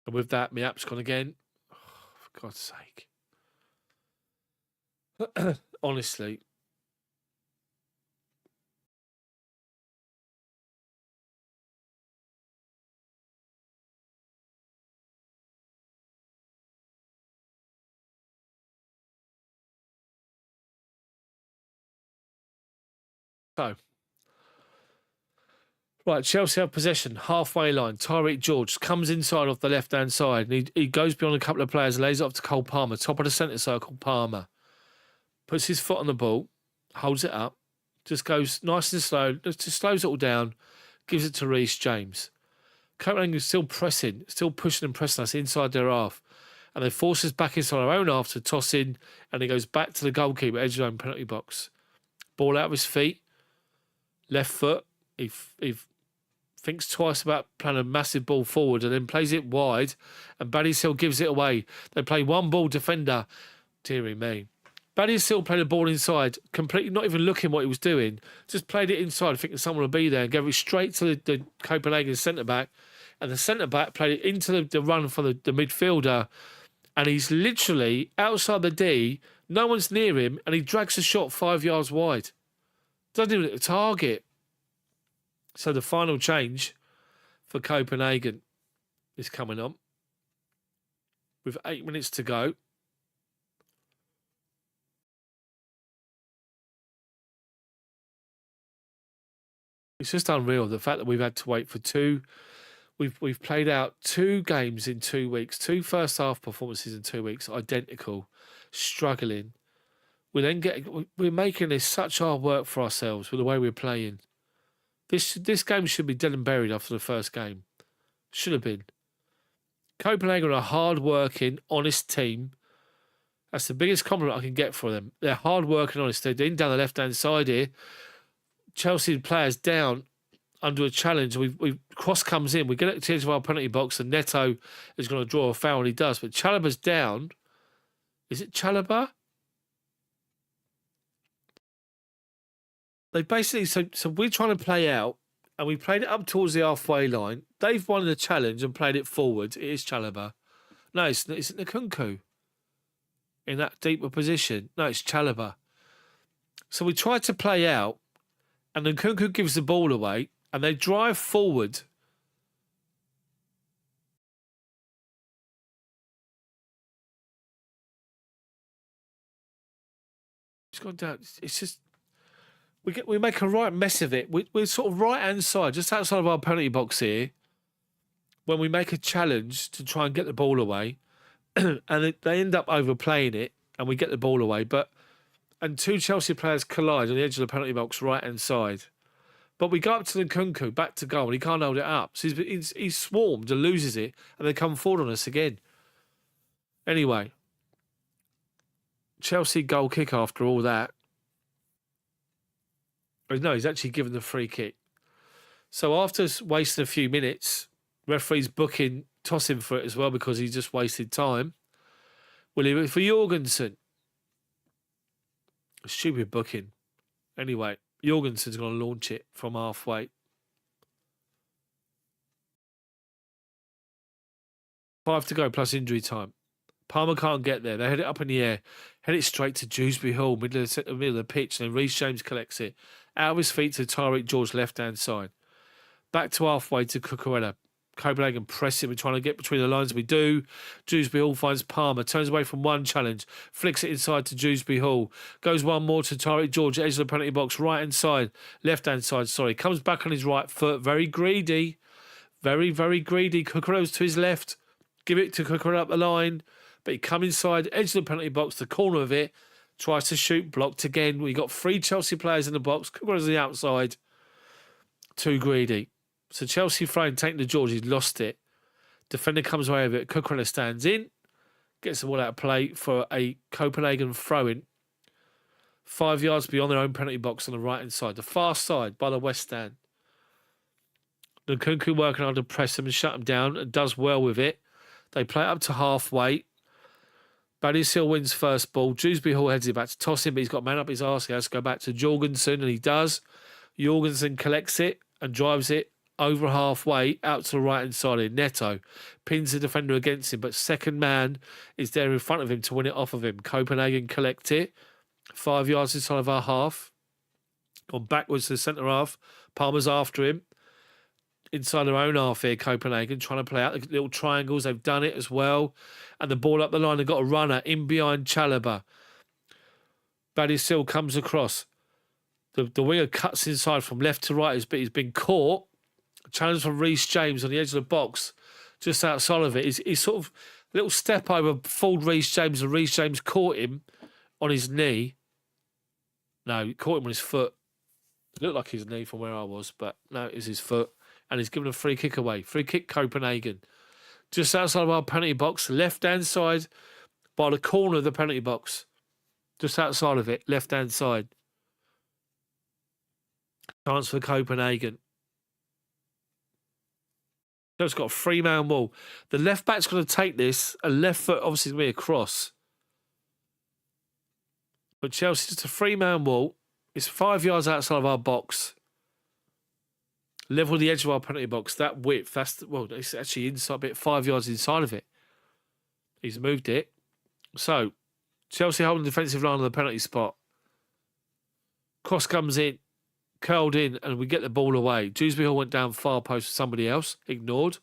And with that, my app's gone again. Oh, for God's sake. Honestly. So, right, Chelsea have possession, halfway line. Tyreek George comes inside off the left-hand side. And he goes beyond a couple of players and lays it off to Cole Palmer, top of the centre circle, Palmer. Puts his foot on the ball, holds it up, just goes nice and slow, just slows it all down, gives it to Reece James. Copenhagen is still pressing, still pushing and pressing us inside their half. And they force us back inside our own half to toss in, and he goes back to the goalkeeper, edge of his own penalty box. Ball out of his feet. left foot. He thinks twice about playing a massive ball forward and then plays it wide, and Badiashile gives it away. They play one ball defender. Deary me. Badiashile played the ball inside, completely not even looking what he was doing. Just played it inside, thinking someone would be there, and gave it straight to the Copenhagen centre-back. And the centre-back played it into the run for the midfielder. And he's literally outside the D. No one's near him, and he drags a shot 5 yards wide. Doesn't even hit the target. So the final change for Copenhagen is coming on. With 8 minutes to go. It's just unreal, the fact that we've had to wait for two. We've played out 2 games in 2 weeks, 2 first half performances in 2 weeks, identical, struggling. We're making this such hard work for ourselves with the way we're playing. This game should be dead and buried after the first game. Should have been. Copenhagen are a hard-working, honest team. That's the biggest compliment I can get for them. They're hard-working, honest. They're in down the left-hand side here. Chelsea players down under a challenge. Cross comes in. We get it to the edge of our penalty box, and Neto is going to draw a foul, and he does. But Chalobah's down. Is it Chalobah? They basically so we're trying to play out, and we played it up towards the halfway line. They've won the challenge and played it forward. It is Chalobah. No, it's Nkunku in that deeper position. No, it's Chalobah. So we tried to play out, and Nkunku gives the ball away, and they drive forward. It's gone down. It's just we make a right mess of it. We're sort of right hand side, just outside of our penalty box here, when we make a challenge to try and get the ball away, and they end up overplaying it, and we get the ball away. And 2 Chelsea players collide on the edge of the penalty box, right hand side. But we go up to Nkunku, back to goal, and he can't hold it up. So he's swarmed and loses it, and they come forward on us again. Anyway, Chelsea goal kick after all that. No, he's actually given the free kick. So after wasting a few minutes, referee's tossing for it as well because he just wasted time. We'll leave it for Jorgensen. A stupid booking. Anyway, Jorgensen's going to launch it from halfway. 5 to go plus injury time. Palmer can't get there. They head it up in the air. Head it straight to Dewsbury Hall, middle of the pitch. And then Reece James collects it. Out of his feet to Tyreek George, left-hand side. Back to halfway to Cucurella. Copenhagen press it. We're trying to get between the lines. We do. Dewsbury Hall finds Palmer. Turns away from one challenge. Flicks it inside to Dewsbury Hall. Goes one more to Tyreek George. Edge of the penalty box. Right-hand side. Left-hand side, sorry. Comes back on his right foot. Very greedy. Very, very greedy. Cucurella's to his left. Give it to Cucurella up the line. But he come inside. Edge of the penalty box. The corner of it. Tries to shoot. Blocked again. We got 3 Chelsea players in the box. Cucurella's on the outside. Too greedy. So Chelsea throwing, taking to George, he's lost it. Defender comes away with it. Cucurella stands in, gets the ball out of play for a Copenhagen throw-in. 5 yards beyond their own penalty box on the right-hand side. The far side by the west stand. Nkunku working hard to press them and shut them down and does well with it. They play it up to halfway. Badiashile wins first ball. Dewsbury Hall heads it back to toss him, but he's got a man up his arse. He has to go back to Jorgensen, and he does. Jorgensen collects it and drives it over halfway out to the right-hand side of Neto. Pins the defender against him, but second man is there in front of him to win it off of him. Copenhagen collect it. 5 yards inside of our half. Gone backwards to the centre half. Palmer's after him. Inside their own half here, Copenhagen, trying to play out the little triangles. They've done it as well. And the ball up the line, they've got a runner in behind Chalobah. Badiashile comes across. The winger cuts inside from left to right, but he's been caught. Challenge from Reece James on the edge of the box, just outside of it. He's sort of a little step over, fooled Reece James, and Reece James caught him on his knee. No, he caught him on his foot. It looked like his knee from where I was, but no, it was his foot. And he's given a free kick away. Free kick Copenhagen. Just outside of our penalty box, left-hand side, by the corner of the penalty box. Just outside of it, left-hand side. Chance for Copenhagen. It's got a 3-man wall. The left back's going to take this. A left foot obviously is going to be a cross. But Chelsea's just a 3-man wall. It's 5 yards outside of our box. Level the edge of our penalty box. That width, it's actually inside a bit, 5 yards inside of it. He's moved it. So, Chelsea holding the defensive line on the penalty spot. Cross comes in, curled in, and we get the ball away. Dewsbury Hall went down far post for somebody else, ignored.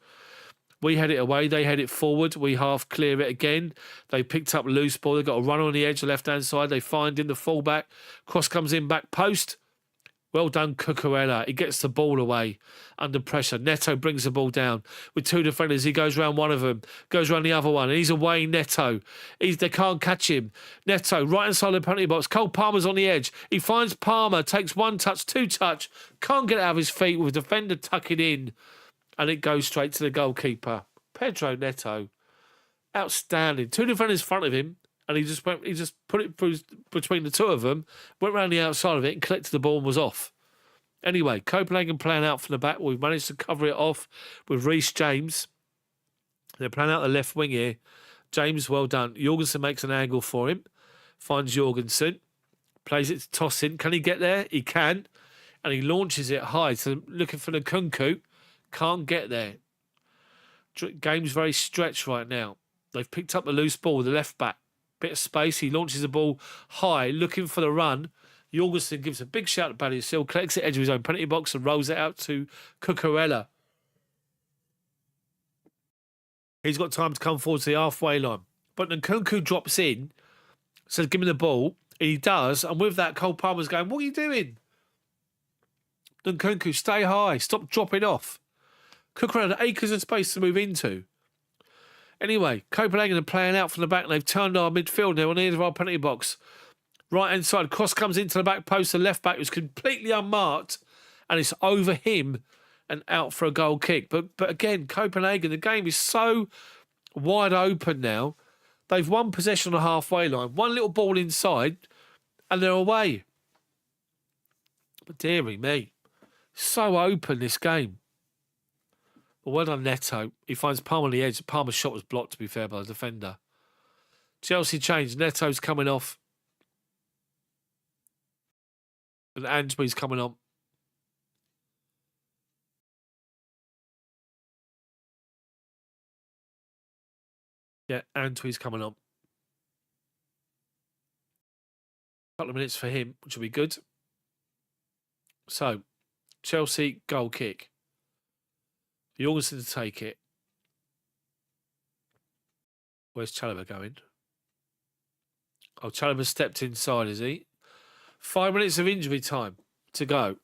We head it away, they head it forward. We half clear it again. They picked up a loose ball. They've got a runner on the edge, the left-hand side. They find him, the fullback. Cross comes in, back post. Well done, Cucurella. He gets the ball away under pressure. Neto brings the ball down with 2 defenders. He goes round one of them, goes round the other one, and he's away, Neto. They can't catch him. Neto, right inside the penalty box. Cole Palmer's on the edge. He finds Palmer, takes 1 touch, 2 touch, can't get it out of his feet with a defender tucking in, and it goes straight to the goalkeeper. Pedro Neto. Outstanding. 2 defenders in front of him. And he just put it through between the 2 of them, went round the outside of it and collected the ball and was off. Anyway, Copenhagen playing out from the back. We've managed to cover it off with Reece James. They're playing out the left wing here. James, well done. Jorgensen makes an angle for him. Finds Jorgensen. Plays it to Tosin. Can he get there? He can. And he launches it high. So looking for the Nkunku. Can't get there. Game's very stretched right now. They've picked up the loose ball with the left back. Bit of space. He launches the ball high, looking for the run. Jorgensen gives a big shout to Badiashile, collects it edge of his own penalty box and rolls it out to Cucurella. He's got time to come forward to the halfway line. But Nkunku drops in, says, give me the ball. And he does. And with that, Cole Palmer's going, what are you doing? Nkunku, stay high. Stop dropping off. Cucurella had acres of space to move into. Anyway, Copenhagen are playing out from the back and they've turned our midfield now on the end of our penalty box. Right hand side, cross comes into the back post. The left back was completely unmarked and it's over him and out for a goal kick. But again, Copenhagen, the game is so wide open now. They've won possession on the halfway line. One little ball inside and they're away. But dearie me, so open this game. Well done, Neto. He finds Palmer on the edge. Palmer's shot was blocked, to be fair, by the defender. Chelsea changed. Neto's coming off. And Ansby's coming on. Yeah, Ansby's coming on. A couple of minutes for him, which will be good. So, Chelsea goal kick. Jorgensen to take it. Where's Chalobah going? Oh, Chalobah stepped inside, is he? 5 minutes of injury time to go.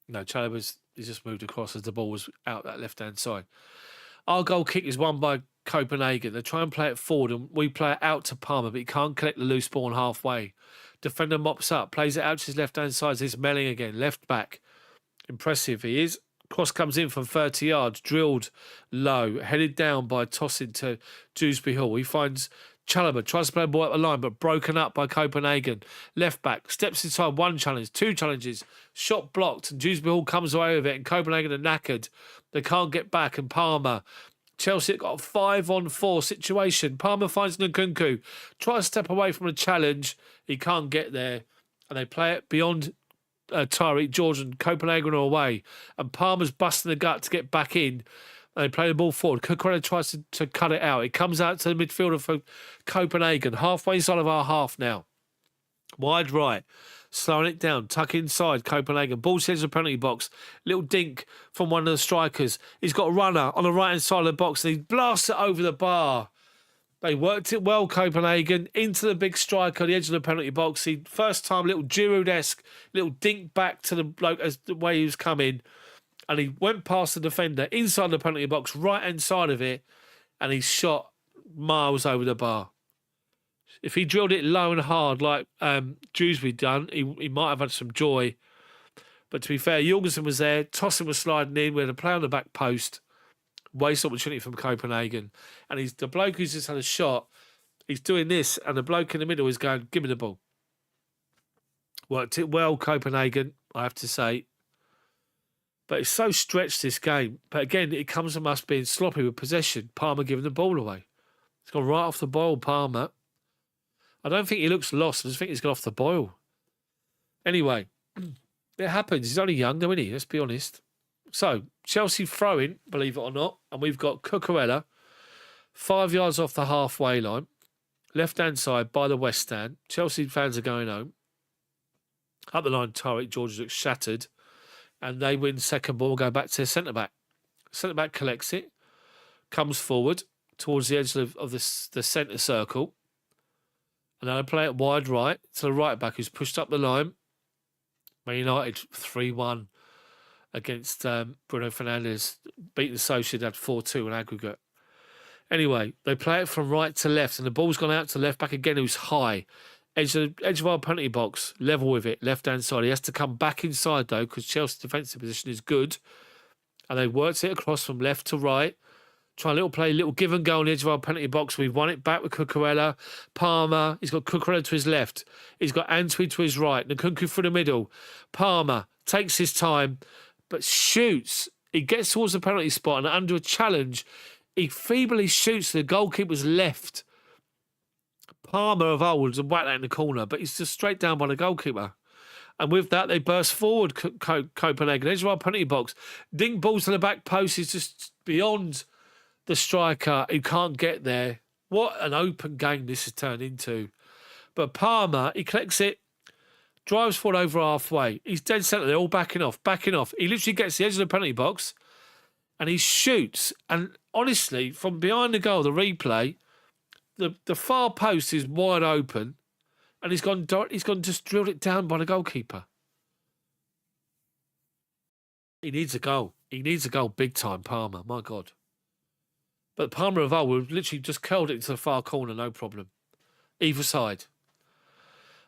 No, Chalobah's just moved across as the ball was out that left-hand side. Our goal kick is won by Copenhagen. They try and play it forward and we play it out to Palmer, but he can't collect the loose ball halfway. Defender mops up, plays it out to his left-hand side. It's Melling again, left back. Impressive he is. Cross comes in from 30 yards, drilled low, headed down by tossing to Dewsbury Hall. He finds Chalobah, tries to play a ball up the line, but broken up by Copenhagen. Left back, steps inside, 1 challenge, 2 challenges, shot blocked, and Dewsbury Hall comes away with it, and Copenhagen are knackered. They can't get back, and Palmer. Chelsea got a 5-on-4 situation. Palmer finds Nkunku, tries to step away from a challenge. He can't get there, and they play it beyond Tyreek George, and Copenhagen are away. And Palmer's busting the gut to get back in. And they play the ball forward. Cucurella tries to cut it out. It comes out to the midfielder for Copenhagen. Halfway inside of our half now. Wide right. Slowing it down. Tuck inside Copenhagen. Ball to the penalty box. Little dink from one of the strikers. He's got a runner on the right-hand side of the box and he blasts it over the bar. They worked it well, Copenhagen, into the big striker on the edge of the penalty box. He first time, little Giroud-esque, little dink back to the bloke as the way he was coming. And he went past the defender inside the penalty box, right-hand side of it, and he shot miles over the bar. If he drilled it low and hard like Dewsbury done, he might have had some joy. But to be fair, Jorgensen was there, Tosin was sliding in, we had a play on the back post. Waste opportunity from Copenhagen. And the bloke who's just had a shot, he's doing this, and the bloke in the middle is going, give me the ball. Worked it well, Copenhagen, I have to say. But it's so stretched, this game. But again, it comes from us being sloppy with possession. Palmer giving the ball away. It's gone right off the boil, Palmer. I don't think he looks lost. I just think he's gone off the boil. Anyway, it happens. He's only young, though, isn't he? Let's be honest. So, Chelsea throwing, believe it or not, and we've got Cucurella 5 yards off the halfway line, left-hand side by the West Stand. Chelsea fans are going home. Up the line, Tariq George looks shattered, and they win second ball, go back to their centre-back. Centre-back collects it, comes forward towards the edge of the centre circle, and then I play it wide right to the right-back who's pushed up the line. Man United 3-1 against Bruno Fernandes, beating Sociedad 4-2 in aggregate. Anyway, they play it from right to left, and the ball's gone out to left back again, who's high. Edge of our penalty box, level with it, left-hand side. He has to come back inside, though, because Chelsea's defensive position is good. And they worked it across from left to right. Try a little play, little give and go on the edge of our penalty box. We've won it back with Cucurella. Palmer, he's got Cucurella to his left. He's got Antwi to his right. Nkunku through the middle. Palmer takes his time, but shoots. He gets towards the penalty spot, and under a challenge, he feebly shoots to the goalkeeper's left. Palmer of old and whack that in the corner, but he's just straight down by the goalkeeper. And with that, they burst forward, Copenhagen. Edge of our penalty box. Dink balls to the back post. He's just beyond the striker. He can't get there. What an open game this has turned into. But Palmer, he collects it, drives forward over halfway. He's dead centre. They're all backing off. He literally gets the edge of the penalty box and he shoots. And honestly, from behind the goal, the replay, the far post is wide open, and he's gone just drilled it down by the goalkeeper. He needs a goal. He needs a goal big time, Palmer. My God. But Palmer of old would literally just curled it into the far corner, no problem. Either side.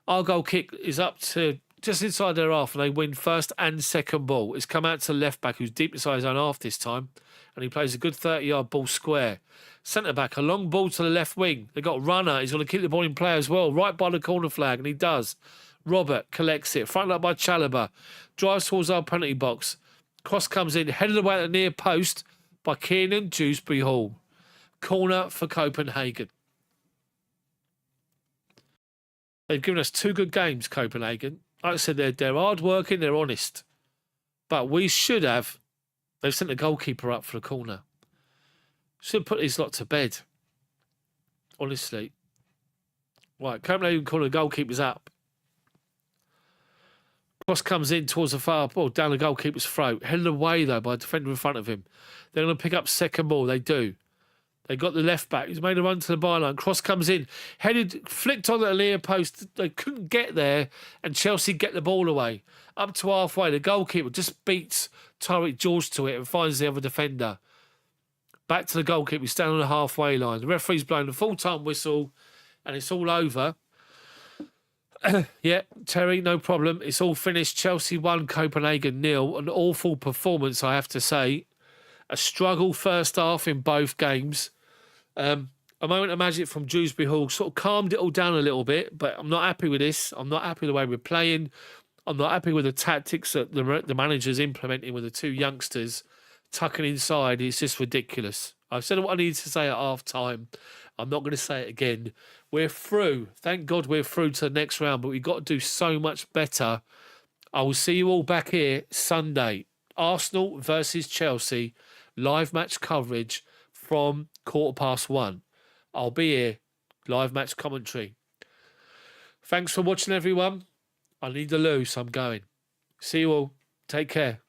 Our goal kick is up to just inside their half, and they win first and second ball. It's come out to left back, who's deep inside his own half this time, and he plays a good 30-yard ball square. Centre-back, a long ball to the left wing. They've got runner. He's going to keep the ball in play as well, right by the corner flag, and he does. Robert collects it. Front up by Chalobah. Drives towards our penalty box. Cross comes in, headed away at the near post by Kiernan Dewsbury Hall. Corner for Copenhagen. They've given us 2 good games, Copenhagen. Like I said, they're hard-working, they're honest. But we should have... They've sent the goalkeeper up for the corner. Should have put these lot to bed. Honestly. Right, Copenhagen corner, goalkeeper's up. Cross comes in towards the far ball, down the goalkeeper's throat. Headed away, though, by a defender in front of him. They're going to pick up second ball. They do. They got the left back. He's made a run to the byline. Cross comes in. Headed, flicked on the near post. They couldn't get there, and Chelsea get the ball away. Up to halfway, the goalkeeper just beats Tariq George to it and finds the other defender. Back to the goalkeeper. He's standing on the halfway line. The referee's blown the full-time whistle, and it's all over. Yeah, Terry, no problem. It's all finished. Chelsea 1, Copenhagen 0. An awful performance, I have to say. A struggle first half in both games. A moment of magic from Dewsbury Hall sort of calmed it all down a little bit, but I'm not happy with this. I'm not happy with the way we're playing. I'm not happy with the tactics that the manager's implementing with the 2 youngsters tucking inside. It's just ridiculous. I've said what I needed to say at half-time. I'm not going to say it again. We're through. Thank God we're through to the next round, but we've got to do so much better. I will see you all back here Sunday. Arsenal versus Chelsea. Live match coverage from 1:15. I'll be here. Live match commentary. Thanks for watching, everyone. I need the loo, so I'm going. See you all. Take care.